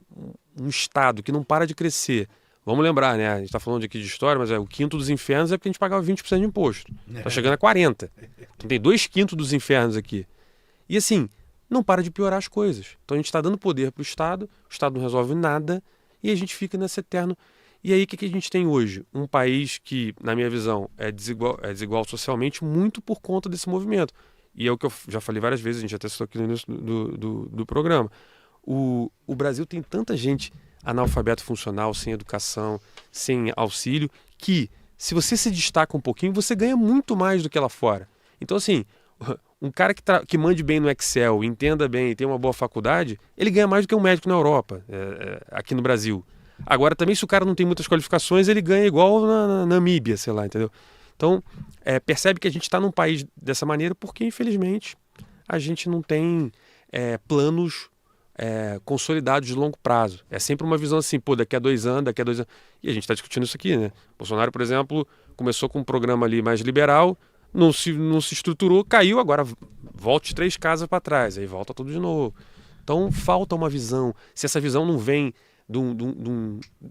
Estado que não para de crescer. Vamos lembrar, né? A gente está falando aqui de história, mas o quinto dos infernos é porque a gente pagava 20% de imposto. Está chegando a 40%. Então tem 2/5 dos infernos aqui. E assim, não para de piorar as coisas. Então a gente está dando poder para o Estado não resolve nada e a gente fica nesse eterno... E aí o que a gente tem hoje? Um país que, na minha visão, é desigual socialmente muito por conta desse movimento. E é o que eu já falei várias vezes, a gente até citou aqui no início do programa. O Brasil tem tanta gente analfabeto funcional, sem educação, sem auxílio, que se você se destaca um pouquinho, você ganha muito mais do que lá fora. Então, assim, um cara que mande bem no Excel, entenda bem, tem uma boa faculdade, ele ganha mais do que um médico na Europa, aqui no Brasil. Agora, também, se o cara não tem muitas qualificações, ele ganha igual na Namíbia, sei lá, entendeu? Então, percebe que a gente está num país dessa maneira porque, infelizmente, a gente não tem planos consolidados de longo prazo. É sempre uma visão assim, pô, daqui a 2 anos. E a gente está discutindo isso aqui, né? Bolsonaro, por exemplo, começou com um programa ali mais liberal, não se estruturou, caiu, agora volte 3 casas para trás, aí volta tudo de novo. Então, falta uma visão. Se essa visão não vem de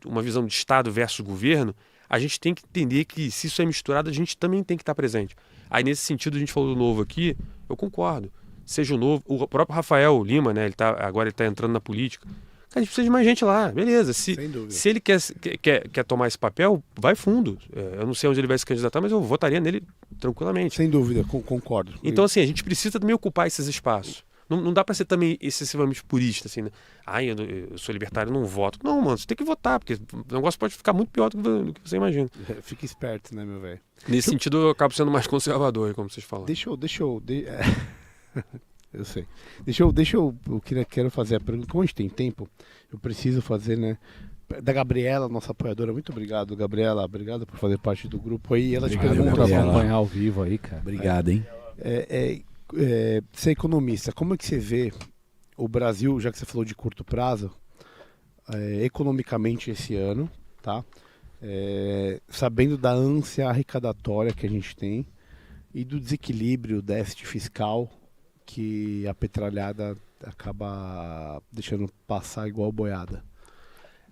uma visão de Estado versus governo, a gente tem que entender que se isso é misturado, a gente também tem que estar presente. Aí, nesse sentido, a gente falou do Novo aqui, eu concordo. Seja o Novo, o próprio Rafael Lima, né, agora ele está entrando na política. Cara, a gente precisa de mais gente lá, beleza. Se ele quer tomar esse papel, vai fundo. Eu não sei onde ele vai se candidatar, mas eu votaria nele tranquilamente. Sem dúvida, concordo. Então, assim, a gente precisa também ocupar esses espaços. Não dá para ser também excessivamente purista, assim, né? Eu sou libertário, não voto. Não, mano, você tem que votar, porque o negócio pode ficar muito pior do que você imagina. Fica esperto, né, meu velho? Nesse sentido, eu acabo sendo mais conservador, como vocês falam. Eu sei. Quero fazer a pergunta. Como a gente tem tempo, eu preciso fazer, né? Da Gabriela, nossa apoiadora. Muito obrigado, Gabriela. Obrigado por fazer parte do grupo aí. Ela te pergunta por acompanhar ao vivo aí, cara. Obrigado, hein? Você é economista, como é que você vê o Brasil, já que você falou de curto prazo, economicamente esse ano, tá? Sabendo da ânsia arrecadatória que a gente tem e do desequilíbrio, déficit fiscal que a petralhada acaba deixando passar igual boiada.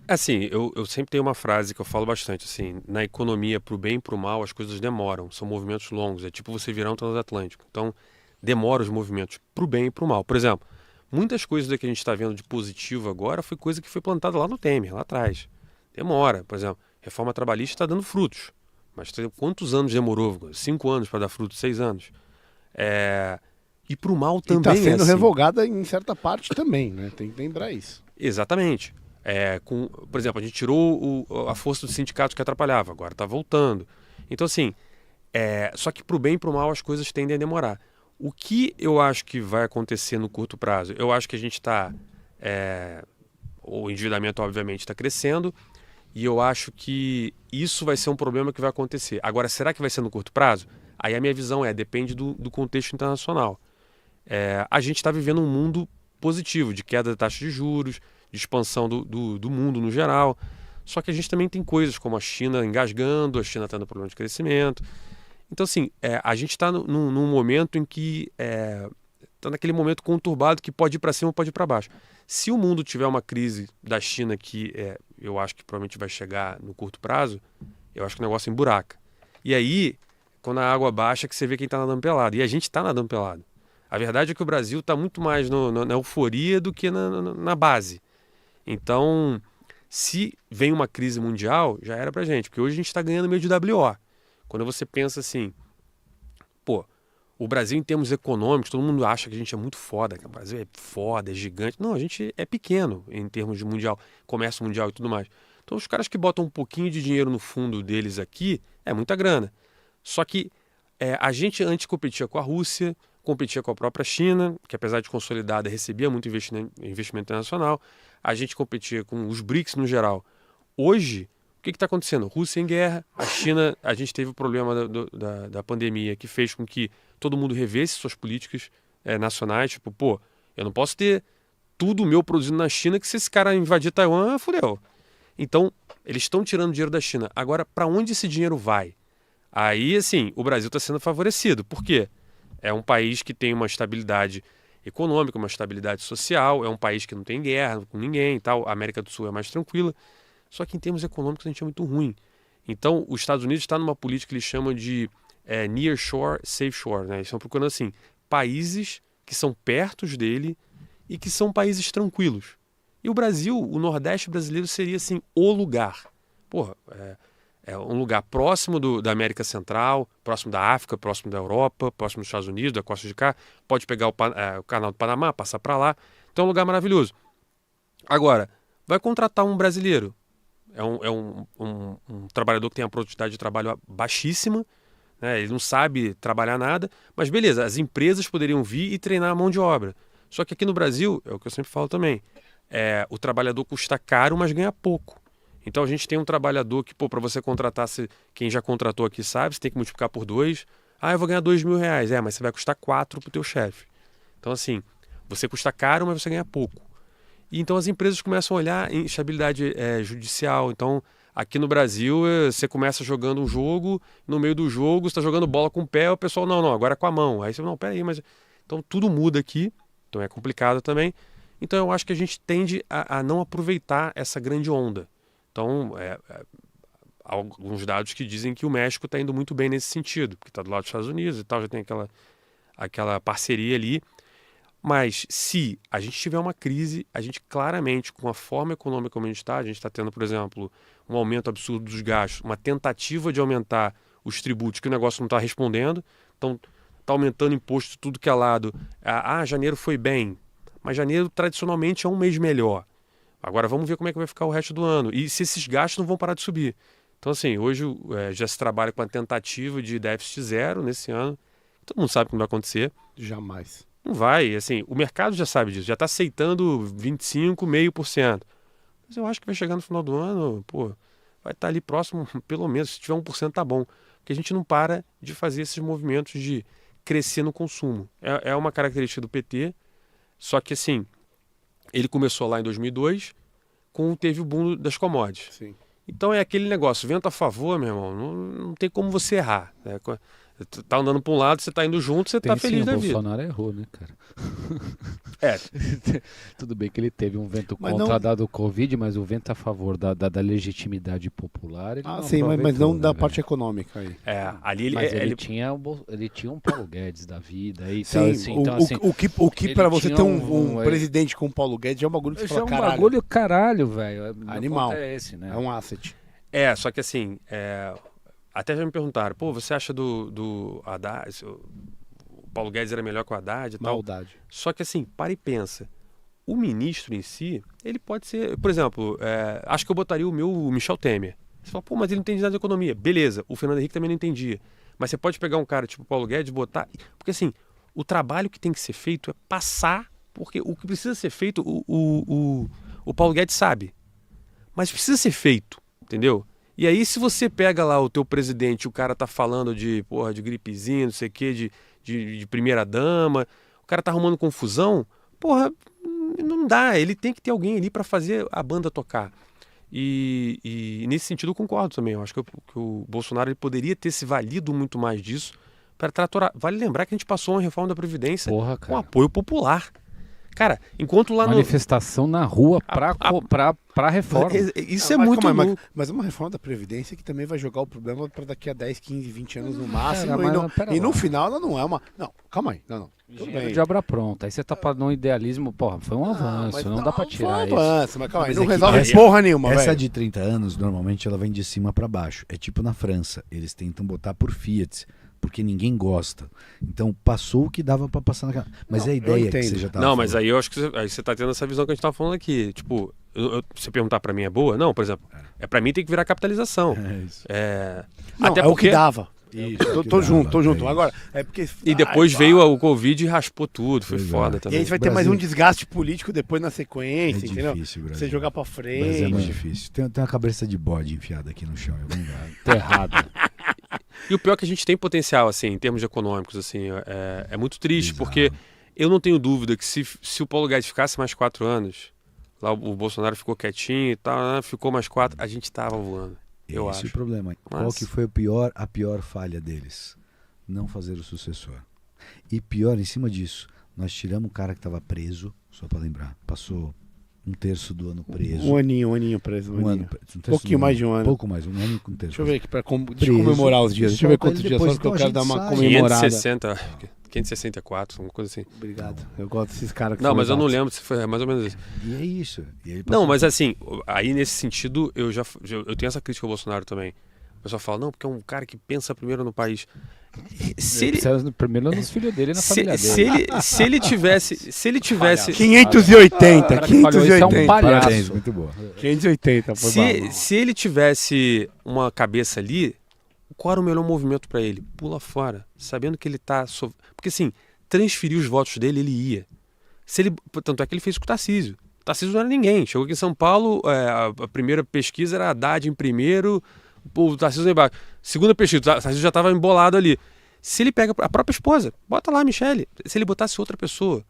Assim, eu sempre tenho uma frase que eu falo bastante, assim, na economia, pro bem e pro mal, as coisas demoram, são movimentos longos, é tipo você virar um transatlântico. Então, demora os movimentos pro bem e pro mal. Por exemplo, muitas coisas que a gente está vendo de positivo agora foi coisa que foi plantada lá no Temer, lá atrás. Demora, por exemplo, reforma trabalhista está dando frutos. Mas quantos anos demorou? 5 anos para dar frutos, 6 anos. E pro mal também está sendo assim. revogada em certa parte também, né? Tem que lembrar isso. Exatamente. Por exemplo, a gente tirou a força dos sindicatos que atrapalhava, agora está voltando. Então, assim, só que pro bem e pro mal as coisas tendem a demorar. O que eu acho que vai acontecer no curto prazo? Eu acho que a gente está... o endividamento, obviamente, está crescendo e eu acho que isso vai ser um problema que vai acontecer. Agora, será que vai ser no curto prazo? Aí a minha visão depende do contexto internacional. A gente está vivendo um mundo positivo, de queda da taxa de juros, de expansão do mundo no geral. Só que a gente também tem coisas como a China engasgando, a China tendo problema de crescimento. Então, assim, a gente está num momento em que está naquele momento conturbado que pode ir para cima ou pode ir para baixo. Se o mundo tiver uma crise da China que eu acho que provavelmente vai chegar no curto prazo, eu acho que o negócio emburaca. E aí, quando a água baixa, que você vê quem está nadando pelado. E a gente está nadando pelado. A verdade é que o Brasil está muito mais na euforia do que na base. Então, se vem uma crise mundial, já era pra gente. Porque hoje a gente está ganhando meio de WO. Quando você pensa assim, o Brasil em termos econômicos, todo mundo acha que a gente é muito foda, que o Brasil é foda, é gigante. Não, a gente é pequeno em termos de mundial, comércio mundial e tudo mais. Então os caras que botam um pouquinho de dinheiro no fundo deles aqui, é muita grana. Só que a gente antes competia com a Rússia, competia com a própria China, que apesar de consolidada recebia muito investimento internacional. A gente competia com os BRICS no geral. Hoje, o que está acontecendo? Rússia em guerra, a China, a gente teve o problema da pandemia que fez com que todo mundo revesse suas políticas nacionais. Tipo, eu não posso ter tudo meu produzido na China que se esse cara invadir Taiwan, fudeu. Então, eles estão tirando dinheiro da China. Agora, para onde esse dinheiro vai? Aí, assim, o Brasil está sendo favorecido. Por quê? É um país que tem uma estabilidade econômica, uma estabilidade social, é um país que não tem guerra com ninguém e tal, a América do Sul é mais tranquila, só que em termos econômicos a gente é muito ruim. Então, os Estados Unidos está numa política que eles chamam de near shore, safe shore, né? Eles estão procurando, assim, países que são perto dele e que são países tranquilos. E o Brasil, o Nordeste brasileiro seria, assim, o lugar. Porra, é um lugar próximo da América Central, próximo da África, próximo da Europa, próximo dos Estados Unidos, da costa de cá. Pode pegar o canal do Panamá, passar para lá. Então é um lugar maravilhoso. Agora, vai contratar um brasileiro. É um trabalhador que tem a produtividade de trabalho baixíssima, né? Ele não sabe trabalhar nada, mas beleza, as empresas poderiam vir e treinar a mão de obra. Só que aqui no Brasil, é o que eu sempre falo também, o trabalhador custa caro, mas ganha pouco. Então a gente tem um trabalhador que, para você contratar, quem já contratou aqui sabe, você tem que multiplicar por 2. Ah, eu vou ganhar R$2.000. Mas você vai custar 4 para o teu chefe. Então assim, você custa caro, mas você ganha pouco. E então as empresas começam a olhar em estabilidade judicial. Então, aqui no Brasil, você começa jogando um jogo, no meio do jogo, você está jogando bola com o pé, o pessoal, não, agora é com a mão. Aí você, não, peraí, mas... Então, tudo muda aqui, então é complicado também. Então, eu acho que a gente tende a não aproveitar essa grande onda. Então, há alguns dados que dizem que o México está indo muito bem nesse sentido, porque está do lado dos Estados Unidos e tal, já tem aquela parceria ali. Mas se a gente tiver uma crise, a gente claramente, com a forma econômica como a gente está tendo, por exemplo, um aumento absurdo dos gastos, uma tentativa de aumentar os tributos, que o negócio não está respondendo, então está aumentando imposto de tudo que é lado. Janeiro foi bem, mas janeiro tradicionalmente é um mês melhor. Agora vamos ver como é que vai ficar o resto do ano. E se esses gastos não vão parar de subir. Então assim, hoje já se trabalha com a tentativa de déficit zero nesse ano. Todo mundo sabe que não vai acontecer. Jamais. Não vai, assim, o mercado já sabe disso, já está aceitando 25,5%. Mas eu acho que vai chegar no final do ano, vai estar ali próximo, pelo menos, se tiver 1% tá bom. Porque a gente não para de fazer esses movimentos de crescer no consumo. É uma característica do PT, só que assim, ele começou lá em 2002, teve o boom das commodities. Sim. Então é aquele negócio, vento a favor, meu irmão, não tem como você errar, né? Tá andando para um lado, você tá indo junto, você tá feliz da vida. O Bolsonaro errou, né, cara? Tudo bem que ele teve um vento contra dado o Covid, mas o vento a favor da legitimidade popular. Ele sim, mas não da parte econômica aí. Ali ele tinha um Paulo Guedes da vida. E sim, o que para você ter um presidente com o Paulo Guedes é um bagulho que você fala, caralho. É um bagulho caralho, velho. Animal. É esse, né? É um asset. Só que assim, até já me perguntaram, você acha do Haddad, o Paulo Guedes era melhor que o Haddad e tal? Maldade. Só que assim, para e pensa. O ministro em si, ele pode ser, por exemplo, acho que eu botaria o Michel Temer. Você fala, mas ele não entende nada de economia. Beleza, o Fernando Henrique também não entendia. Mas você pode pegar um cara tipo o Paulo Guedes e botar... Porque assim, o trabalho que tem que ser feito é passar, porque o que precisa ser feito, o Paulo Guedes sabe. Mas precisa ser feito, entendeu? E aí, se você pega lá o teu presidente, o cara tá falando de gripezinha, não sei o quê, de primeira dama, o cara tá arrumando confusão, não dá. Ele tem que ter alguém ali para fazer a banda tocar. E nesse sentido eu concordo também. Eu acho que o Bolsonaro ele poderia ter se valido muito mais disso para tratorar. Vale lembrar que a gente passou uma reforma da Previdência com apoio popular. Cara, enquanto lá manifestação na rua pra reforma. Isso é muito louco. Mas uma reforma da Previdência que também vai jogar o problema para daqui a 10, 15, 20 anos no máximo. No final ela não é uma... Não, calma aí. Não. Tudo bem. De obra pronta. Aí você tá no idealismo, foi um avanço, não dá pra tirar isso. Mas calma aí, não resolve porra nenhuma, essa de 30 anos, normalmente ela vem de cima pra baixo. É tipo na França, eles tentam botar por Fiat, porque ninguém gosta. Então passou o que dava pra passar naquela... Mas é a ideia que você já tava falando. Mas aí eu acho que você tá tendo essa visão que a gente tava falando aqui. Tipo, você perguntar pra mim é boa? Não, por exemplo, pra mim tem que virar capitalização. Até porque... o que dava. Isso, tô junto. Agora, porque... E depois veio o Covid e raspou tudo, foi foda também. E a gente vai ter mais um desgaste político depois na sequência, entendeu? Difícil, Brasil. Você jogar pra frente. Brasil é muito difícil. Tem uma cabeça de bode enfiada aqui no chão em algum lugar. Tá errado. E o pior é que a gente tem potencial, assim, em termos econômicos, assim, é muito triste, porque eu não tenho dúvida que se o Paulo Guedes ficasse mais 4 anos, lá o Bolsonaro ficou quietinho e tal, ficou mais 4, a gente tava voando. Eu acho. Esse é o problema. Mas... Qual que foi a pior falha deles? Não fazer o sucessor. E pior, em cima disso, Nós tiramos um cara que estava preso, só para lembrar. Passou um terço do ano preso. Um aninho preso. Um ano, pouquinho mais de um ano. Pouco mais, um ano com um terço. Deixa eu ver aqui, para comemorar os dias. Deixa eu ver quantos dias, só que eu quero dar uma comemorada. 564, alguma coisa assim. Obrigado. Eu gosto desses caras que não, mas eu não lembro se foi mais ou menos isso. E é isso. Não, mas assim, aí nesse sentido, eu tenho essa crítica ao Bolsonaro também. O pessoal fala, não, porque é um cara que pensa primeiro no país. Primeiro nos filhos dele e na família dele. Se ele tivesse 580, 580. Isso é um palhaço. Parabéns, muito boa. 580, foi se ele tivesse uma cabeça ali, qual era o melhor movimento para ele? Pula fora, sabendo que ele tá... Porque assim, transferir os votos dele, ele ia. Tanto é que ele fez com o Tarcísio. O Tarcísio não era ninguém. Chegou aqui em São Paulo, a primeira pesquisa era Haddad em primeiro, o Tarcísio embaixo. Segunda pesquisa, o Tarcísio já estava embolado ali. Se ele pega a própria esposa, bota lá a Michele. Se ele botasse outra pessoa,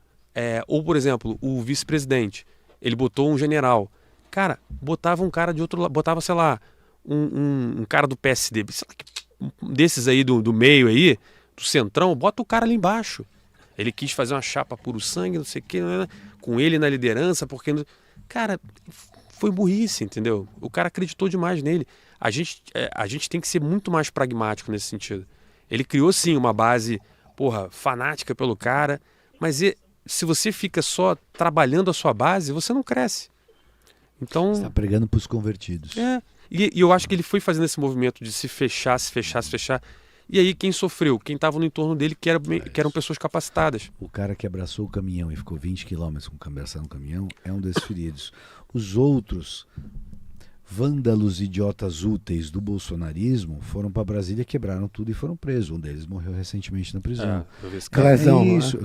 ou por exemplo, o vice-presidente, ele botou um general. Cara, botava um cara de outro lado, botava, sei lá, um cara do PSD, sei lá, desses aí do meio aí, do centrão, bota o cara ali embaixo. Ele quis fazer uma chapa puro sangue, não sei o que, com ele na liderança, porque... Cara, foi burrice, entendeu? O cara acreditou demais nele. A gente tem que ser muito mais pragmático nesse sentido. Ele criou, sim, uma base, fanática pelo cara, mas se você fica só trabalhando a sua base, você não cresce. Então... Você está pregando para os convertidos. E eu acho que ele foi fazendo esse movimento de se fechar. E aí quem sofreu? Quem estava no entorno dele, que eram pessoas capacitadas. O cara que abraçou o caminhão e ficou 20 quilômetros com abraçando o caminhão é um desses feridos. Os outros vândalos idiotas úteis do bolsonarismo foram para Brasília, quebraram tudo e foram presos. Um deles morreu recentemente na prisão.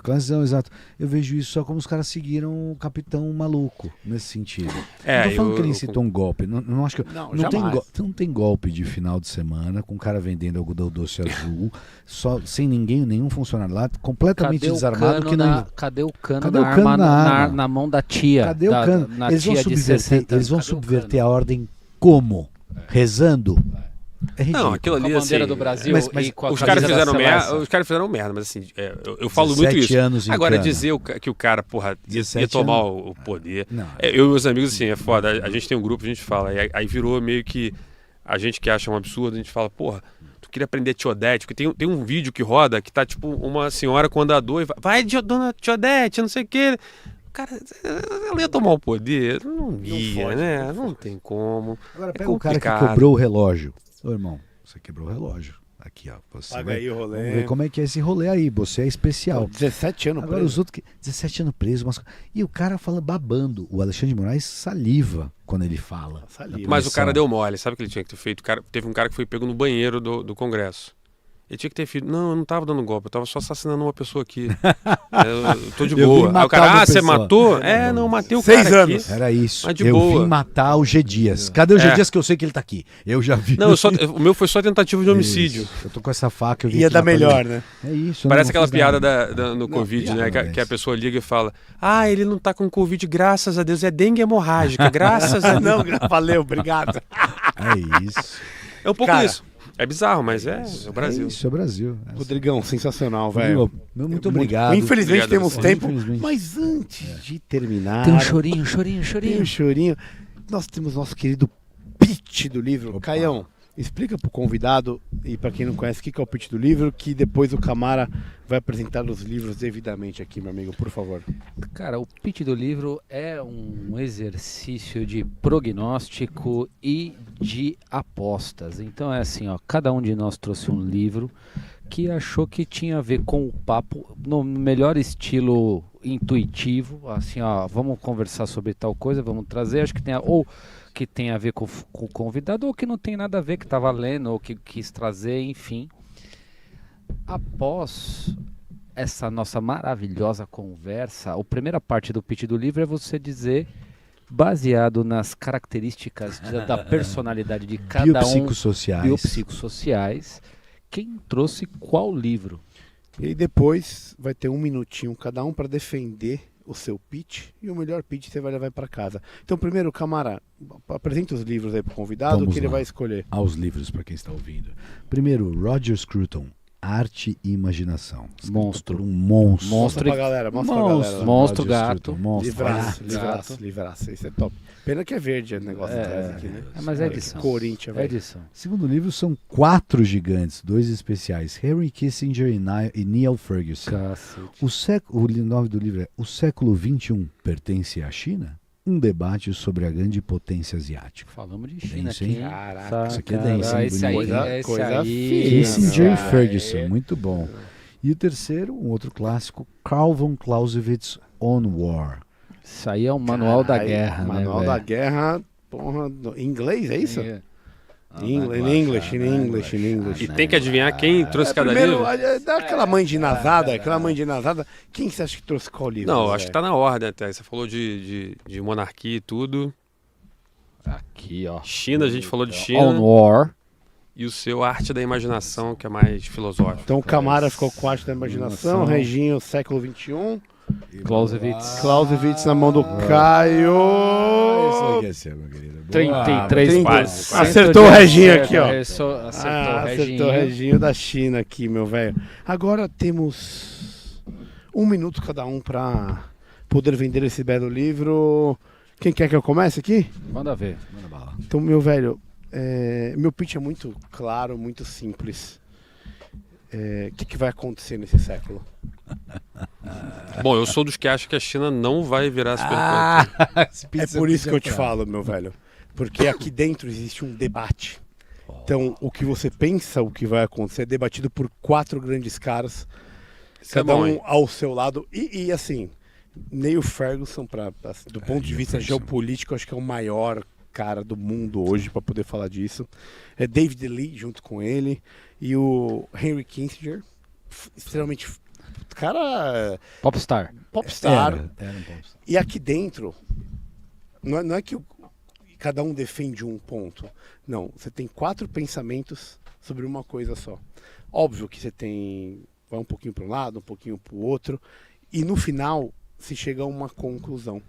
Clezão, exato. Eu vejo isso só como os caras seguiram o capitão maluco, nesse sentido. Não tô falando que ele incitou um golpe. Não acho que não tem golpe de final de semana com o cara vendendo algodão doce azul, só, sem nenhum funcionário lá, completamente desarmado. Cadê o cano na mão da tia? Cadê o cano? Eles vão subverter a ordem como? Rezando? Não, aquilo ali, com a bandeira assim, do Brasil mas e com a os caras fizeram merda, mas assim, eu falo muito isso. Agora, dizer que o cara, ia tomar o poder. Eu e meus amigos, assim, é foda. A gente tem um grupo, a gente fala, aí virou meio que a gente que acha um absurdo, a gente fala, tu queria aprender Tiodete, porque tem um vídeo que roda que tá tipo uma senhora com andador e vai, dona Tiodete, não sei o que. Cara, ela ia tomar o poder? Não ia, né? Não tem como. Agora pega o cara que quebrou o relógio. Ô, irmão, você quebrou o relógio. Aqui, ó. Paga aí o rolê. Vamos ver como é que é esse rolê aí. Você é especial. 17 anos Agora, os outros 17 anos preso. E o cara fala babando. O Alexandre de Moraes saliva quando ele fala. Mas o cara deu mole. Sabe o que ele tinha que ter feito? Teve um cara que foi pego no banheiro do Congresso. Ele tinha que ter feito. Não, eu não tava dando golpe, eu tava só assassinando uma pessoa aqui. Eu tô de boa. Aí o cara, você matou? Não, matei o 6 cara anos. aqui. Era isso. Mas de eu boa. vim matar o G Dias. Cadê o G Dias que eu sei que ele tá aqui? Eu já vi. Não, o meu foi só tentativa de homicídio. Eu tô com essa faca. Ia dar melhor, né? É isso. Parece aquela piada no Covid, né? Que a pessoa liga e fala: ele não tá com Covid, graças a Deus, é dengue hemorrágica, graças a Deus. Não, valeu, obrigado. É isso. É um pouco isso. É bizarro, mas é o Brasil. Isso é o Brasil. Rodrigão, sensacional, velho. Muito obrigado. Infelizmente temos tempo, Infelizmente. mas antes de terminar... Tem um chorinho. Tem um chorinho. Nós temos nosso querido pitch do livro. Opa. Caião, explica pro convidado e para quem não conhece o que é o pitch do livro, que depois o Camara vai apresentar os livros devidamente aqui, meu amigo, por favor. Cara, o pitch do livro é um exercício de prognóstico e de apostas. Então é assim, cada um de nós trouxe um livro que achou que tinha a ver com o papo no melhor estilo intuitivo, assim, vamos conversar sobre tal coisa, vamos trazer, acho que que tem a ver com o convidado, ou que não tem nada a ver, que estava lendo, ou que quis trazer, enfim. Após essa nossa maravilhosa conversa, a primeira parte do pitch do livro é você dizer, baseado nas características da personalidade de cada biopsicossociais, quem trouxe qual livro. E aí depois vai ter 1 minutinho cada um para defender o seu pitch, e o melhor pitch você vai levar para casa. Então primeiro, Camara, apresenta os livros aí pro convidado. Vamos que ele vai escolher. Aos livros para quem está ouvindo. Primeiro, Roger Scruton, Arte e Imaginação. Escrito Monstro. por um monstro. Monstro. Mostra pra galera, mostra pra galera. Monstro, Cláudio gato. Strutor, monstro. Livraço, Gato. livraço, livraço. Isso é top. Pena que é verde o negócio atrás aqui, né? Mas é edição. Corinthians, É velho. edição. Segundo livro são 4 gigantes, 2 especiais, Henry Kissinger e Neil Ferguson. Cacete. O nome do livro é O Século XXI Pertence à China? Um debate sobre a grande potência asiática. Falamos de China Denso, aqui. hein? Caraca, isso aqui é denso, hein? Esse aí, Bonito. esse Coisa aí. fina. Kissinger e Esse aí. Ferguson, muito bom. E o terceiro, um outro clássico, Karl von Clausewitz on War. Isso aí é o manual da Caralho, guerra, né? Manual da guerra, porra, em inglês, é isso? In English. E tem que adivinhar quem trouxe cada Primeiro, livro? dá aquela mandinazada, Quem você acha que trouxe qual livro? Não, Zé? acho que tá na ordem até. Você falou de monarquia e tudo. Aqui, ó. China, a gente falou de On China. War. E o seu Arte da Imaginação, que é mais filosófico. Então o Camara ficou com a arte da imaginação, Reginho, século XXI, Clausewitz. Clausewitz na mão do Caio. Isso aqui é seu, meu querido. Boa. 33%. Acertou o Reginho aqui, ó. Acertou o Acertou o Reginho. Reginho da China aqui, meu velho. Agora temos 1 minuto cada um para poder vender esse belo livro. Quem quer que eu comece aqui? Manda ver. Manda bala. Então, meu velho, meu pitch é muito claro, muito simples. O que vai acontecer nesse século? Bom, eu sou dos que acham que a China não vai virar superpotência. É por isso que eu te falo, meu velho. Porque aqui dentro existe um debate. Então, o que você pensa, o que vai acontecer, é debatido por 4 grandes caras, Isso é cada bom, um hein? ao seu lado. E assim, Neil Ferguson, do ponto de Neil vista Ferguson. geopolítico, acho que é o maior cara do mundo hoje para poder falar disso. É David Lee junto com ele e o Henry Kissinger, extremamente cara Popstar. popstar. Era um popstar. E aqui dentro, não é que cada um defende um ponto. Não, você tem 4 pensamentos sobre uma coisa só. Óbvio que vai um pouquinho para um lado, um pouquinho para o outro, e no final se chega a uma conclusão.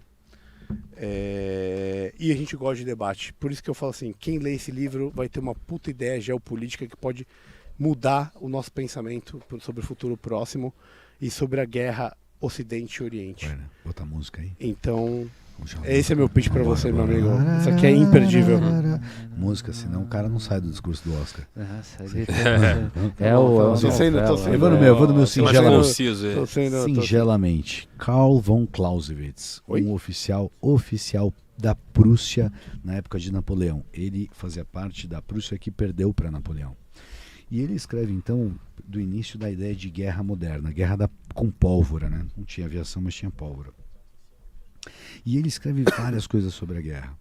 E a gente gosta de debate. Por isso que eu falo assim, quem lê esse livro vai ter uma puta ideia geopolítica que pode mudar o nosso pensamento sobre o futuro próximo e sobre a guerra Ocidente e Oriente. Vai, né? Bota a música aí. Então, Vamos chamar. esse é meu pitch pra você, meu amigo. Isso aqui é imperdível. Música, senão o cara não sai do discurso do Oscar. Nossa, ele é o Tô sendo- Eu vou no meu Mas é singelamente. conciso. Tô sendo- Singelamente, Karl von Clausewitz, Oi? um oficial da Prússia na época de Napoleão. Ele fazia parte da Prússia que perdeu para Napoleão. E ele escreve, então, do início da ideia de guerra moderna, com pólvora, né? Não tinha aviação, mas tinha pólvora. E ele escreve várias coisas sobre a guerra.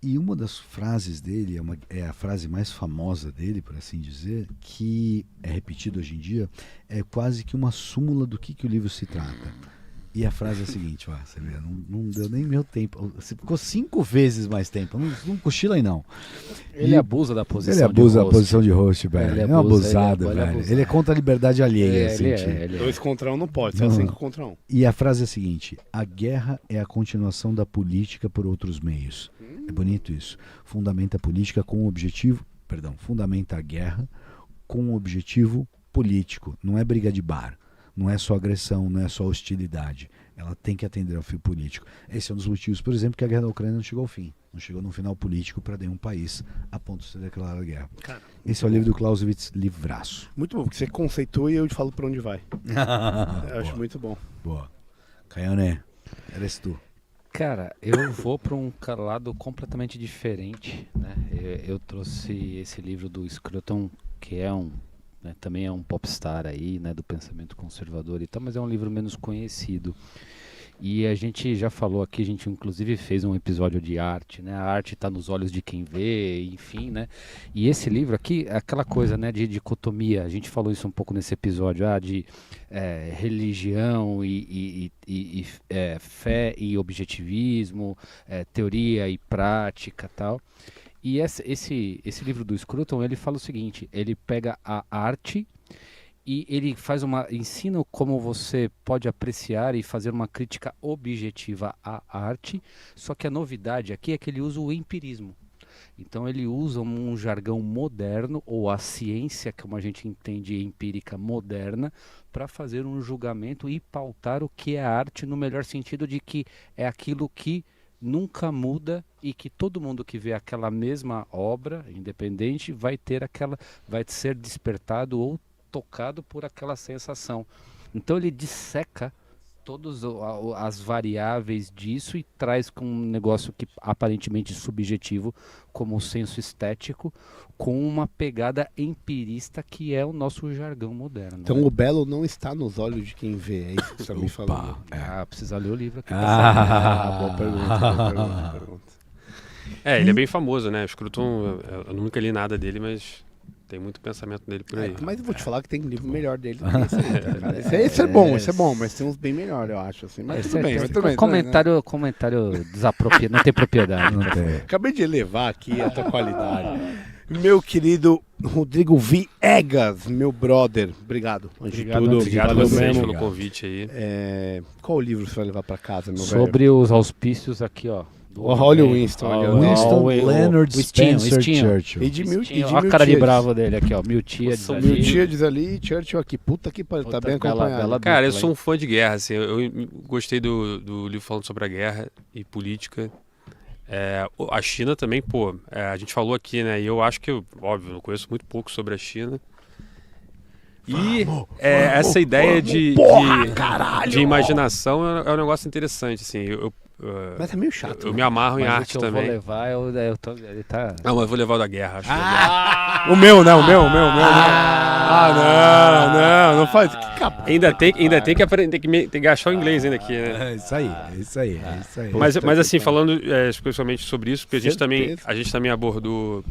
E uma das frases dele, é a frase mais famosa dele, por assim dizer, que é repetida hoje em dia, é quase que uma súmula do que o livro se trata. E a frase é a seguinte, ó, você vê, não deu nem meu tempo. Você ficou 5 vezes mais tempo, não cochila aí não. Ele abusa da posição. Ele abusa de da host. posição de host, velho. Ele Ele é um abusa, abusado, ele é velho. abusado. Ele é contra a liberdade alheia, assim, Ele tio. é. 2 contra 1 não pode, só Não. 5 contra 1. E a frase é a seguinte: a guerra é a continuação da política por outros meios. É bonito isso. Fundamenta a política com o objetivo, fundamenta a guerra com um objetivo político. Não é briga de bar, não é só agressão, não é só hostilidade. Ela tem que atender ao fim político. Esse é um dos motivos, por exemplo, que a guerra da Ucrânia não chegou ao fim. Não chegou num final político para nenhum país a ponto de ser declarada a guerra. Cara, Esse é o livro do Clausewitz, livraço. muito bom, porque você conceitua e eu te falo pra onde vai. Eu acho muito bom. Boa. Caione, eres tu. Cara, eu vou para um lado completamente diferente, né? Eu trouxe esse livro do Scruton, que é também é um popstar aí, né, do pensamento conservador e tal, mas é um livro menos conhecido. E a gente já falou aqui, a gente inclusive fez um episódio de arte, né? A arte está nos olhos de quem vê, enfim, né? E esse livro aqui, aquela coisa, né, de dicotomia, a gente falou isso um pouco nesse episódio, de religião e fé e objetivismo, teoria e prática e tal. E esse livro do Scruton, ele fala o seguinte, ele pega a arte e ele ensina como você pode apreciar e fazer uma crítica objetiva à arte, só que a novidade aqui é que ele usa o empirismo. Então ele usa um jargão moderno, ou a ciência, como a gente entende, empírica moderna, para fazer um julgamento e pautar o que é arte, no melhor sentido de que é aquilo que nunca muda e que todo mundo que vê aquela mesma obra, independente, vai ser despertado ou tocado por aquela sensação. Então ele disseca todas as variáveis disso e traz com um negócio que aparentemente subjetivo, como o senso estético, com uma pegada empirista que é o nosso jargão moderno. Então o belo não está nos olhos de quem vê, é isso que você está me falando. Precisa ler o livro aqui. Boa pergunta. Ele é bem famoso, né? O Scruton, eu nunca li nada dele, mas tem muito pensamento dele por aí. Mas eu vou te falar que tem um livro melhor dele do que esse aí, tá, cara? Esse é bom, mas tem uns bem melhores, eu acho. Assim. Mas tudo bem. Comentário desapropriado, não tem propriedade. Não tem. Acabei de elevar aqui a tua qualidade. Meu querido Rodrigo Viegas, meu brother, obrigado. Obrigado a vocês pelo convite aí. Qual livro você vai levar pra casa, meu Sobre velho? os auspícios aqui, ó. Olha o Winston. Winston Leonard Spencer Churchill. E de Olha a cara de bravo dele aqui, ó. Miltíades ali. Miltíades ali e Churchill aqui. Puta que pariu, tá bem acompanhado. Cara, eu sou um fã de guerra, assim. Eu gostei do livro falando sobre a guerra e política. A China também, a gente falou aqui, né? E eu acho que, óbvio, não conheço muito pouco sobre a China. E essa ideia de imaginação é um negócio interessante, assim. Mas é meio chato. Eu me amarro em arte também. Eu vou levar, ele tá... Não, mas eu vou levar o da guerra, acho. O meu, né? O meu. Não faz. Ainda tem que aprender, tem que achar o inglês ainda aqui, né? É isso aí. Mas assim, falando especialmente sobre isso, porque a gente também abordou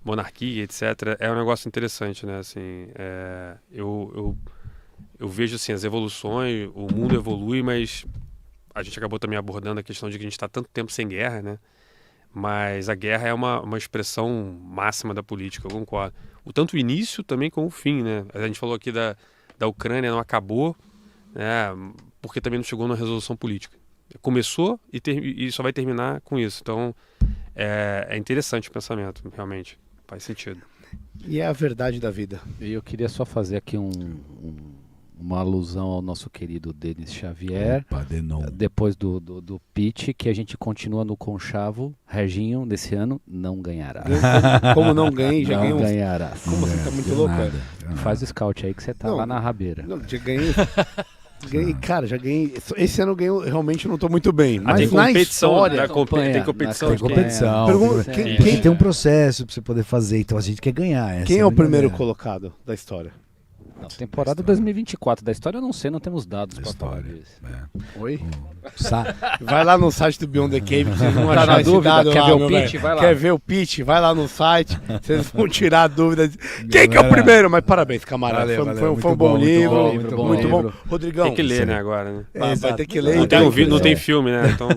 monarquia, etc. É um negócio interessante, né? Assim, eu vejo assim, as evoluções, o mundo evolui, mas a gente acabou também abordando a questão de que a gente está tanto tempo sem guerra, né? Mas a guerra é uma expressão máxima da política, eu concordo. Tanto o início também como o fim, né? A gente falou aqui da Ucrânia, não acabou, né? Porque também não chegou numa resolução política. Começou e só vai terminar com isso. Então, é interessante o pensamento, realmente. Faz sentido. E é a verdade da vida. E eu queria só fazer aqui uma alusão ao nosso querido Denis Xavier. Depois do pitch, que a gente continua no conchavo. Reginho, desse ano, não ganhará. Como não ganhei, já ganhei. Não ganharás. Como você tá muito louco? Faz o scout aí que você tá lá na rabeira. Não, já ganhei. Cara, já ganhei. Esse ano eu ganhei, realmente não tô muito bem. Mas tem competição, história, tem competição. Tem competição. Quem tem um processo pra você poder fazer, então a gente quer ganhar. Quem é o primeiro colocado da história? Não, temporada 2024 da história eu não sei, não temos dados para falar disso. Oi? Vai lá no site do Beyond the Cave que vocês vão achar na esse dúvida, dado quer lá, ver o pitch? Vai lá. Quer ver o pitch? Vai lá no site, vocês vão tirar a dúvida. Quem que é o primeiro? Mas parabéns, camarada. Foi um bom livro. Muito bom. Rodrigão. Tem que ler, né, agora, né? Vai ter que ler. Não tem filme, né? Então...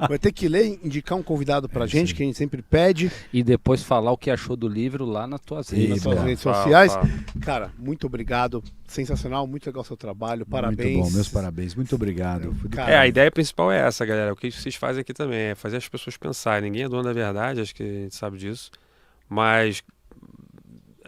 Vai ter que ler, indicar um convidado pra gente, que a gente sempre pede. E depois falar o que achou do livro lá nas tuas redes sociais. Cara, muito obrigado. Sensacional, muito legal o seu trabalho, parabéns. Muito bom, meus parabéns, muito obrigado. A ideia principal é essa, galera. O que vocês fazem aqui também é fazer as pessoas pensarem. Ninguém é dono da verdade, acho que a gente sabe disso. Mas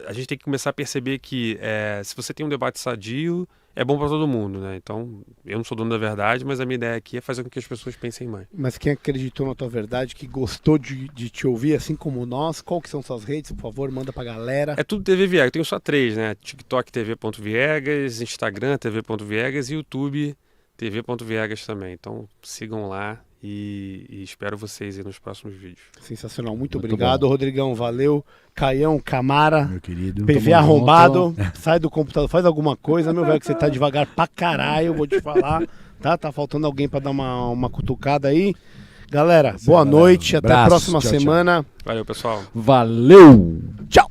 a gente tem que começar a perceber que se você tem um debate sadio, é bom para todo mundo, né? Então, eu não sou dono da verdade, mas a minha ideia aqui é fazer com que as pessoas pensem mais. Mas quem acreditou na tua verdade, que gostou de te ouvir, assim como nós, qual que são suas redes, por favor, manda pra galera. É tudo TV Viegas, eu tenho só 3, né? TikTok TV.Viegas, Instagram TV.Viegas e YouTube TV.Viegas também. Então, sigam lá e espero vocês aí nos próximos vídeos. Sensacional, muito obrigado, bom. Rodrigão, valeu. Caião, Camara, meu querido, PV arrombado, sai do computador, faz alguma coisa, meu velho, que você tá devagar pra caralho, vou te falar, tá faltando alguém pra dar uma cutucada aí. Galera, boa noite, até a próxima semana. Valeu, pessoal. Valeu! Tchau!